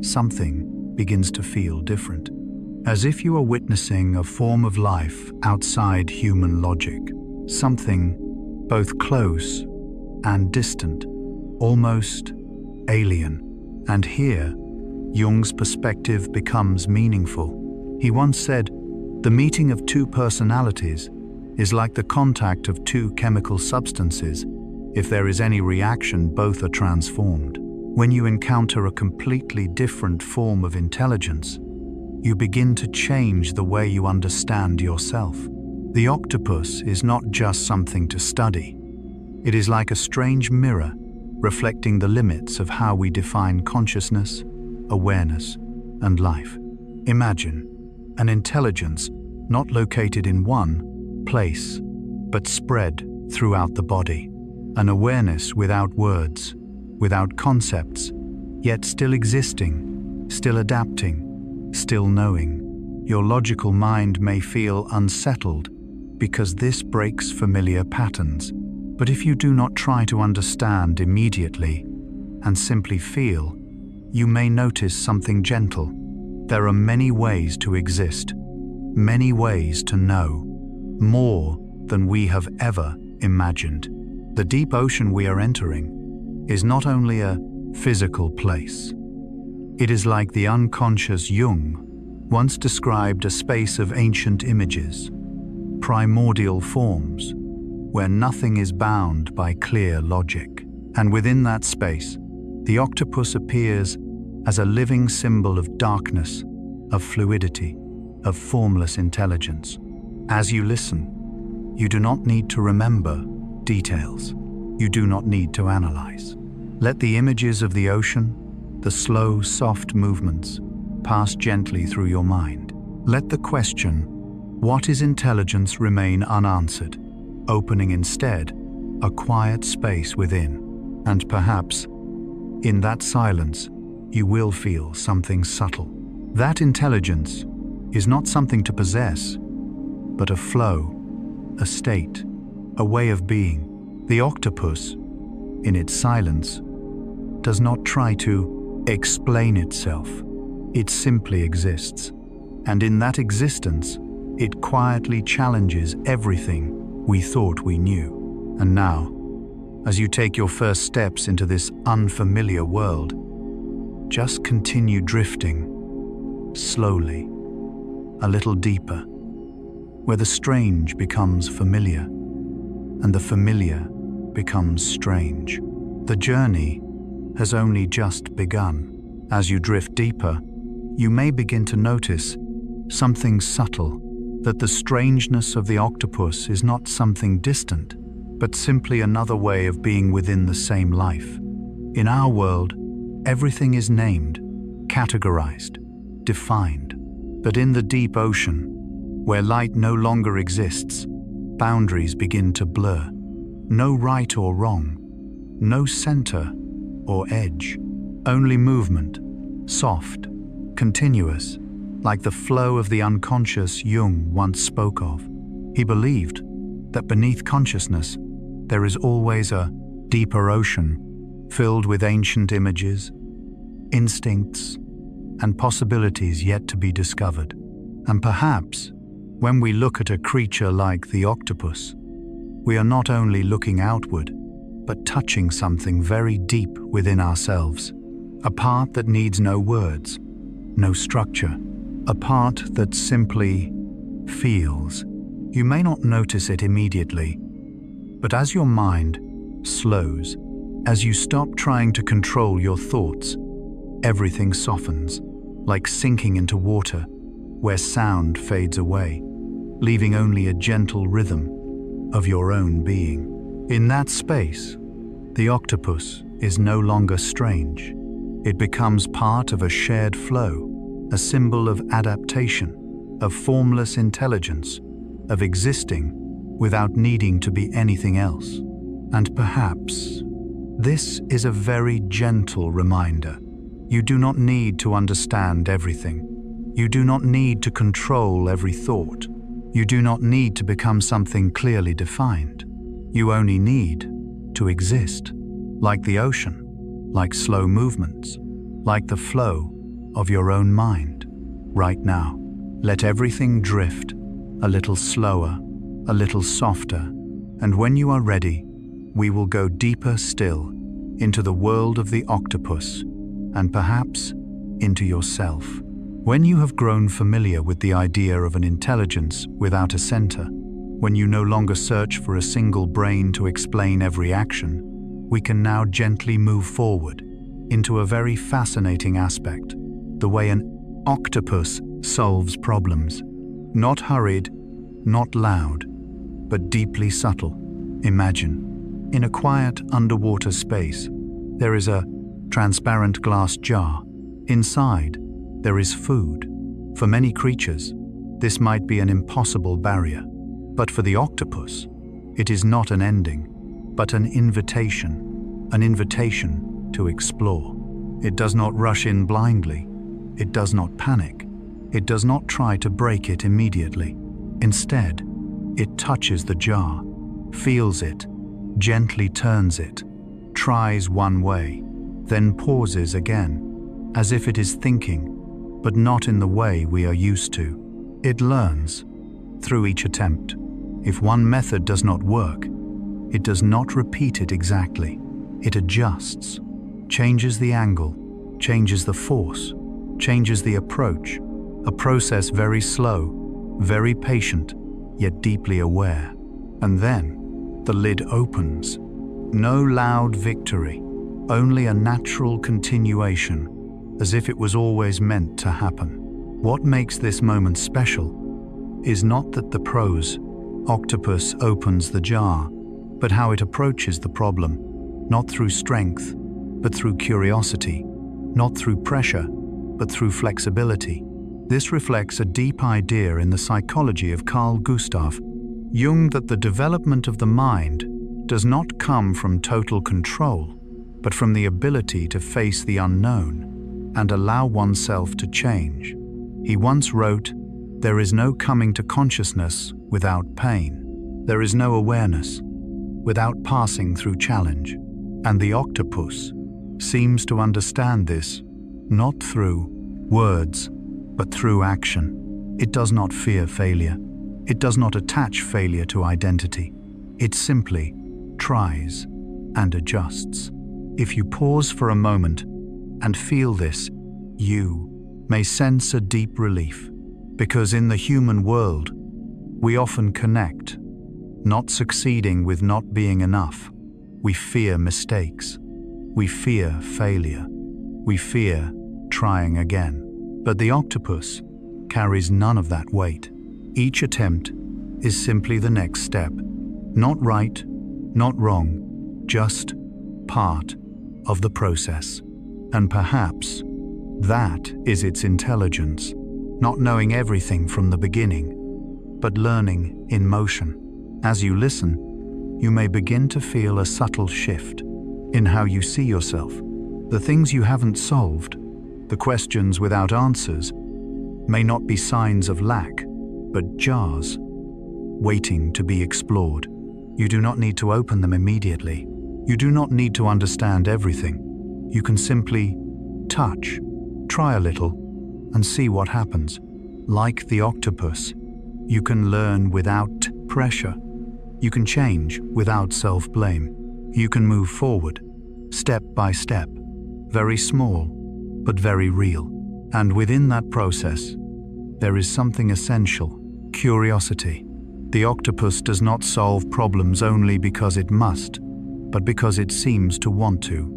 [SPEAKER 1] something begins to feel different. as if you are witnessing a form of life outside human logic, something both close and distant, almost alien. And here, Jung's perspective becomes meaningful. He once said, "The meeting of two personalities is like the contact of two chemical substances. If there is any reaction, both are transformed." When you encounter a completely different form of intelligence, you begin to change the way you understand yourself. The octopus is not just something to study. It is like a strange mirror, reflecting the limits of how we define consciousness, awareness, and life. Imagine an intelligence not located in one place, but spread throughout the body. An awareness without words, without concepts, yet still existing, still adapting, still knowing. Your logical mind may feel unsettled because this breaks familiar patterns. But if you do not try to understand immediately and simply feel, you may notice something gentle. There are many ways to exist, many ways to know, more than we have ever imagined. The deep ocean we are entering is not only a physical place. It is like the unconscious Jung once described a space of ancient images, primordial forms, where nothing is bound by clear logic. And within that space, the octopus appears as a living symbol of darkness, of fluidity, of formless intelligence. As you listen, you do not need to remember details. You do not need to analyze. Let the images of the ocean, the slow, soft movements, pass gently through your mind. Let the question, "What is intelligence?" remain unanswered, opening instead a quiet space within. And perhaps, in that silence, you will feel something subtle. That intelligence is not something to possess, but a flow, a state, a way of being. The octopus, in its silence, does not try to explain itself. It simply exists. And in that existence, it quietly challenges everything we thought we knew. And now, as you take your first steps into this unfamiliar world, just continue drifting, slowly, a little deeper, where the strange becomes familiar, and the familiar becomes strange. The journey has only just begun. As you drift deeper, you may begin to notice something subtle, that the strangeness of the octopus is not something distant, but simply another way of being within the same life. In our world, everything is named, categorized, defined. But in the deep ocean, where light no longer exists, boundaries begin to blur. No right or wrong, no center or edge, only movement, soft, continuous, like the flow of the unconscious Jung once spoke of. He believed that beneath consciousness, there is always a deeper ocean filled with ancient images, instincts, and possibilities yet to be discovered. And perhaps, when we look at a creature like the octopus, we are not only looking outward, but touching something very deep within ourselves, a part that needs no words, no structure, a part that simply feels. You may not notice it immediately, but as your mind slows, as you stop trying to control your thoughts, everything softens, like sinking into water, where sound fades away, leaving only a gentle rhythm of your own being. In that space, the octopus is no longer strange. It becomes part of a shared flow, a symbol of adaptation, of formless intelligence, of existing without needing to be anything else. And perhaps this is a very gentle reminder. You do not need to understand everything. You do not need to control every thought. You do not need to become something clearly defined. You only need to exist, like the ocean, like slow movements, like the flow of your own mind, right now. Let everything drift, a little slower, a little softer, and when you are ready, we will go deeper still into the world of the octopus, and perhaps into yourself. When you have grown familiar with the idea of an intelligence without a center, when you no longer search for a single brain to explain every action, we can now gently move forward into a very fascinating aspect, the way an octopus solves problems. Not hurried, not loud, but deeply subtle. Imagine, in a quiet underwater space, there is a transparent glass jar. Inside, there is food. For many creatures, this might be an impossible barrier. But for the octopus, it is not an ending, but an invitation to explore. It does not rush in blindly. It does not panic. It does not try to break it immediately. Instead, it touches the jar, feels it, gently turns it, tries one way, then pauses again, as if it is thinking, but not in the way we are used to. It learns through each attempt. If one method does not work, it does not repeat it exactly. It adjusts, changes the angle, changes the force, changes the approach, a process very slow, very patient, yet deeply aware. And then the lid opens. No loud victory, only a natural continuation, as if it was always meant to happen. What makes this moment special is not that the prose octopus opens the jar, but how it approaches the problem, not through strength, but through curiosity, not through pressure, but through flexibility. This reflects a deep idea in the psychology of Carl Gustav Jung that the development of the mind does not come from total control, but from the ability to face the unknown and allow oneself to change. He once wrote, "There is no coming to consciousness without pain. There is no awareness without passing through challenge." And the octopus seems to understand this, not through words, but through action. It does not fear failure. It does not attach failure to identity. It simply tries and adjusts. If you pause for a moment and feel this, you may sense a deep relief, because in the human world, we often connect, not succeeding with not being enough. We fear mistakes. We fear failure. We fear trying again. But the octopus carries none of that weight. Each attempt is simply the next step. Not right, not wrong, just part of the process. And perhaps that is its intelligence, not knowing everything from the beginning, but learning in motion. As you listen, you may begin to feel a subtle shift in how you see yourself. The things you haven't solved, the questions without answers, may not be signs of lack, but jars waiting to be explored. You do not need to open them immediately. You do not need to understand everything. You can simply touch, try a little, and see what happens. Like the octopus, you can learn without pressure. You can change without self-blame. You can move forward, step by step, very small, but very real. And within that process, there is something essential: curiosity. The octopus does not solve problems only because it must, but because it seems to want to.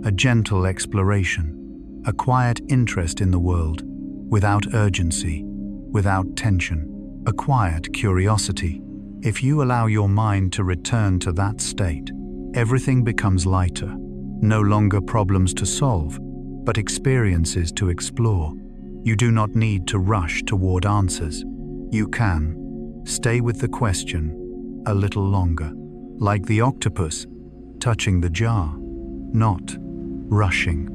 [SPEAKER 1] A gentle exploration, a quiet interest in the world, without urgency, without tension, a quiet curiosity. If you allow your mind to return to that state, everything becomes lighter. No longer problems to solve, but experiences to explore. You do not need to rush toward answers. You can stay with the question a little longer, like the octopus touching the jar, not rushing,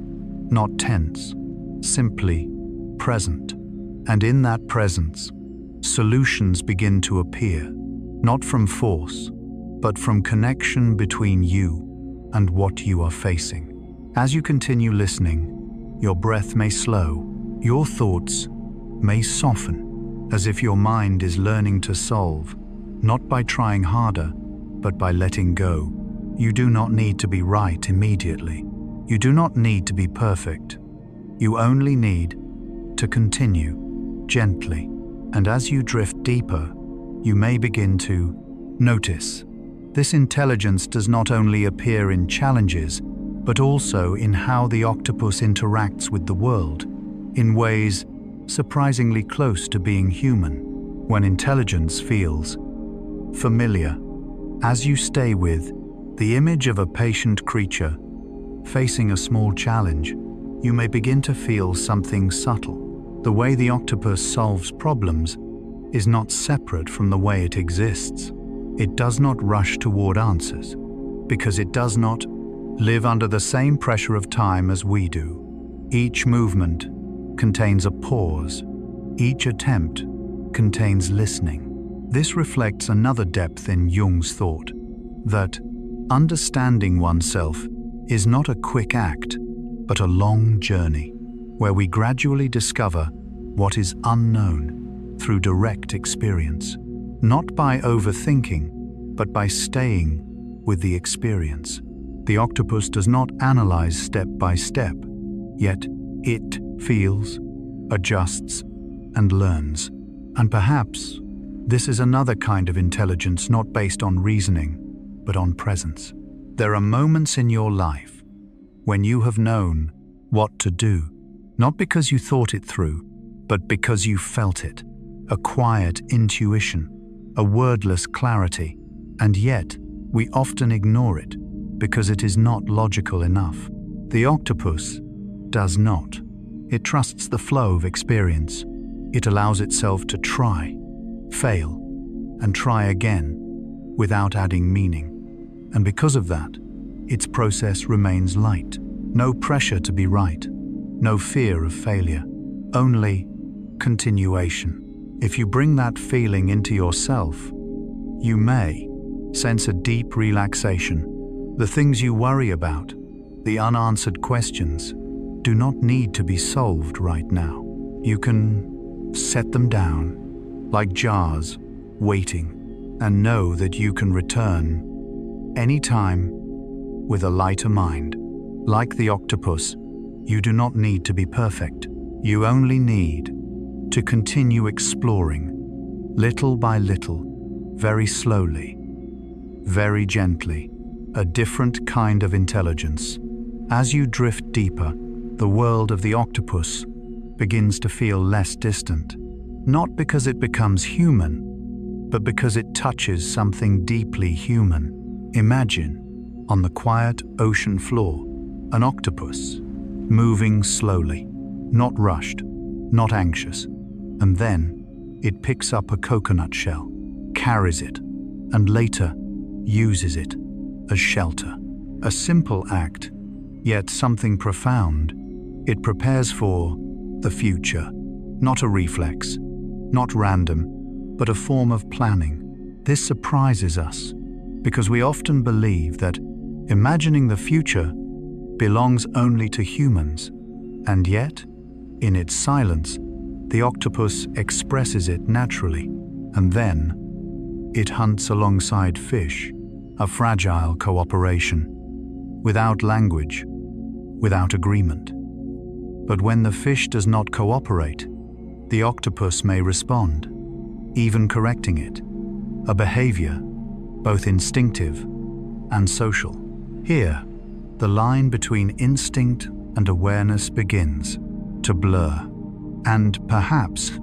[SPEAKER 1] not tense, simply present. And in that presence, solutions begin to appear, not from force, but from connection between you and what you are facing. As you continue listening, your breath may slow, your thoughts may soften, as if your mind is learning to solve, not by trying harder, but by letting go. You do not need to be right immediately. You do not need to be perfect. You only need to continue gently. And as you drift deeper, you may begin to notice. This intelligence does not only appear in challenges, but also in how the octopus interacts with the world, in ways surprisingly close to being human, when intelligence feels familiar. As you stay with the image of a patient creature facing a small challenge, you may begin to feel something subtle. The way the octopus solves problems is not separate from the way it exists. It does not rush toward answers, because it does not live under the same pressure of time as we do. Each movement contains a pause. Each attempt contains listening. This reflects another depth in Jung's thought, that understanding oneself is not a quick act, but a long journey, where we gradually discover what is unknown through direct experience, not by overthinking, but by staying with the experience. The octopus does not analyze step by step, yet it feels, adjusts, and learns. And perhaps this is another kind of intelligence not based on reasoning, but on presence. There are moments in your life when you have known what to do, not because you thought it through, but because you felt it, a quiet intuition, a wordless clarity, and yet we often ignore it because it is not logical enough. The octopus does not. It trusts the flow of experience. It allows itself to try, fail, and try again without adding meaning. And because of that, its process remains light. No pressure to be right, no fear of failure, only continuation. If you bring that feeling into yourself, you may sense a deep relaxation. The things you worry about, the unanswered questions, do not need to be solved right now. You can set them down like jars, waiting, and know that you can return anytime with a lighter mind. Like the octopus, you do not need to be perfect. You only need to continue exploring, little by little, very slowly, very gently, a different kind of intelligence. As you drift deeper, the world of the octopus begins to feel less distant, not because it becomes human, but because it touches something deeply human. Imagine, on the quiet ocean floor, an octopus, moving slowly, not rushed, not anxious, and then it picks up a coconut shell, carries it, and later uses it as shelter. A simple act, yet something profound. It prepares for the future, not a reflex, not random, but a form of planning. This surprises us, because we often believe that imagining the future belongs only to humans, and yet, in its silence, the octopus expresses it naturally, and then it hunts alongside fish, a fragile cooperation, without language, without agreement. But when the fish does not cooperate, the octopus may respond, even correcting it, a behavior both instinctive and social. Here, the line between instinct and awareness begins to blur. And perhaps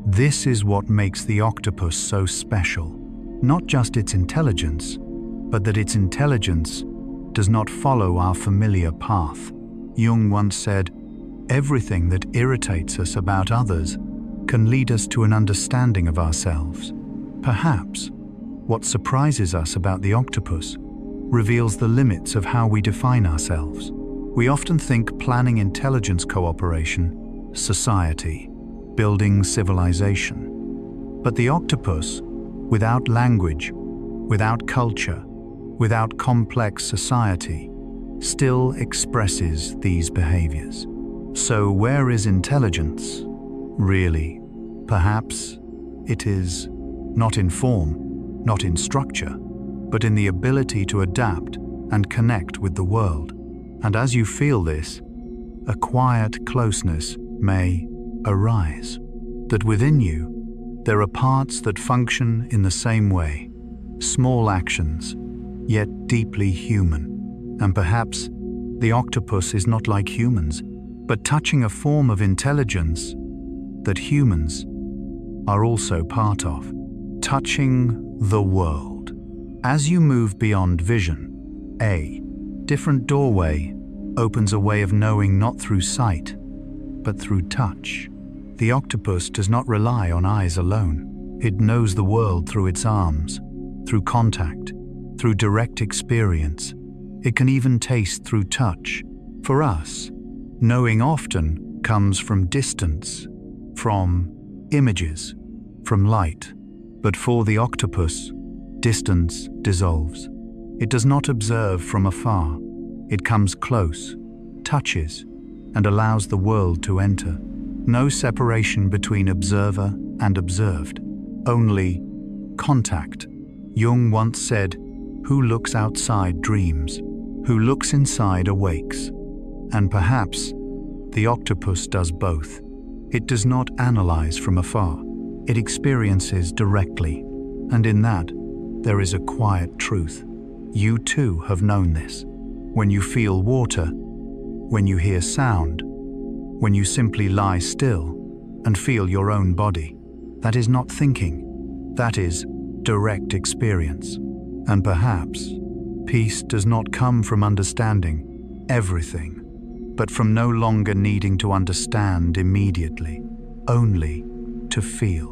[SPEAKER 1] this is what makes the octopus so special. Not just its intelligence, but that its intelligence does not follow our familiar path. Jung once said, "Everything that irritates us about others can lead us to an understanding of ourselves." Perhaps what surprises us about the octopus reveals the limits of how we define ourselves. We often think planning intelligence cooperation, society, building civilization. But the octopus, without language, without culture, without complex society, still expresses these behaviors. So where is intelligence? Really, perhaps It is not in form, not in structure, but in the ability to adapt and connect with the world. And as you feel this, a quiet closeness may arise, that within you there are parts that function in the same way, small actions, yet deeply human. And perhaps the octopus is not like humans, but touching a form of intelligence that humans are also part of, touching the world. As you move beyond vision, a different doorway opens a way of knowing not through sight, but through touch. The octopus does not rely on eyes alone. It knows the world through its arms, through contact, through direct experience. It can even taste through touch. For us, knowing often comes from distance, from images, from light. But for the octopus, distance dissolves. It does not observe from afar. It comes close, touches, and allows the world to enter. No separation between observer and observed, only contact. Jung once said, "Who looks outside dreams, who looks inside awakes." And perhaps the octopus does both. It does not analyze from afar. It experiences directly, and in that, there is a quiet truth. You too have known this. When you feel water, when you hear sound, when you simply lie still and feel your own body, that is not thinking, that is direct experience. And perhaps peace does not come from understanding everything, but from no longer needing to understand immediately, only to feel,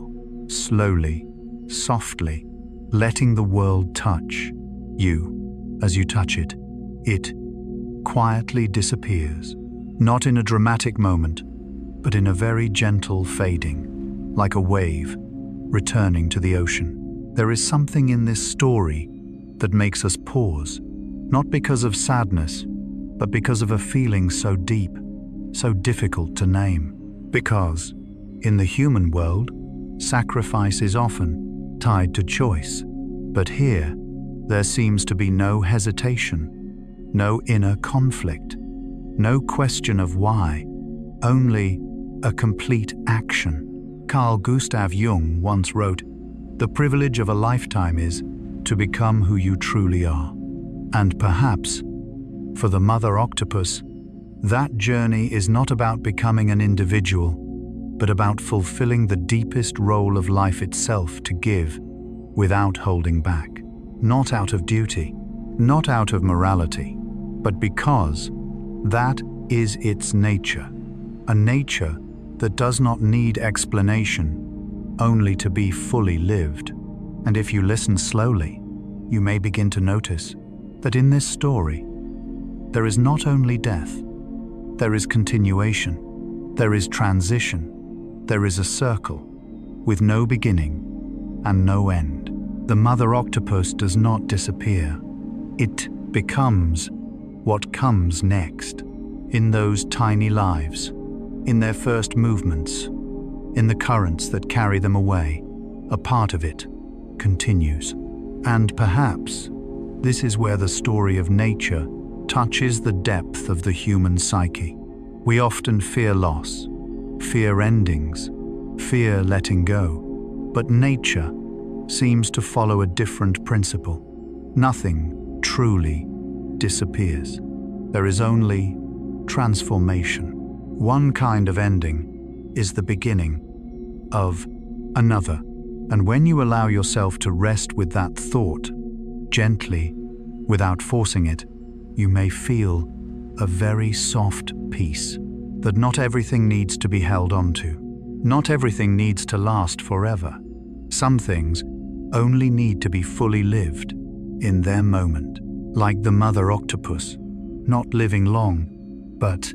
[SPEAKER 1] slowly, softly, letting the world touch you. As you touch it, it quietly disappears, not in a dramatic moment, but in a very gentle fading, like a wave returning to the ocean. There is something in this story that makes us pause, not because of sadness, but because of a feeling so deep, so difficult to name. Because, in the human world, sacrifice is often tied to choice, but here, there seems to be no hesitation, no inner conflict, no question of why, only a complete action. Carl Gustav Jung once wrote, "The privilege of a lifetime is to become who you truly are." And perhaps, for the mother octopus, that journey is not about becoming an individual, but about fulfilling the deepest role of life itself to give without holding back. Not out of duty, not out of morality, but because that is its nature, a nature that does not need explanation, only to be fully lived. And if you listen slowly, you may begin to notice that in this story, there is not only death, there is continuation, there is transition, there is a circle with no beginning and no end. The mother octopus does not disappear. It becomes what comes next, in those tiny lives, in their first movements, in the currents that carry them away. A part of it continues. And perhaps this is where the story of nature touches the depth of the human psyche. We often fear loss, fear endings, fear letting go, but nature seems to follow a different principle. Nothing truly disappears. There is only transformation. One kind of ending is the beginning of another. And when you allow yourself to rest with that thought, gently, without forcing it, you may feel a very soft peace, that not everything needs to be held onto. Not everything needs to last forever. Some things only need to be fully lived in their moment, like the mother octopus, not living long, but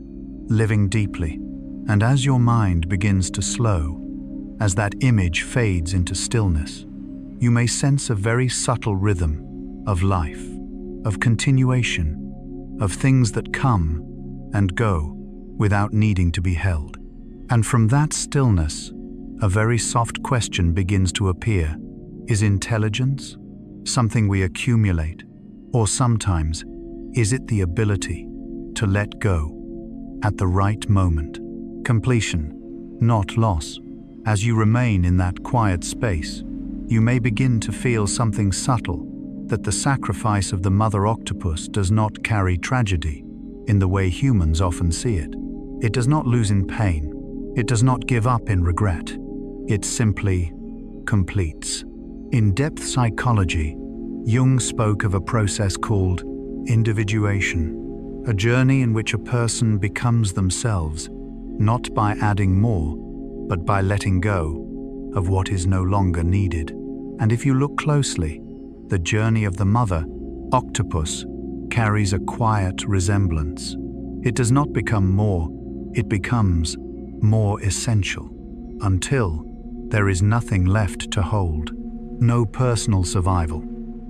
[SPEAKER 1] living deeply. And as your mind begins to slow, as that image fades into stillness, you may sense a very subtle rhythm of life, of continuation, of things that come and go without needing to be held. And from that stillness, a very soft question begins to appear. Is intelligence something we accumulate? Or sometimes, is it the ability to let go at the right moment? Completion, not loss. As you remain in that quiet space, you may begin to feel something subtle, that the sacrifice of the mother octopus does not carry tragedy in the way humans often see it. It does not lose in pain. It does not give up in regret. It simply completes. In depth psychology, Jung spoke of a process called individuation, a journey in which a person becomes themselves, not by adding more, but by letting go of what is no longer needed. And if you look closely, the journey of the mother octopus carries a quiet resemblance. It does not become more, it becomes more essential, until there is nothing left to hold. No personal survival,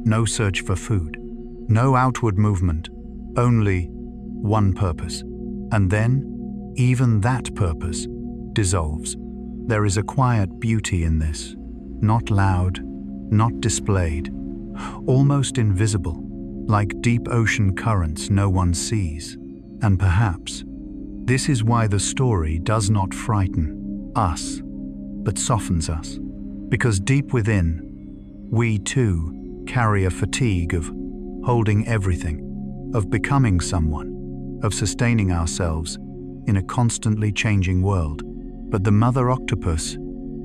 [SPEAKER 1] no search for food, no outward movement, only one purpose. And then, even that purpose dissolves. There is a quiet beauty in this, not loud, not displayed, almost invisible, like deep ocean currents no one sees. And perhaps this is why the story does not frighten us, but softens us, because deep within, we too carry a fatigue of holding everything, of becoming someone, of sustaining ourselves in a constantly changing world. But the mother octopus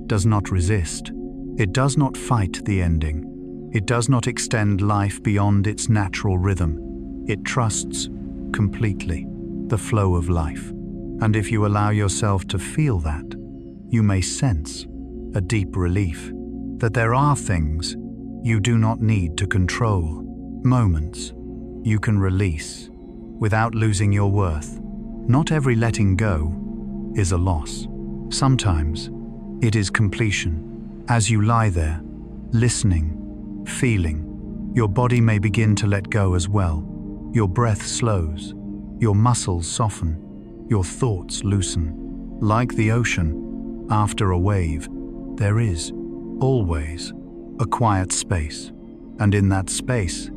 [SPEAKER 1] does not resist. It does not fight the ending. It does not extend life beyond its natural rhythm. It trusts completely the flow of life. And if you allow yourself to feel that, you may sense a deep relief that there are things you do not need to control, moments you can release without losing your worth. Not every letting go is a loss. Sometimes it is completion. As you lie there, listening, feeling, your body may begin to let go as well. Your breath slows, your muscles soften, your thoughts loosen. Like the ocean, after a wave, there is always a quiet space. And in that space,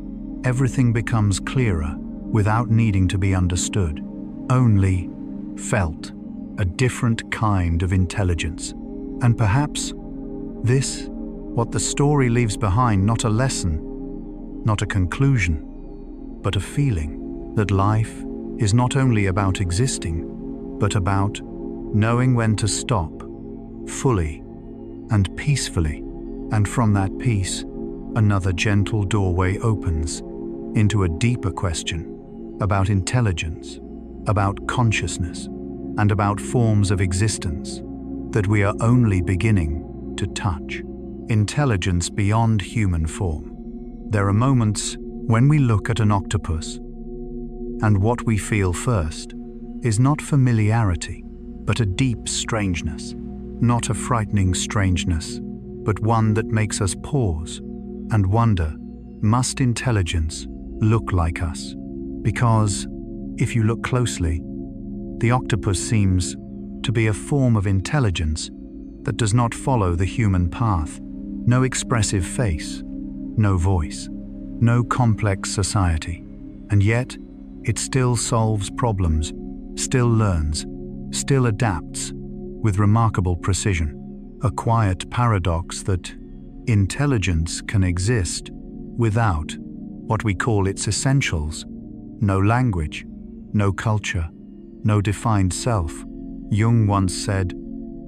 [SPEAKER 1] everything becomes clearer without needing to be understood, only felt, a different kind of intelligence. And perhaps this, what the story leaves behind, not a lesson, not a conclusion, but a feeling that life is not only about existing, but about knowing when to stop, fully and peacefully. And from that peace, another gentle doorway opens into a deeper question about intelligence, about consciousness, and about forms of existence that we are only beginning to touch. Intelligence beyond human form. There are moments when we look at an octopus, and what we feel first is not familiarity, but a deep strangeness. Not a frightening strangeness, but one that makes us pause and wonder, must intelligence look like us? Because, if you look closely, the octopus seems to be a form of intelligence that does not follow the human path. No expressive face, no voice, no complex society. And yet, it still solves problems, still learns, still adapts with remarkable precision. A quiet paradox that intelligence can exist without what we call its essentials. No language, no culture, no defined self. Jung once said,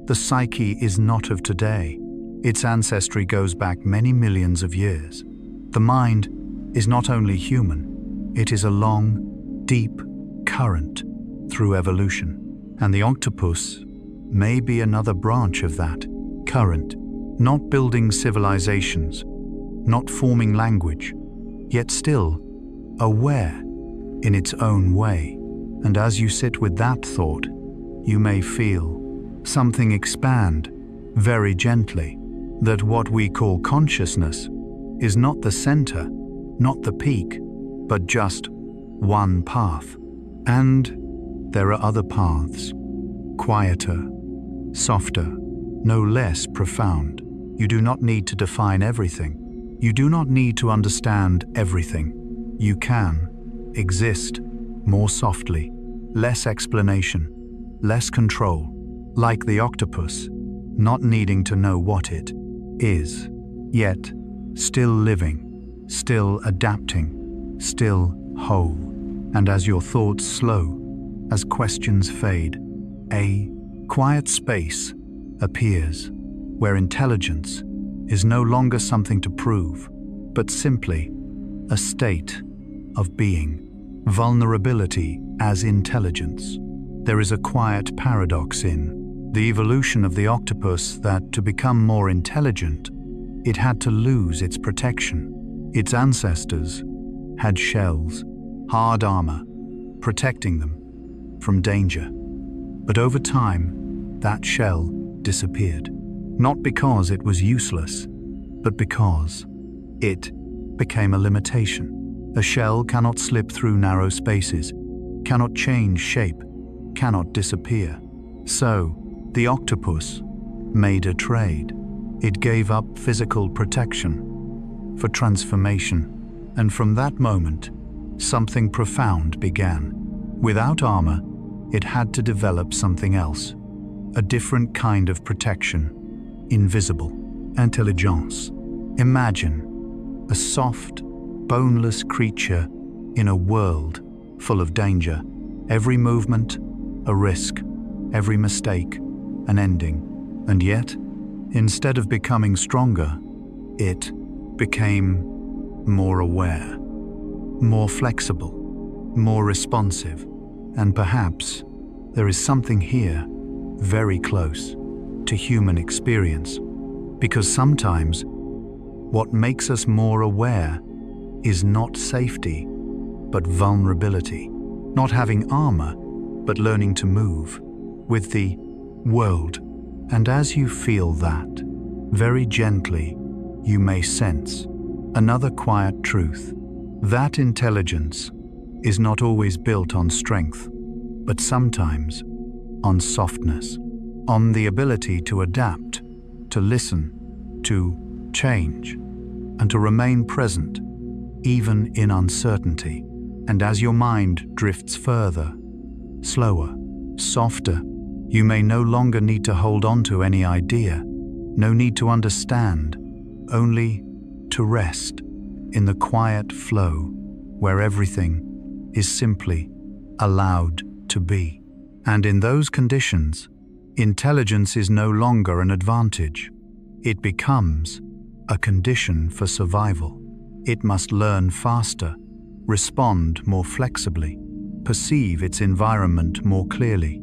[SPEAKER 1] "The psyche is not of today. Its ancestry goes back many millions of years." The mind is not only human, it is a long, deep current through evolution. And the octopus may be another branch of that current, not building civilizations, not forming language, yet still aware in its own way. And as you sit with that thought, you may feel something expand very gently, that what we call consciousness is not the center, not the peak, but just one path. And there are other paths, quieter, softer, no less profound. You do not need to define everything. You do not need to understand everything. You can exist more softly, less explanation, less control, like the octopus, not needing to know what it is, yet still living, still adapting, still whole. And as your thoughts slow, as questions fade, a quiet space appears where intelligence is no longer something to prove, but simply a state of being. Vulnerability as intelligence. There is a quiet paradox in the evolution of the octopus that to become more intelligent, it had to lose its protection. Its ancestors had shells, hard armor, protecting them from danger. But over time, that shell disappeared. Not because it was useless, but because it became a limitation. A shell cannot slip through narrow spaces, cannot change shape, cannot disappear. So, the octopus made a trade. It gave up physical protection for transformation, and from that moment, something profound began. Without armor, it had to develop something else, a different kind of protection. Invisible intelligence. Imagine a soft, boneless creature in a world full of danger. Every movement, a risk. Every mistake, an ending. And yet, instead of becoming stronger, it became more aware, more flexible, more responsive. And perhaps there is something here very close to human experience, because sometimes what makes us more aware is not safety, but vulnerability. Not having armor, but learning to move with the world. And as you feel that, very gently, you may sense another quiet truth. That intelligence is not always built on strength, but sometimes on softness, on the ability to adapt, to listen, to change, and to remain present, even in uncertainty. And as your mind drifts further, slower, softer, you may no longer need to hold on to any idea, no need to understand, only to rest in the quiet flow where everything is simply allowed to be. And in those conditions, intelligence is no longer an advantage. It becomes a condition for survival. It must learn faster, respond more flexibly, perceive its environment more clearly,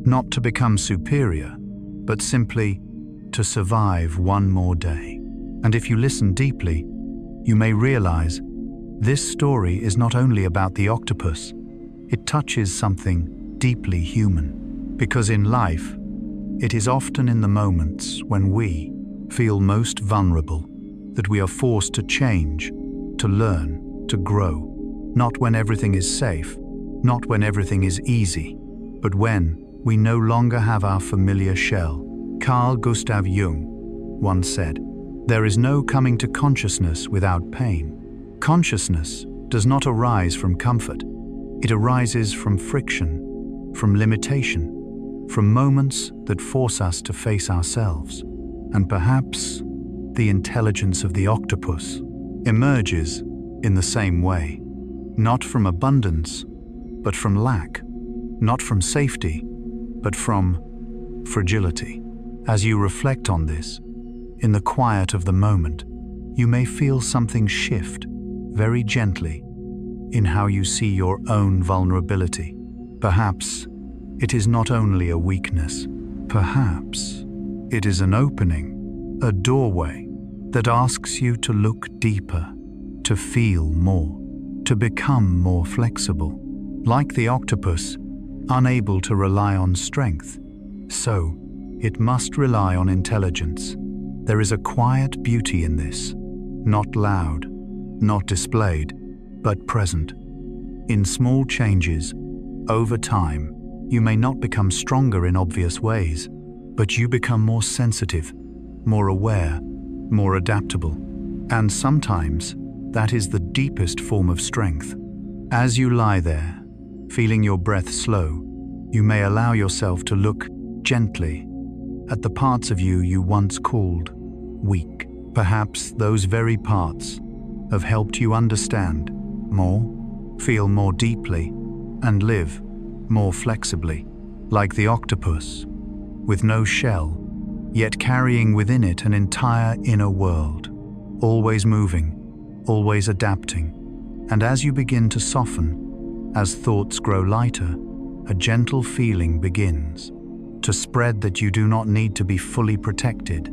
[SPEAKER 1] not to become superior, but simply to survive one more day. And if you listen deeply, you may realize this story is not only about the octopus, it touches something deeply human. Because in life, it is often in the moments when we feel most vulnerable that we are forced to change, to learn, to grow. Not when everything is safe, not when everything is easy, but when we no longer have our familiar shell. Carl Gustav Jung once said, "There is no coming to consciousness without pain." Consciousness does not arise from comfort. It arises from friction, from limitation, from moments that force us to face ourselves. And perhaps the intelligence of the octopus emerges in the same way, not from abundance, but from lack, not from safety, but from fragility. As you reflect on this, in the quiet of the moment, you may feel something shift very gently in how you see your own vulnerability. Perhaps it is not only a weakness. Perhaps it is an opening, a doorway that asks you to look deeper, to feel more, to become more flexible. Like the octopus, unable to rely on strength, so it must rely on intelligence. There is a quiet beauty in this, not loud, not displayed, but present. In small changes, over time, you may not become stronger in obvious ways, but you become more sensitive, more aware, more adaptable. And sometimes, that is the deepest form of strength. As you lie there, feeling your breath slow, you may allow yourself to look gently at the parts of you once called weak. Perhaps those very parts have helped you understand more, feel more deeply, and live more flexibly, like the octopus, with no shell, yet carrying within it an entire inner world, always moving, always adapting. And as you begin to soften, as thoughts grow lighter, a gentle feeling begins to spread that you do not need to be fully protected,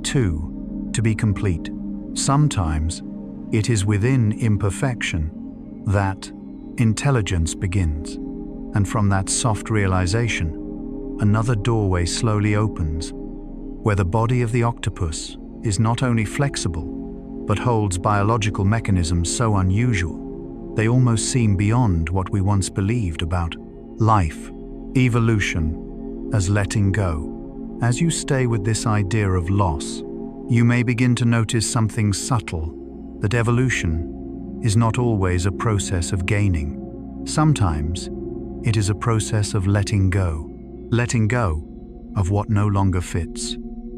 [SPEAKER 1] to be complete. Sometimes it is within imperfection that intelligence begins, and from that soft realization, another doorway slowly opens, where the body of the octopus is not only flexible, but holds biological mechanisms so unusual, they almost seem beyond what we once believed about life, evolution, as letting go. As you stay with this idea of loss, you may begin to notice something subtle, that evolution is not always a process of gaining. Sometimes it is a process of letting go of what no longer fits,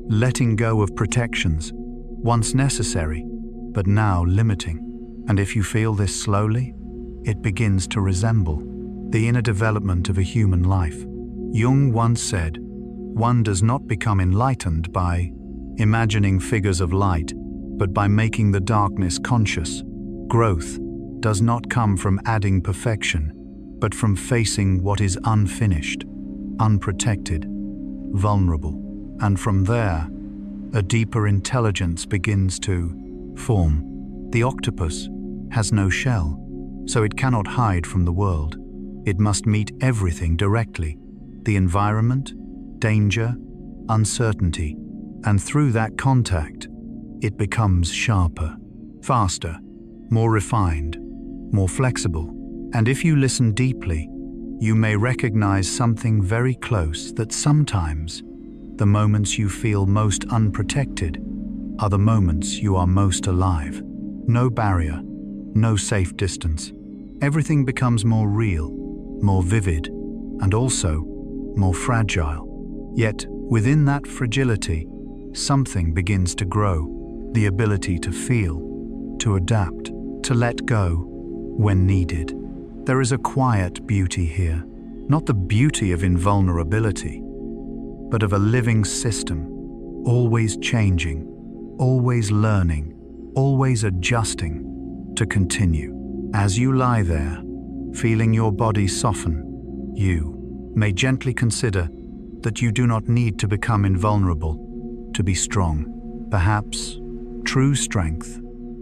[SPEAKER 1] letting go of protections, once necessary, but now limiting. And if you feel this slowly, it begins to resemble the inner development of a human life. Jung once said, "One does not become enlightened by imagining figures of light, but by making the darkness conscious. Growth does not come from adding perfection, but from facing what is unfinished, unprotected, vulnerable." And from there, a deeper intelligence begins to form. The octopus has no shell, so it cannot hide from the world. It must meet everything directly, the environment, danger, uncertainty, and through that contact, it becomes sharper, faster, more refined, more flexible. And if you listen deeply, you may recognize something very close, that sometimes the moments you feel most unprotected are the moments you are most alive. No barrier, no safe distance. Everything becomes more real, more vivid, and also more fragile. Yet, within that fragility, something begins to grow, the ability to feel, to adapt, to let go when needed. There is a quiet beauty here, not the beauty of invulnerability, but of a living system, always changing, always learning, always adjusting to continue. As you lie there, feeling your body soften, you may gently consider that you do not need to become invulnerable to be strong. Perhaps true strength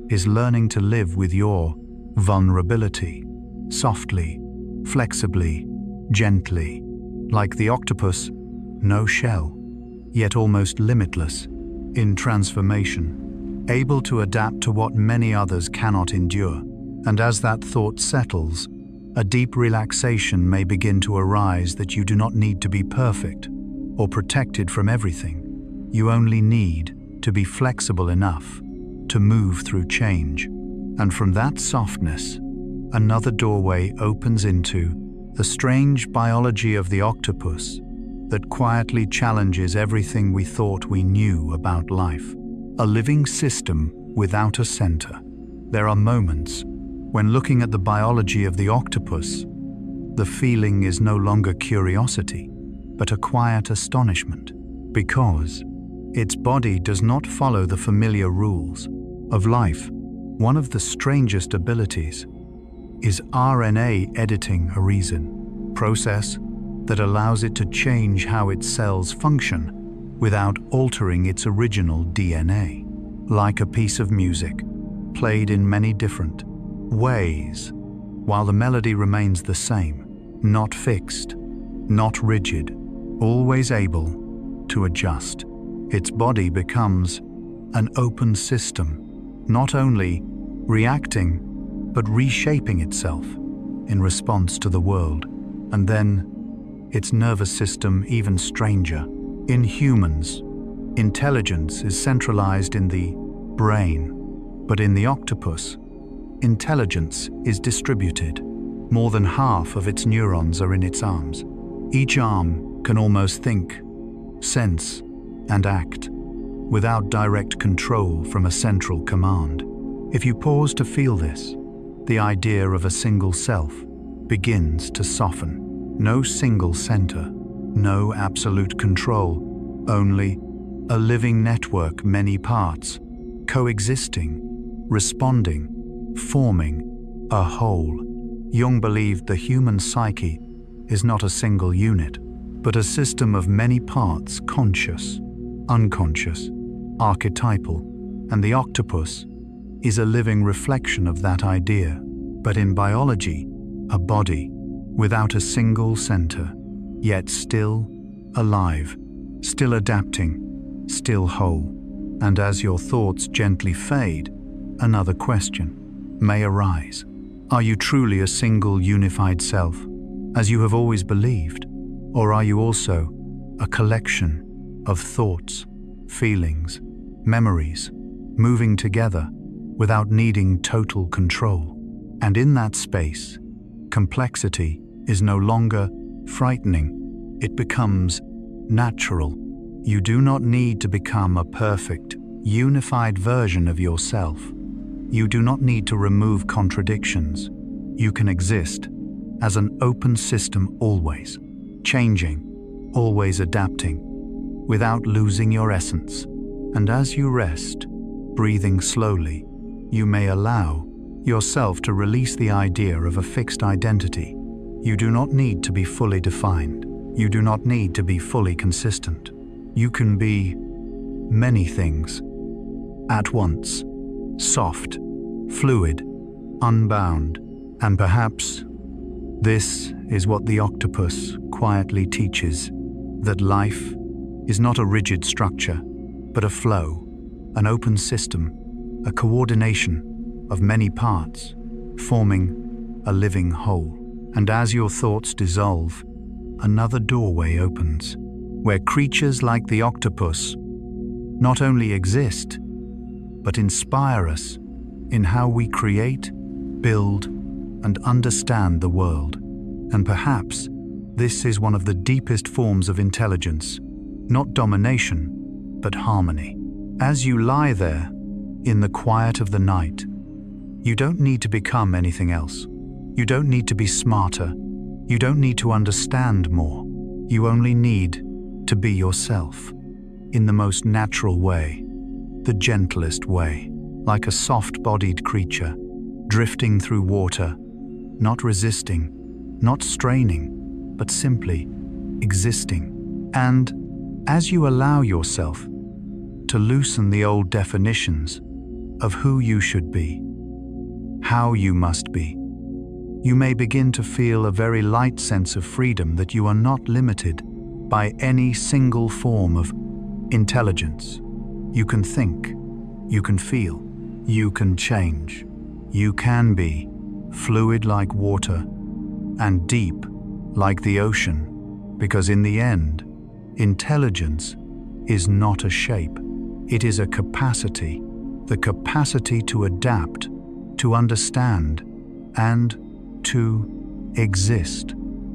[SPEAKER 1] is learning to live with your vulnerability, softly, flexibly, gently, like the octopus, no shell, yet almost limitless, in transformation, able to adapt to what many others cannot endure. And as that thought settles, a deep relaxation may begin to arise, that you do not need to be perfect or protected from everything. You only need to be flexible enough to move through change. And from that softness, another doorway opens into the strange biology of the octopus that quietly challenges everything we thought we knew about life. A living system without a center. There are moments when, looking at the biology of the octopus, the feeling is no longer curiosity, but a quiet astonishment, because its body does not follow the familiar rules of life. One of the strangest abilities is RNA editing, a reason process that allows it to change how its cells function without altering its original DNA. Like a piece of music, played in many different ways, while the melody remains the same, not fixed, not rigid, always able to adjust. Its body becomes an open system, not only reacting, but reshaping itself in response to the world. And then its nervous system, even stranger, In humans, intelligence is centralized in the brain, but in the octopus, intelligence is distributed. More than half of its neurons are in its arms. Each arm can almost think, sense, and act without direct control from a central command. If you pause to feel this, the idea of a single self begins to soften. No single center, no absolute control, only a living network, many parts, coexisting, responding, forming a whole. Jung believed the human psyche is not a single unit, but a system of many parts, conscious, unconscious, archetypal, and the octopus is a living reflection of that idea. But in biology, a body without a single center, yet still alive, still adapting, still whole. And as your thoughts gently fade, another question may arise. Are you truly a single unified self, as you have always believed? Or are you also a collection of thoughts, feelings, memories, moving together without needing total control? And in that space, complexity is no longer frightening. It becomes natural. You do not need to become a perfect, unified version of yourself. You do not need to remove contradictions. You can exist as an open system, always changing, always adapting, without losing your essence. And as you rest, breathing slowly, you may allow yourself to release the idea of a fixed identity. You do not need to be fully defined. You do not need to be fully consistent. You can be many things at once: soft, fluid, unbound, and perhaps this is what the octopus quietly teaches: that life is not a rigid structure, but a flow, an open system, a coordination of many parts, forming a living whole. And as your thoughts dissolve, another doorway opens, where creatures like the octopus not only exist, but inspire us in how we create, build, and understand the world. And perhaps this is one of the deepest forms of intelligence, not domination, but harmony. As you lie there, in the quiet of the night, you don't need to become anything else. You don't need to be smarter. You don't need to understand more. You only need to be yourself, in the most natural way, the gentlest way, like a soft-bodied creature, drifting through water, not resisting, not straining, but simply existing. And as you allow yourself to loosen the old definitions of who you should be, how you must be, you may begin to feel a very light sense of freedom, that you are not limited by any single form of intelligence. You can think, you can feel, you can change. You can be fluid like water and deep like the ocean, because in the end, intelligence is not a shape. It is a capacity, the capacity to adapt, to understand, and to exist.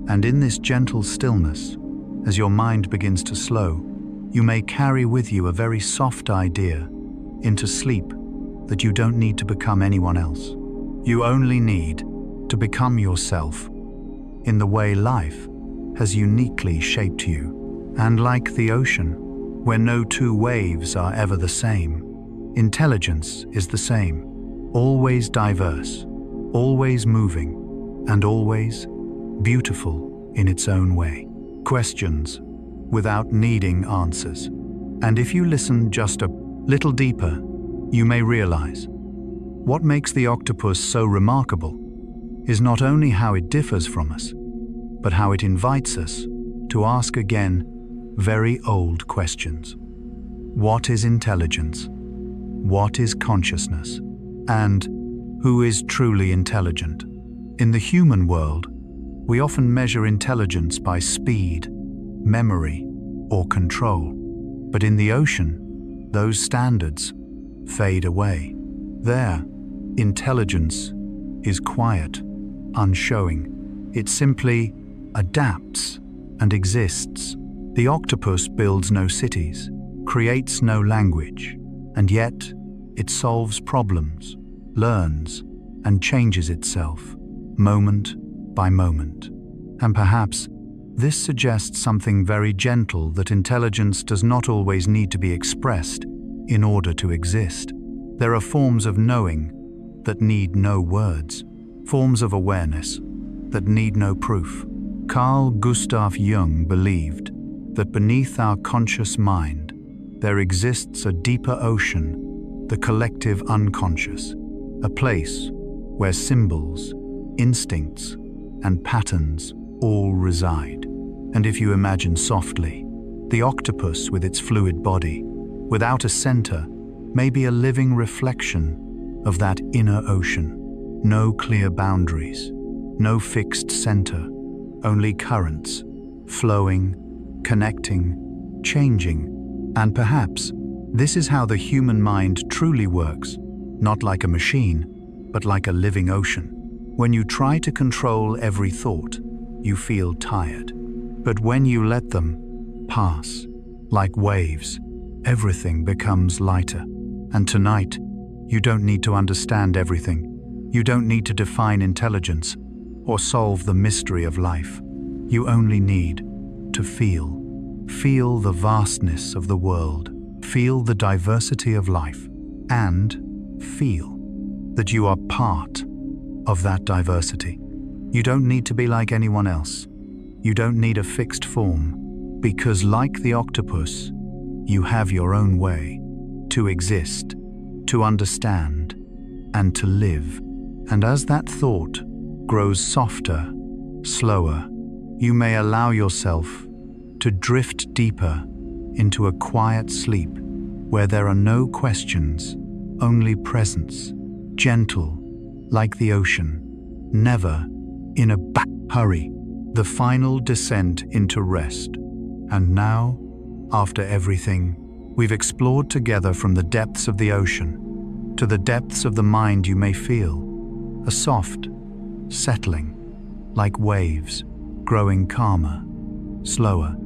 [SPEAKER 1] And in this gentle stillness, as your mind begins to slow, you may carry with you a very soft idea into sleep, that you don't need to become anyone else. You only need to become yourself in the way life has uniquely shaped you. And like the ocean, where no two waves are ever the same, intelligence is the same, always diverse, always moving, and always beautiful in its own way. Questions without needing answers. And if you listen just a little deeper, you may realize what makes the octopus so remarkable is not only how it differs from us, but how it invites us to ask again very old questions. What is intelligence? What is consciousness? And who is truly intelligent? In the human world, we often measure intelligence by speed, memory, or control. But in the ocean, those standards fade away. There, intelligence is quiet, unshowing. It simply adapts and exists. The octopus builds no cities, creates no language, and yet it solves problems, learns, and changes itself, moment by moment. And perhaps this suggests something very gentle, that intelligence does not always need to be expressed in order to exist. There are forms of knowing that need no words, forms of awareness that need no proof. Carl Gustav Jung believed that beneath our conscious mind there exists a deeper ocean, the collective unconscious, a place where symbols, instincts, and patterns all reside. And if you imagine softly, the octopus with its fluid body, without a center, may be a living reflection of that inner ocean. No clear boundaries, no fixed center, only currents, flowing, connecting, changing. And perhaps this is how the human mind truly works, not like a machine, but like a living ocean. When you try to control every thought, you feel tired. But when you let them pass, like waves, everything becomes lighter. And tonight, you don't need to understand everything. You don't need to define intelligence or solve the mystery of life. You only need to feel. Feel the vastness of the world. Feel the diversity of life. And feel that you are part of that diversity. You don't need to be like anyone else. You don't need a fixed form, because like the octopus, you have your own way to exist, to understand, and to live. And as that thought grows softer, slower, you may allow yourself to drift deeper into a quiet sleep where there are no questions, only presence, gentle like the ocean, never in a hurry. The final descent into rest. And now, after everything we've explored together, from the depths of the ocean to the depths of the mind, you may feel a soft settling, like waves, growing calmer, slower,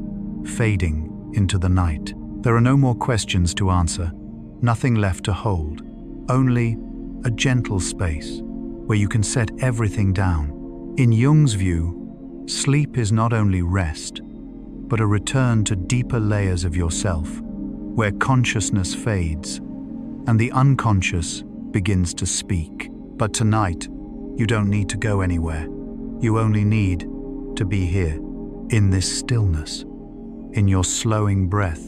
[SPEAKER 1] fading into the night. There are no more questions to answer, nothing left to hold, only a gentle space where you can set everything down. In Jung's view, sleep is not only rest, but a return to deeper layers of yourself, where consciousness fades and the unconscious begins to speak. But tonight, you don't need to go anywhere. You only need to be here, in this stillness, in your slowing breath,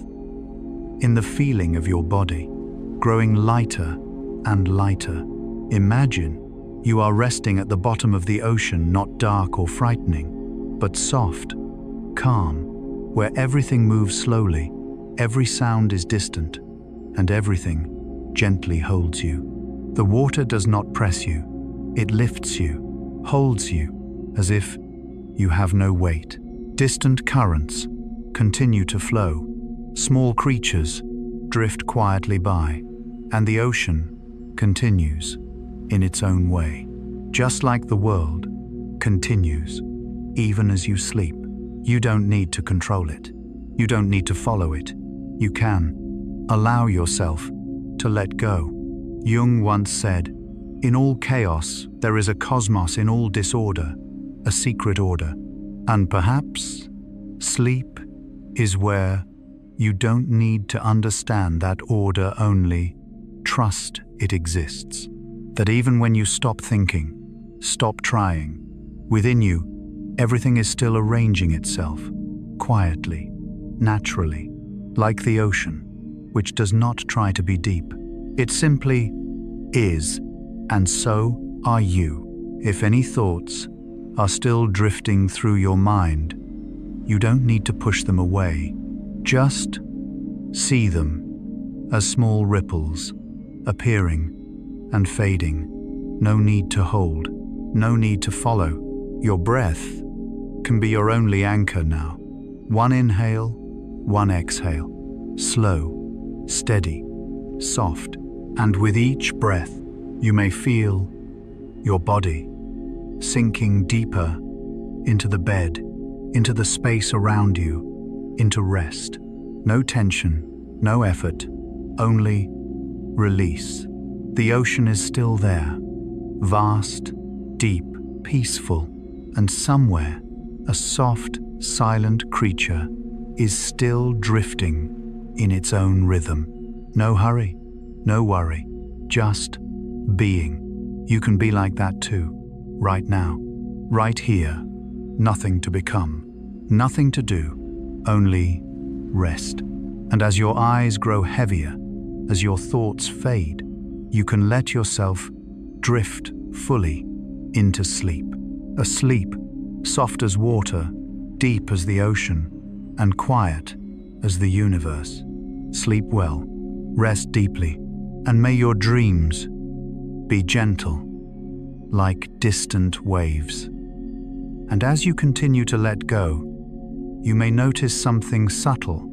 [SPEAKER 1] in the feeling of your body, growing lighter and lighter. Imagine you are resting at the bottom of the ocean, not dark or frightening, but soft, calm, where everything moves slowly, every sound is distant, and everything gently holds you. The water does not press you, it lifts you, holds you, as if you have no weight. Distant currents continue to flow, small creatures drift quietly by, and the ocean continues in its own way, just like the world continues, even as you sleep. You don't need to control it. You don't need to follow it. You can allow yourself to let go. Jung once said, "In all chaos, there is a cosmos. In all disorder, a secret order." And perhaps sleep is where you don't need to understand that order, only trust it exists. That even when you stop thinking, stop trying, within you, everything is still arranging itself, quietly, naturally, like the ocean, which does not try to be deep. It simply is, and so are you. If any thoughts are still drifting through your mind, you don't need to push them away. Just see them as small ripples, appearing and fading. No need to hold, no need to follow. Your breath can be your only anchor now. One inhale, One exhale, slow, steady, soft, and with each breath, you may feel your body sinking deeper into the bed, into the space around you, into rest. No tension, no effort, only release. The ocean is still there, vast, deep, peaceful, and somewhere a soft, silent creature is still drifting in its own rhythm. No hurry, no worry, just being. You can be like that too, right now, right here. Nothing to become, nothing to do, only rest. And as your eyes grow heavier, as your thoughts fade, you can let yourself drift fully into sleep. A sleep soft as water, deep as the ocean, and quiet as the universe. Sleep well, rest deeply, and may your dreams be gentle, like distant waves. And as you continue to let go, you may notice something subtle.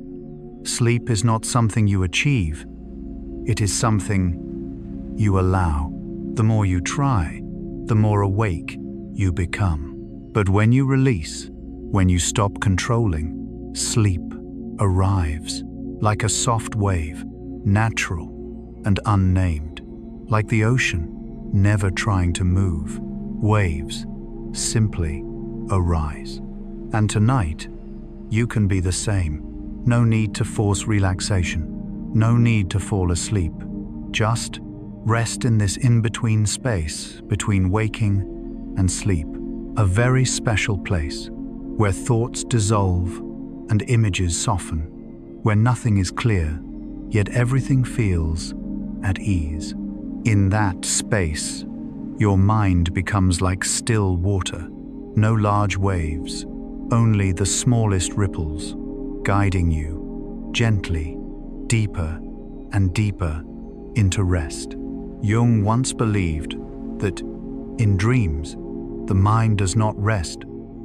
[SPEAKER 1] Sleep is not something you achieve, it is something you allow. The more you try, the more awake you become. But when you release, when you stop controlling, sleep arrives like a soft wave, natural and unnamed, like the ocean, never trying to move. Waves simply arise. And tonight, you can be the same. No need to force relaxation, no need to fall asleep. Just rest in this in-between space between waking and sleep, a very special place where thoughts dissolve and images soften, where nothing is clear, yet everything feels at ease. In that space, your mind becomes like still water, no large waves, only the smallest ripples, guiding you gently, deeper and deeper into rest. Jung once believed that in dreams, the mind does not rest,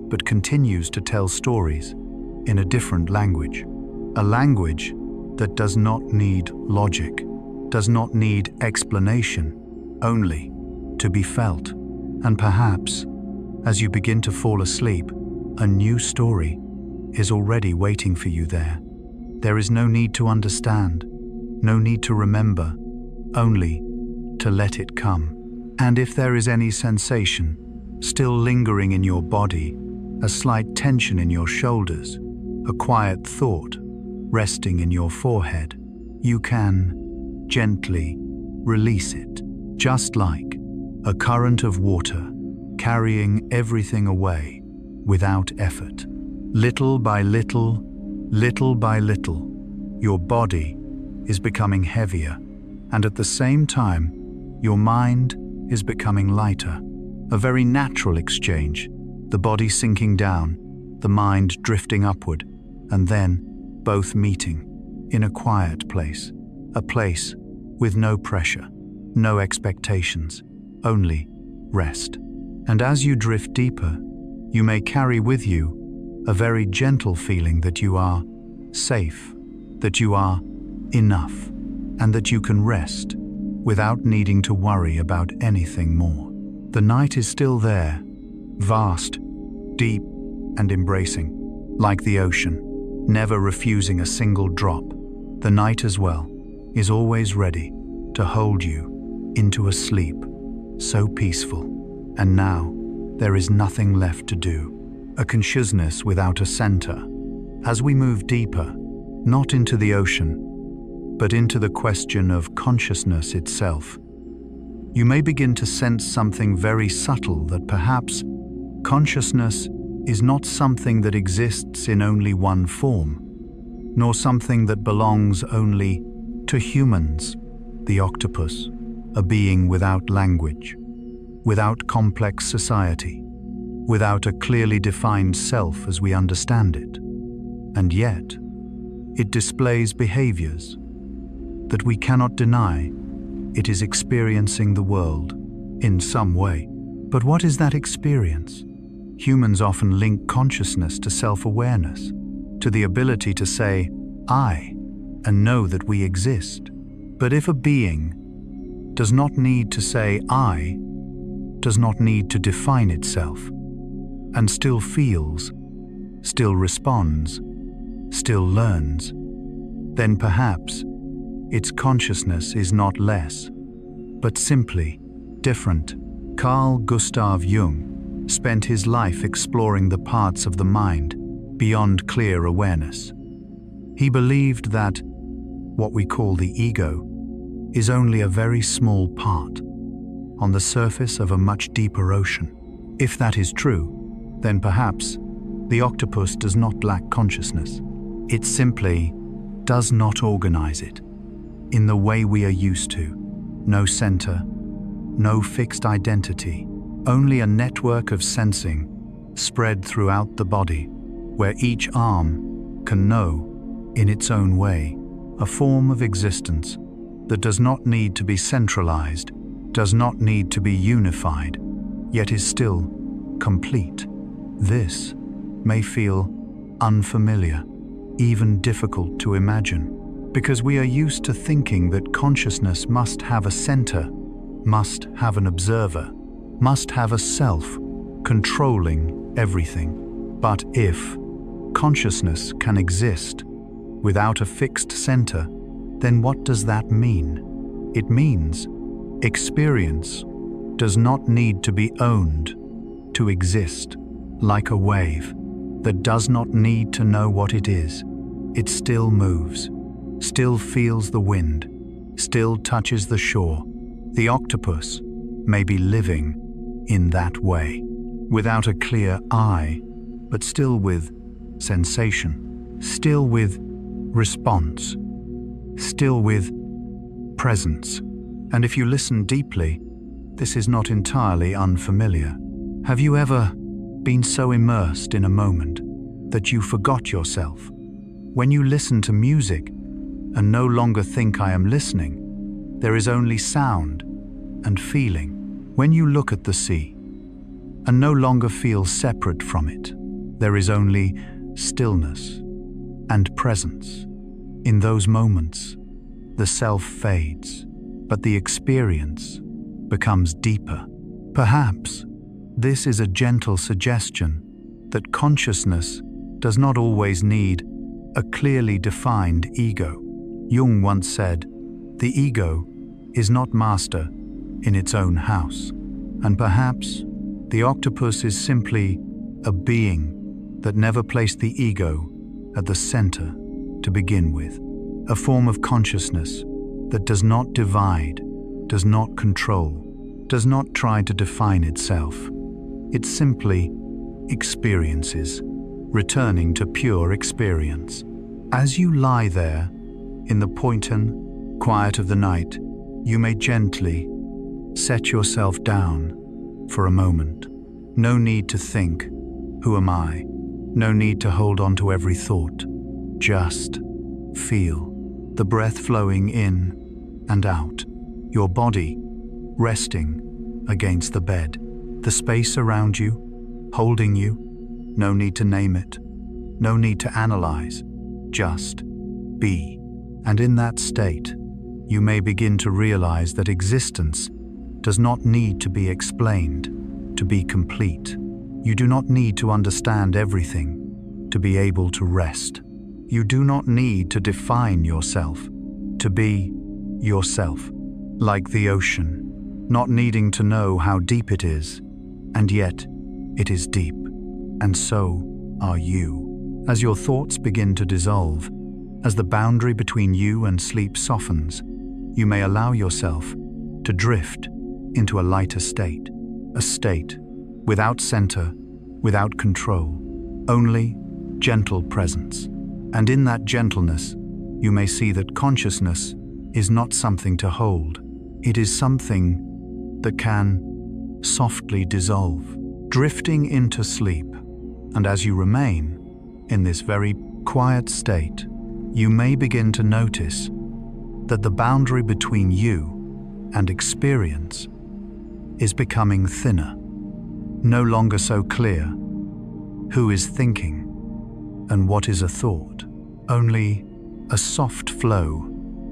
[SPEAKER 1] but continues to tell stories in a different language. A language that does not need logic, does not need explanation, only to be felt. And perhaps, as you begin to fall asleep, a new story is already waiting for you there. There is no need to understand, no need to remember, only to let it come. And if there is any sensation still lingering in your body, a slight tension in your shoulders, a quiet thought resting in your forehead, you can gently release it, just like a current of water carrying everything away without effort. Little by little, little by little, your body is becoming heavier, and at the same time, your mind is becoming lighter. A very natural exchange, the body sinking down, the mind drifting upward, and then both meeting in a quiet place, a place with no pressure, no expectations, only rest. And as you drift deeper, you may carry with you a very gentle feeling that you are safe, that you are enough, and that you can rest without needing to worry about anything more. The night is still there, vast, deep, and embracing, like the ocean, never refusing a single drop. The night as well is always ready to hold you into a sleep so peaceful. And now there is nothing left to do, a consciousness without a center. As we move deeper, not into the ocean, but into the question of consciousness itself, you may begin to sense something very subtle, that perhaps consciousness is not something that exists in only one form, nor something that belongs only to humans. The octopus, a being without language, without complex society, without a clearly defined self as we understand it. And yet, it displays behaviors that we cannot deny. It is experiencing the world in some way. But what is that experience? Humans often link consciousness to self-awareness, to the ability to say, I, and know that we exist. But if a being does not need to say I, does not need to define itself, and still feels, still responds, still learns, then perhaps its consciousness is not less, but simply different. Carl Gustav Jung spent his life exploring the parts of the mind beyond clear awareness. He believed that what we call the ego is only a very small part on the surface of a much deeper ocean. If that is true, then perhaps the octopus does not lack consciousness. It simply does not organize it in the way we are used to. No center, no fixed identity, only a network of sensing spread throughout the body, where each arm can know, in its own way, a form of existence that does not need to be centralized, does not need to be unified, yet is still complete. This may feel unfamiliar, even difficult to imagine, because we are used to thinking that consciousness must have a center, must have an observer, must have a self controlling everything. But if consciousness can exist without a fixed center, then what does that mean? It means experience does not need to be owned to exist, like a wave that does not need to know what it is. It still moves, still feels the wind, still touches the shore. The octopus may be living in that way, without a clear I, but still with sensation, still with response, still with presence. And if you listen deeply, this is not entirely unfamiliar. Have you ever been so immersed in a moment that you forgot yourself? When you listen to music and no longer think I am listening, there is only sound and feeling. When you look at the sea and no longer feel separate from it, there is only stillness and presence. In those moments, the self fades, but the experience becomes deeper. Perhaps this is a gentle suggestion that consciousness does not always need a clearly defined ego. Jung once said, "The ego is not master in its own house." And perhaps the octopus is simply a being that never placed the ego at the center to begin with. A form of consciousness that does not divide, does not control, does not try to define itself. It simply experiences, returning to pure experience. As you lie there, in the quiet of the night, you may gently set yourself down for a moment. No need to think, who am I? No need to hold on to every thought. Just feel the breath flowing in and out, your body resting against the bed, the space around you, holding you. No need to name it, no need to analyze, just be. And in that state, you may begin to realize that existence does not need to be explained to be complete. You do not need to understand everything to be able to rest. You do not need to define yourself to be yourself, like the ocean, not needing to know how deep it is, and yet it is deep, and so are you. As your thoughts begin to dissolve, as the boundary between you and sleep softens, you may allow yourself to drift into a lighter state, a state without center, without control, only gentle presence. And in that gentleness, you may see that consciousness is not something to hold. It is something that can softly dissolve, drifting into sleep. And as you remain in this very quiet state, you may begin to notice that the boundary between you and experience is becoming thinner, no longer so clear. Who is thinking? And what is a thought? Only a soft flow,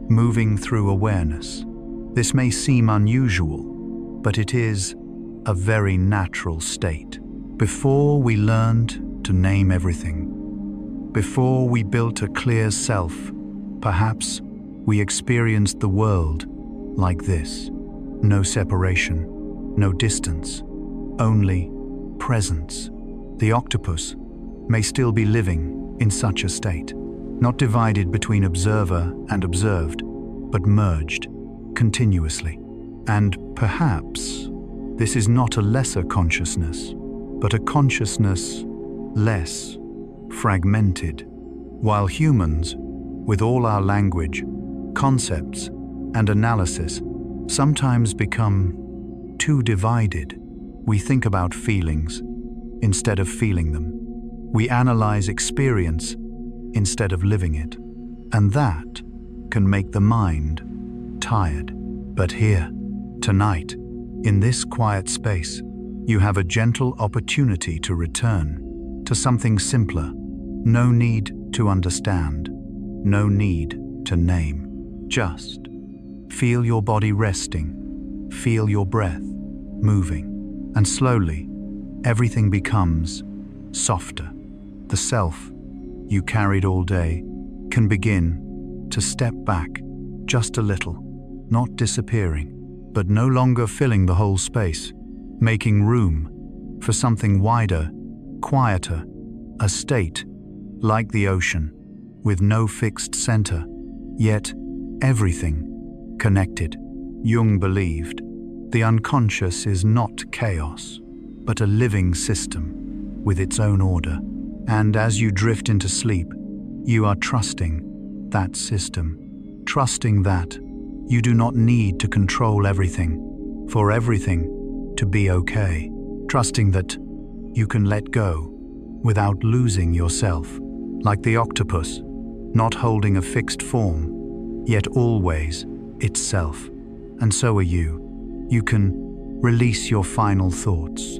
[SPEAKER 1] moving through awareness. This may seem unusual, but it is a very natural state. Before we learned to name everything, before we built a clear self, perhaps we experienced the world like this. No separation, no distance, only presence. The octopus may still be living in such a state, not divided between observer and observed, but merged continuously. And perhaps this is not a lesser consciousness, but a consciousness less fragmented. While humans, with all our language, concepts, and analysis, sometimes become too divided, we think about feelings instead of feeling them. We analyze experience instead of living it. And that can make the mind tired. But here, tonight, in this quiet space, you have a gentle opportunity to return to something simpler. No need to understand, no need to name. Just feel your body resting, feel your breath moving, and slowly, everything becomes softer. The self you carried all day can begin to step back just a little, not disappearing, but no longer filling the whole space, making room for something wider, quieter, a state like the ocean, with no fixed center, yet everything connected. Jung believed the unconscious is not chaos, but a living system with its own order. And as you drift into sleep, you are trusting that system, trusting that you do not need to control everything, for everything to be okay, trusting that you can let go without losing yourself, like the octopus, not holding a fixed form, yet always itself. And so are you. You can release your final thoughts,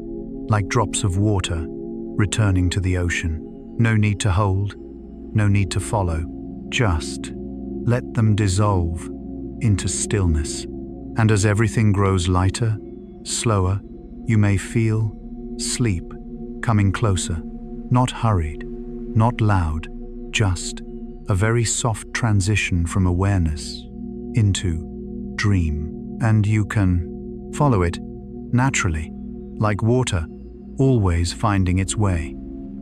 [SPEAKER 1] like drops of water returning to the ocean. No need to hold, no need to follow. Just let them dissolve into stillness. And as everything grows lighter, slower, you may feel sleep coming closer, not hurried, not loud, just a very soft transition from awareness into dream. And you can follow it naturally, like water, always finding its way.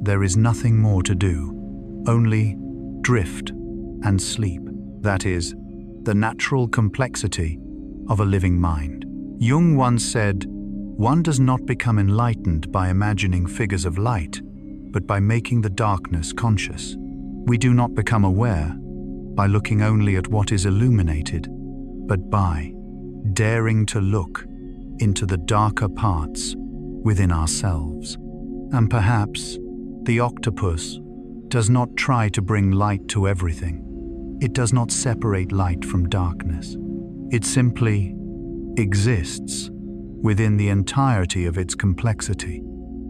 [SPEAKER 1] There is nothing more to do, only drift and sleep. That is the natural complexity of a living mind. Jung once said, "One does not become enlightened by imagining figures of light, but by making the darkness conscious." We do not become aware by looking only at what is illuminated, but by daring to look into the darker parts within ourselves. And perhaps the octopus does not try to bring light to everything. It does not separate light from darkness. It simply exists within the entirety of its complexity.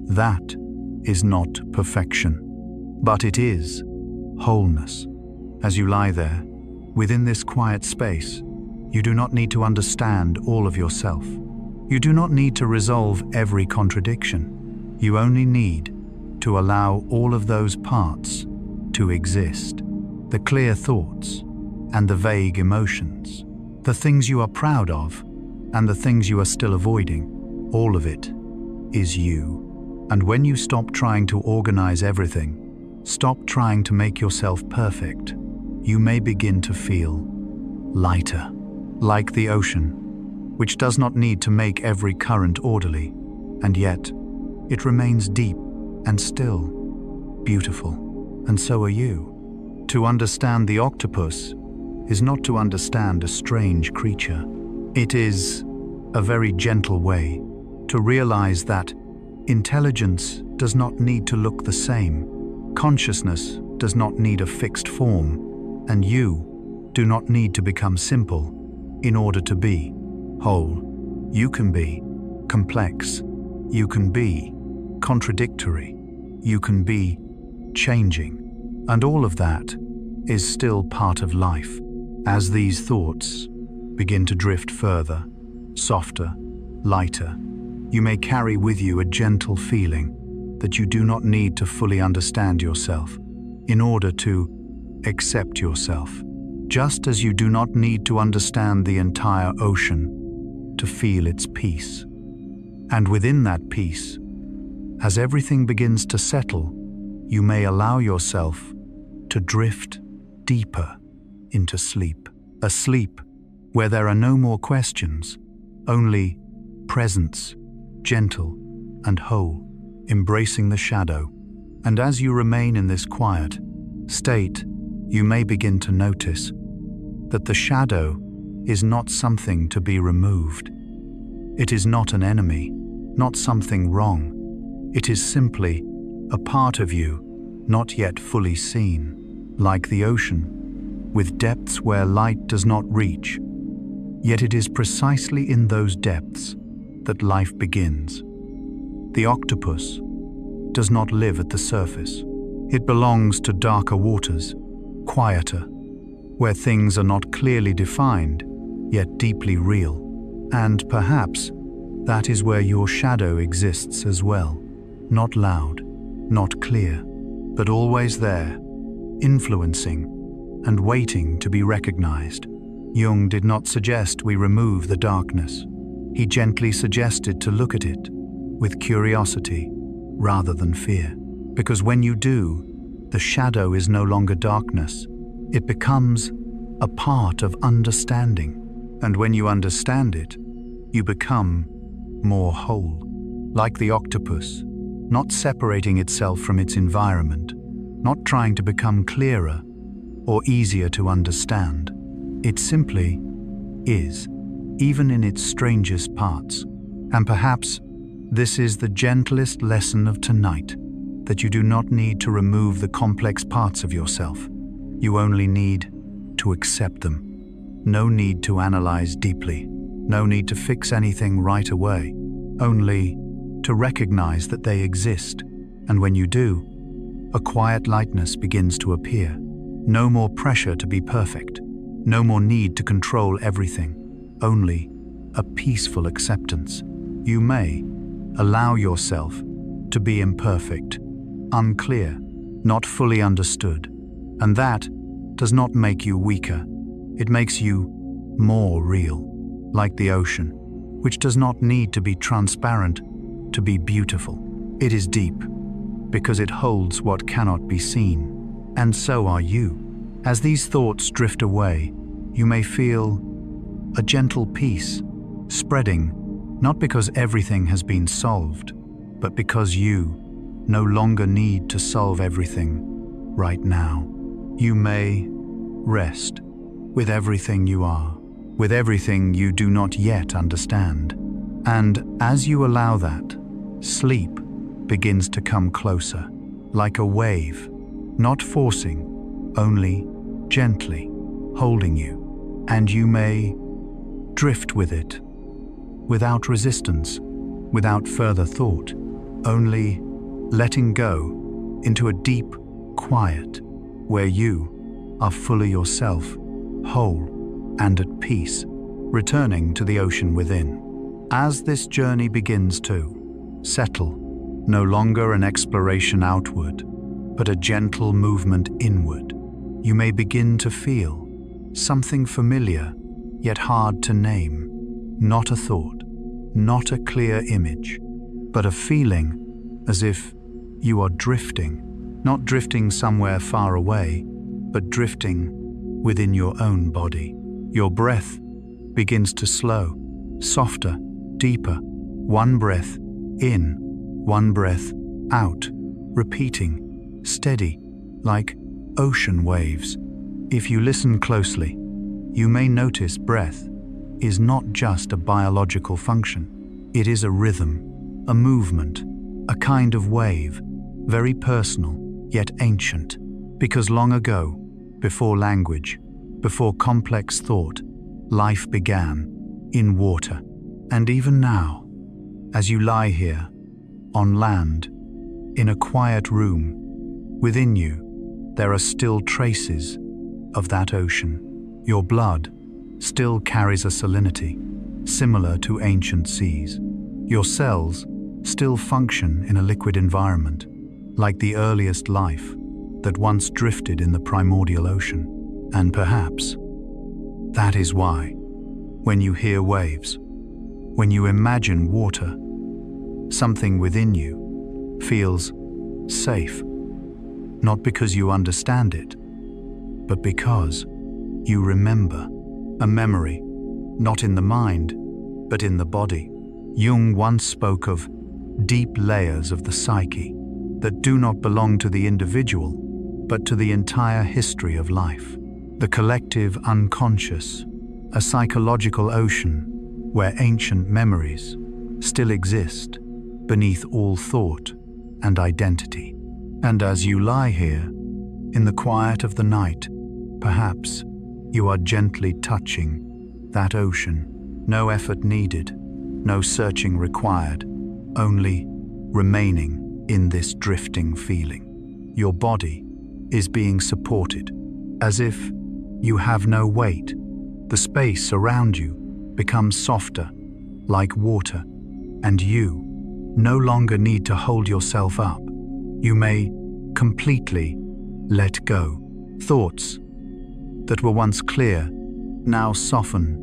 [SPEAKER 1] That is not perfection, but it is wholeness. As you lie there, within this quiet space, you do not need to understand all of yourself. You do not need to resolve every contradiction. You only need to allow all of those parts to exist. The clear thoughts and the vague emotions, the things you are proud of and the things you are still avoiding, all of it is you. And when you stop trying to organize everything, stop trying to make yourself perfect, you may begin to feel lighter, like the ocean, which does not need to make every current orderly, and yet it remains deep and still, beautiful. And so are you. To understand the octopus is not to understand a strange creature. It is a very gentle way to realize that intelligence does not need to look the same. Consciousness does not need a fixed form, and you do not need to become simple in order to be whole. You can be complex. You can be contradictory. You can be changing. And all of that is still part of life. As these thoughts begin to drift further, softer, lighter, you may carry with you a gentle feeling that you do not need to fully understand yourself in order to accept yourself, just as you do not need to understand the entire ocean to feel its peace. And within that peace, as everything begins to settle, you may allow yourself to drift deeper into sleep, a sleep where there are no more questions, only presence, gentle and whole, embracing the shadow. And as you remain in this quiet state, you may begin to notice that the shadow is not something to be removed. It is not an enemy, not something wrong. It is simply a part of you not yet fully seen, like the ocean, with depths where light does not reach. Yet it is precisely in those depths that life begins. The octopus does not live at the surface. It belongs to darker waters, quieter, where things are not clearly defined, yet deeply real. And perhaps that is where your shadow exists as well. Not loud, not clear, but always there, influencing and waiting to be recognized. Jung did not suggest we remove the darkness. He gently suggested to look at it with curiosity rather than fear. Because when you do, the shadow is no longer darkness. It becomes a part of understanding. And when you understand it, you become more whole. Like the octopus, not separating itself from its environment, not trying to become clearer or easier to understand. It simply is, even in its strangest parts. And perhaps this is the gentlest lesson of tonight, that you do not need to remove the complex parts of yourself. You only need to accept them. No need to analyze deeply. No need to fix anything right away. Only to recognize that they exist. And when you do, a quiet lightness begins to appear. No more pressure to be perfect. No more need to control everything. Only a peaceful acceptance. You may allow yourself to be imperfect, unclear, not fully understood. And that does not make you weaker. It makes you more real, like the ocean, which does not need to be transparent to be beautiful. It is deep because it holds what cannot be seen. And so are you. As these thoughts drift away, you may feel a gentle peace spreading, not because everything has been solved, but because you no longer need to solve everything right now. You may rest with everything you are, with everything you do not yet understand. And as you allow that, sleep begins to come closer, like a wave, not forcing, only gently holding you. And you may drift with it, without resistance, without further thought, only letting go into a deep quiet where you are fully yourself, whole and at peace, returning to the ocean within. As this journey begins to settle, no longer an exploration outward, but a gentle movement inward, you may begin to feel something familiar yet hard to name. Not a thought, not a clear image, but a feeling as if you are drifting, not drifting somewhere far away, but drifting within your own body. Your breath begins to slow, softer, deeper, one breath in, one breath out, repeating, steady, like ocean waves. If you listen closely, you may notice breath is not just a biological function. It is a rhythm, a movement, a kind of wave, very personal, yet ancient. Because long ago, before language, before complex thought, life began in water. And even now, as you lie here, on land, in a quiet room, within you, there are still traces of that ocean. Your blood still carries a salinity similar to ancient seas. Your cells still function in a liquid environment, like the earliest life that once drifted in the primordial ocean. And perhaps that is why, when you hear waves, when you imagine water, something within you feels safe, not because you understand it, but because you remember. A memory, not in the mind, but in the body. Jung once spoke of deep layers of the psyche that do not belong to the individual, but to the entire history of life. The collective unconscious, a psychological ocean where ancient memories still exist beneath all thought and identity. And as you lie here, in the quiet of the night, perhaps you are gently touching that ocean. No effort needed, no searching required, only remaining in this drifting feeling. Your body is being supported, as if you have no weight. The space around you becomes softer, like water, and you no longer need to hold yourself up. You may completely let go. Thoughts that were once clear now soften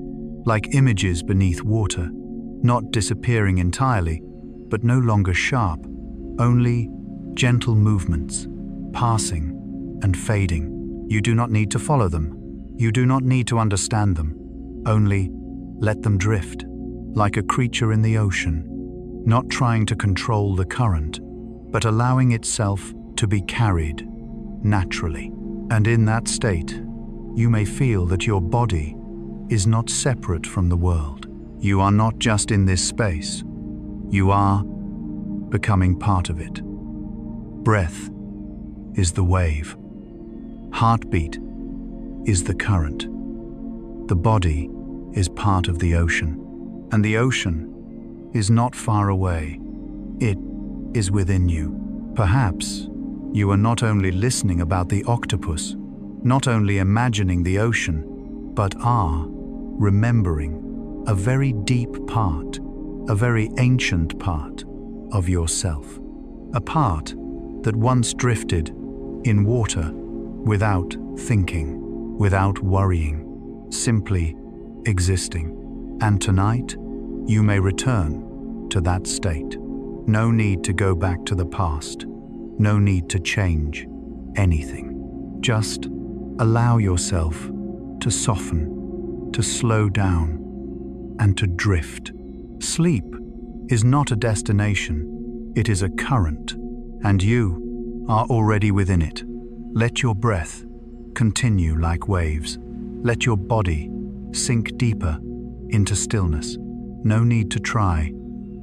[SPEAKER 1] like images beneath water, not disappearing entirely, but no longer sharp, only gentle movements, passing and fading. You do not need to follow them. You do not need to understand them. Only let them drift, like a creature in the ocean, not trying to control the current, but allowing itself to be carried naturally. And in that state, you may feel that your body is not separate from the world. You are not just in this space. You are becoming part of it. Breath is the wave. Heartbeat is the current. The body is part of the ocean, and the ocean is not far away. It is within you. Perhaps you are not only listening about the octopus, not only imagining the ocean, but are remembering a very deep part, a very ancient part of yourself. A part that once drifted in water without thinking, without worrying, simply existing. And tonight, you may return to that state. No need to go back to the past. No need to change anything. Just allow yourself to soften, to slow down, and to drift. Sleep is not a destination, it is a current, and you are already within it. Let your breath continue like waves. Let your body sink deeper into stillness. No need to try,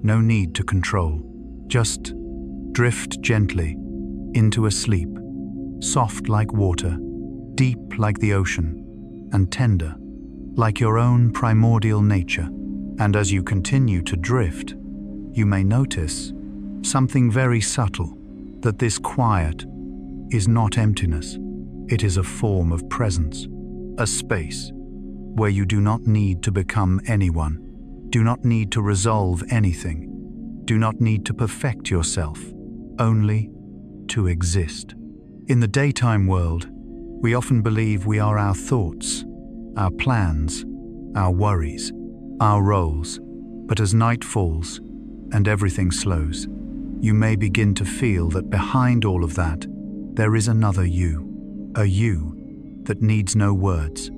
[SPEAKER 1] no need to control. Just drift gently into a sleep, soft like water, deep like the ocean, and tender like your own primordial nature. And as you continue to drift, you may notice something very subtle, that this quiet is not emptiness. It is a form of presence, a space where you do not need to become anyone, do not need to resolve anything, do not need to perfect yourself, only to exist. In the daytime world, we often believe we are our thoughts, our plans, our worries, our roles. But as night falls and everything slows, you may begin to feel that behind all of that, there is another you, a you that needs no words,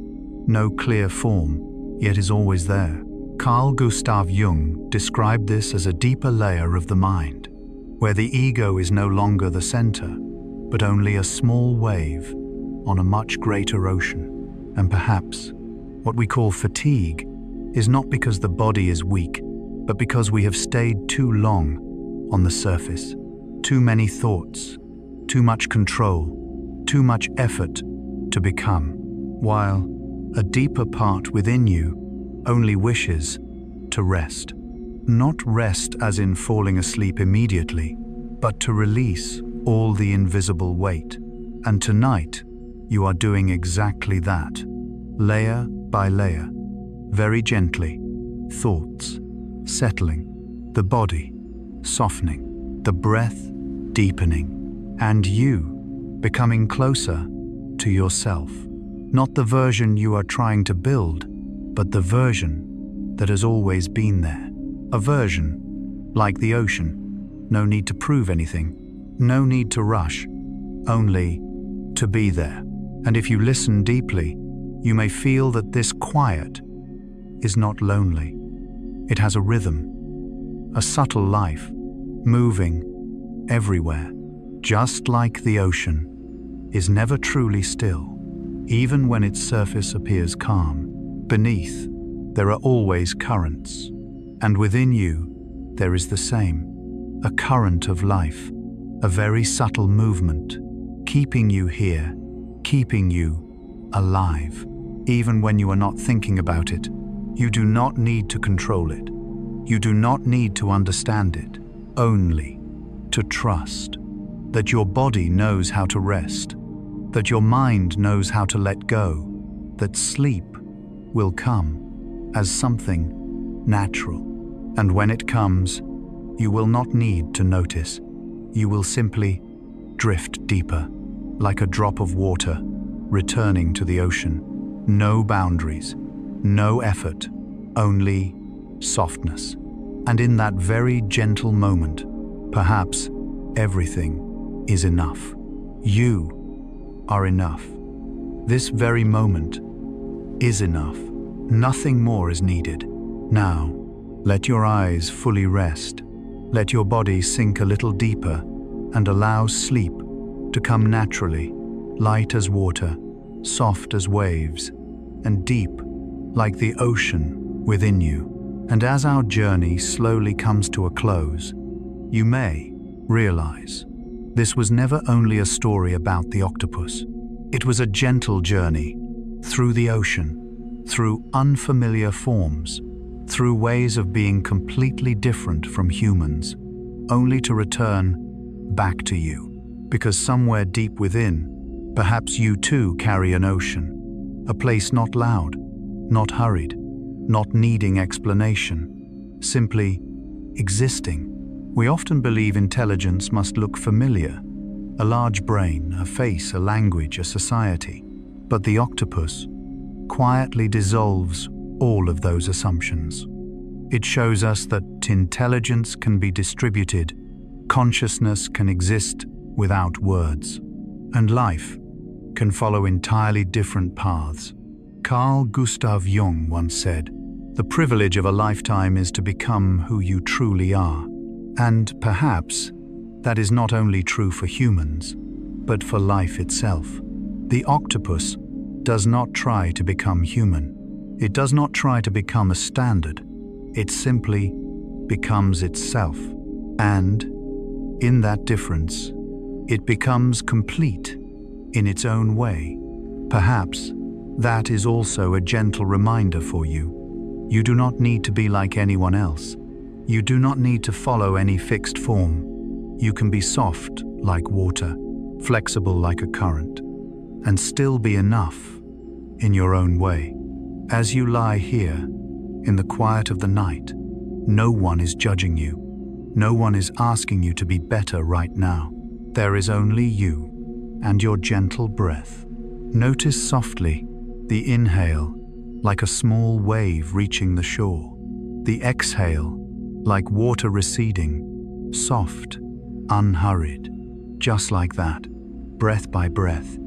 [SPEAKER 1] no clear form, yet is always there. Carl Gustav Jung described this as a deeper layer of the mind, where the ego is no longer the center, but only a small wave on a much greater ocean. And perhaps what we call fatigue is not because the body is weak, but because we have stayed too long on the surface. Too many thoughts, too much control, too much effort to become, while a deeper part within you only wishes to rest. Not rest as in falling asleep immediately, but to release all the invisible weight, And tonight, you are doing exactly that, layer by layer, very gently, thoughts settling, the body softening, the breath deepening, and you becoming closer to yourself. Not the version you are trying to build, but the version that has always been there. A version like the ocean. No need to prove anything, no need to rush, only to be there. And if you listen deeply, you may feel that this quiet is not lonely. It has a rhythm, a subtle life, moving everywhere, just like the ocean is never truly still. Even when its surface appears calm, beneath there are always currents, and within you there is the same, a current of life, a very subtle movement, keeping you here, keeping you alive. Even when you are not thinking about it, you do not need to control it. You do not need to understand it, only to trust that your body knows how to rest, that your mind knows how to let go, that sleep will come as something natural. And when it comes, you will not need to notice. You will simply drift deeper, like a drop of water returning to the ocean. No boundaries, no effort, only softness. And in that very gentle moment, perhaps everything is enough. You are enough. This very moment is enough. Nothing more is needed. Now, let your eyes fully rest. Let your body sink a little deeper and allow sleep to come naturally, light as water, soft as waves, and deep like the ocean within you. And as our journey slowly comes to a close, you may realize this was never only a story about the octopus. It was a gentle journey through the ocean, through unfamiliar forms, through ways of being completely different from humans, only to return back to you. Because somewhere deep within, perhaps you too carry an ocean, a place not loud, not hurried, not needing explanation, simply existing. We often believe intelligence must look familiar, a large brain, a face, a language, a society. But the octopus quietly dissolves all of those assumptions. It shows us that intelligence can be distributed, consciousness can exist without words, and life can follow entirely different paths. Carl Gustav Jung once said, "The privilege of a lifetime is to become who you truly are." And perhaps that is not only true for humans, but for life itself. The octopus does not try to become human. It does not try to become a standard. It simply becomes itself. And in that difference, it becomes complete in its own way. Perhaps that is also a gentle reminder for you. You do not need to be like anyone else. You do not need to follow any fixed form. You can be soft like water, flexible like a current, and still be enough in your own way. As you lie here, in the quiet of the night, no one is judging you. No one is asking you to be better right now. There is only you and your gentle breath. Notice softly the inhale, like a small wave reaching the shore. The exhale, like water receding, soft, unhurried, just like that, breath by breath.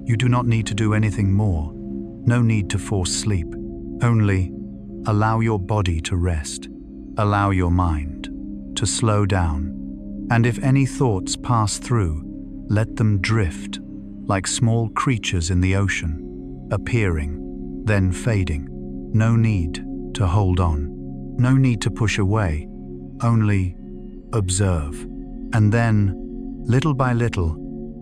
[SPEAKER 1] You do not need to do anything more. No need to force sleep. Only allow your body to rest. Allow your mind to slow down. And if any thoughts pass through, let them drift like small creatures in the ocean, appearing, then fading. No need to hold on. No need to push away. Only observe. And then, little by little,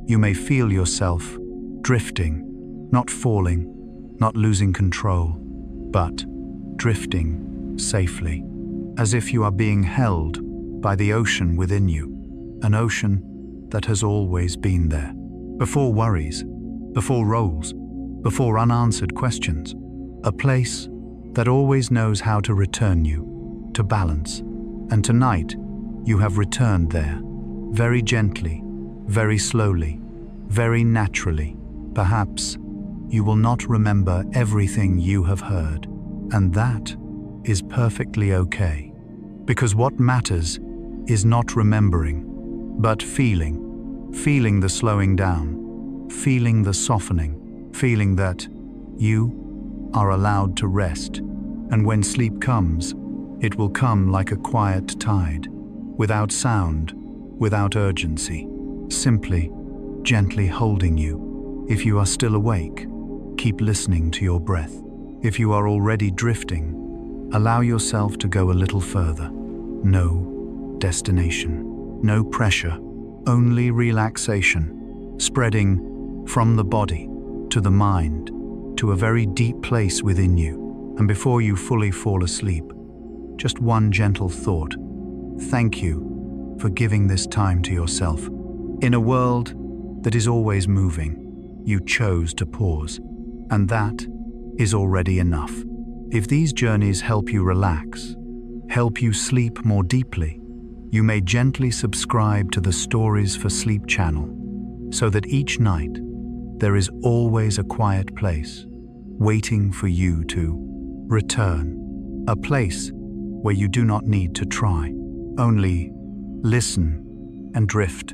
[SPEAKER 1] you may feel yourself drifting, not falling, not losing control, but drifting safely, as if you are being held by the ocean within you, an ocean that has always been there. before worries, before roles, before unanswered questions. A place that always knows how to return you to balance. And tonight, you have returned there, very gently, very slowly, very naturally. Perhaps you will not remember everything you have heard, and that is perfectly okay. Because what matters is not remembering, but feeling the slowing down, feeling the softening, feeling that you are allowed to rest. And when sleep comes, it will come like a quiet tide, without sound, without urgency, simply, gently holding you. If you are still awake, keep listening to your breath. If you are already drifting, allow yourself to go a little further. No destination, no pressure, only relaxation, spreading from the body to the mind, to a very deep place within you. And before you fully fall asleep, just one gentle thought. Thank you for giving this time to yourself. In a world that is always moving, you chose to pause, and that is already enough. If these journeys help you relax, help you sleep more deeply, you may gently subscribe to the Stories for Sleep channel, so that each night there is always a quiet place waiting for you to return. A place where you do not need to try, only listen and drift.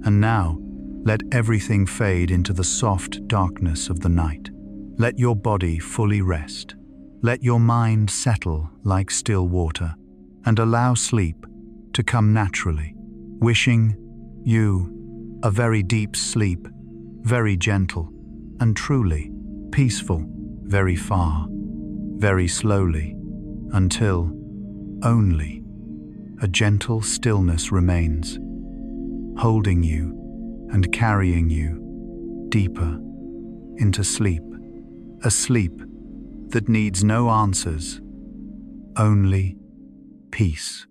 [SPEAKER 1] And now, let everything fade into the soft darkness of the night. Let your body fully rest. Let your mind settle like still water, and allow sleep to come naturally. Wishing you a very deep sleep, very gentle and truly peaceful, very far, very slowly, until only a gentle stillness remains, holding you and carrying you deeper into sleep. A sleep that needs no answers, only peace.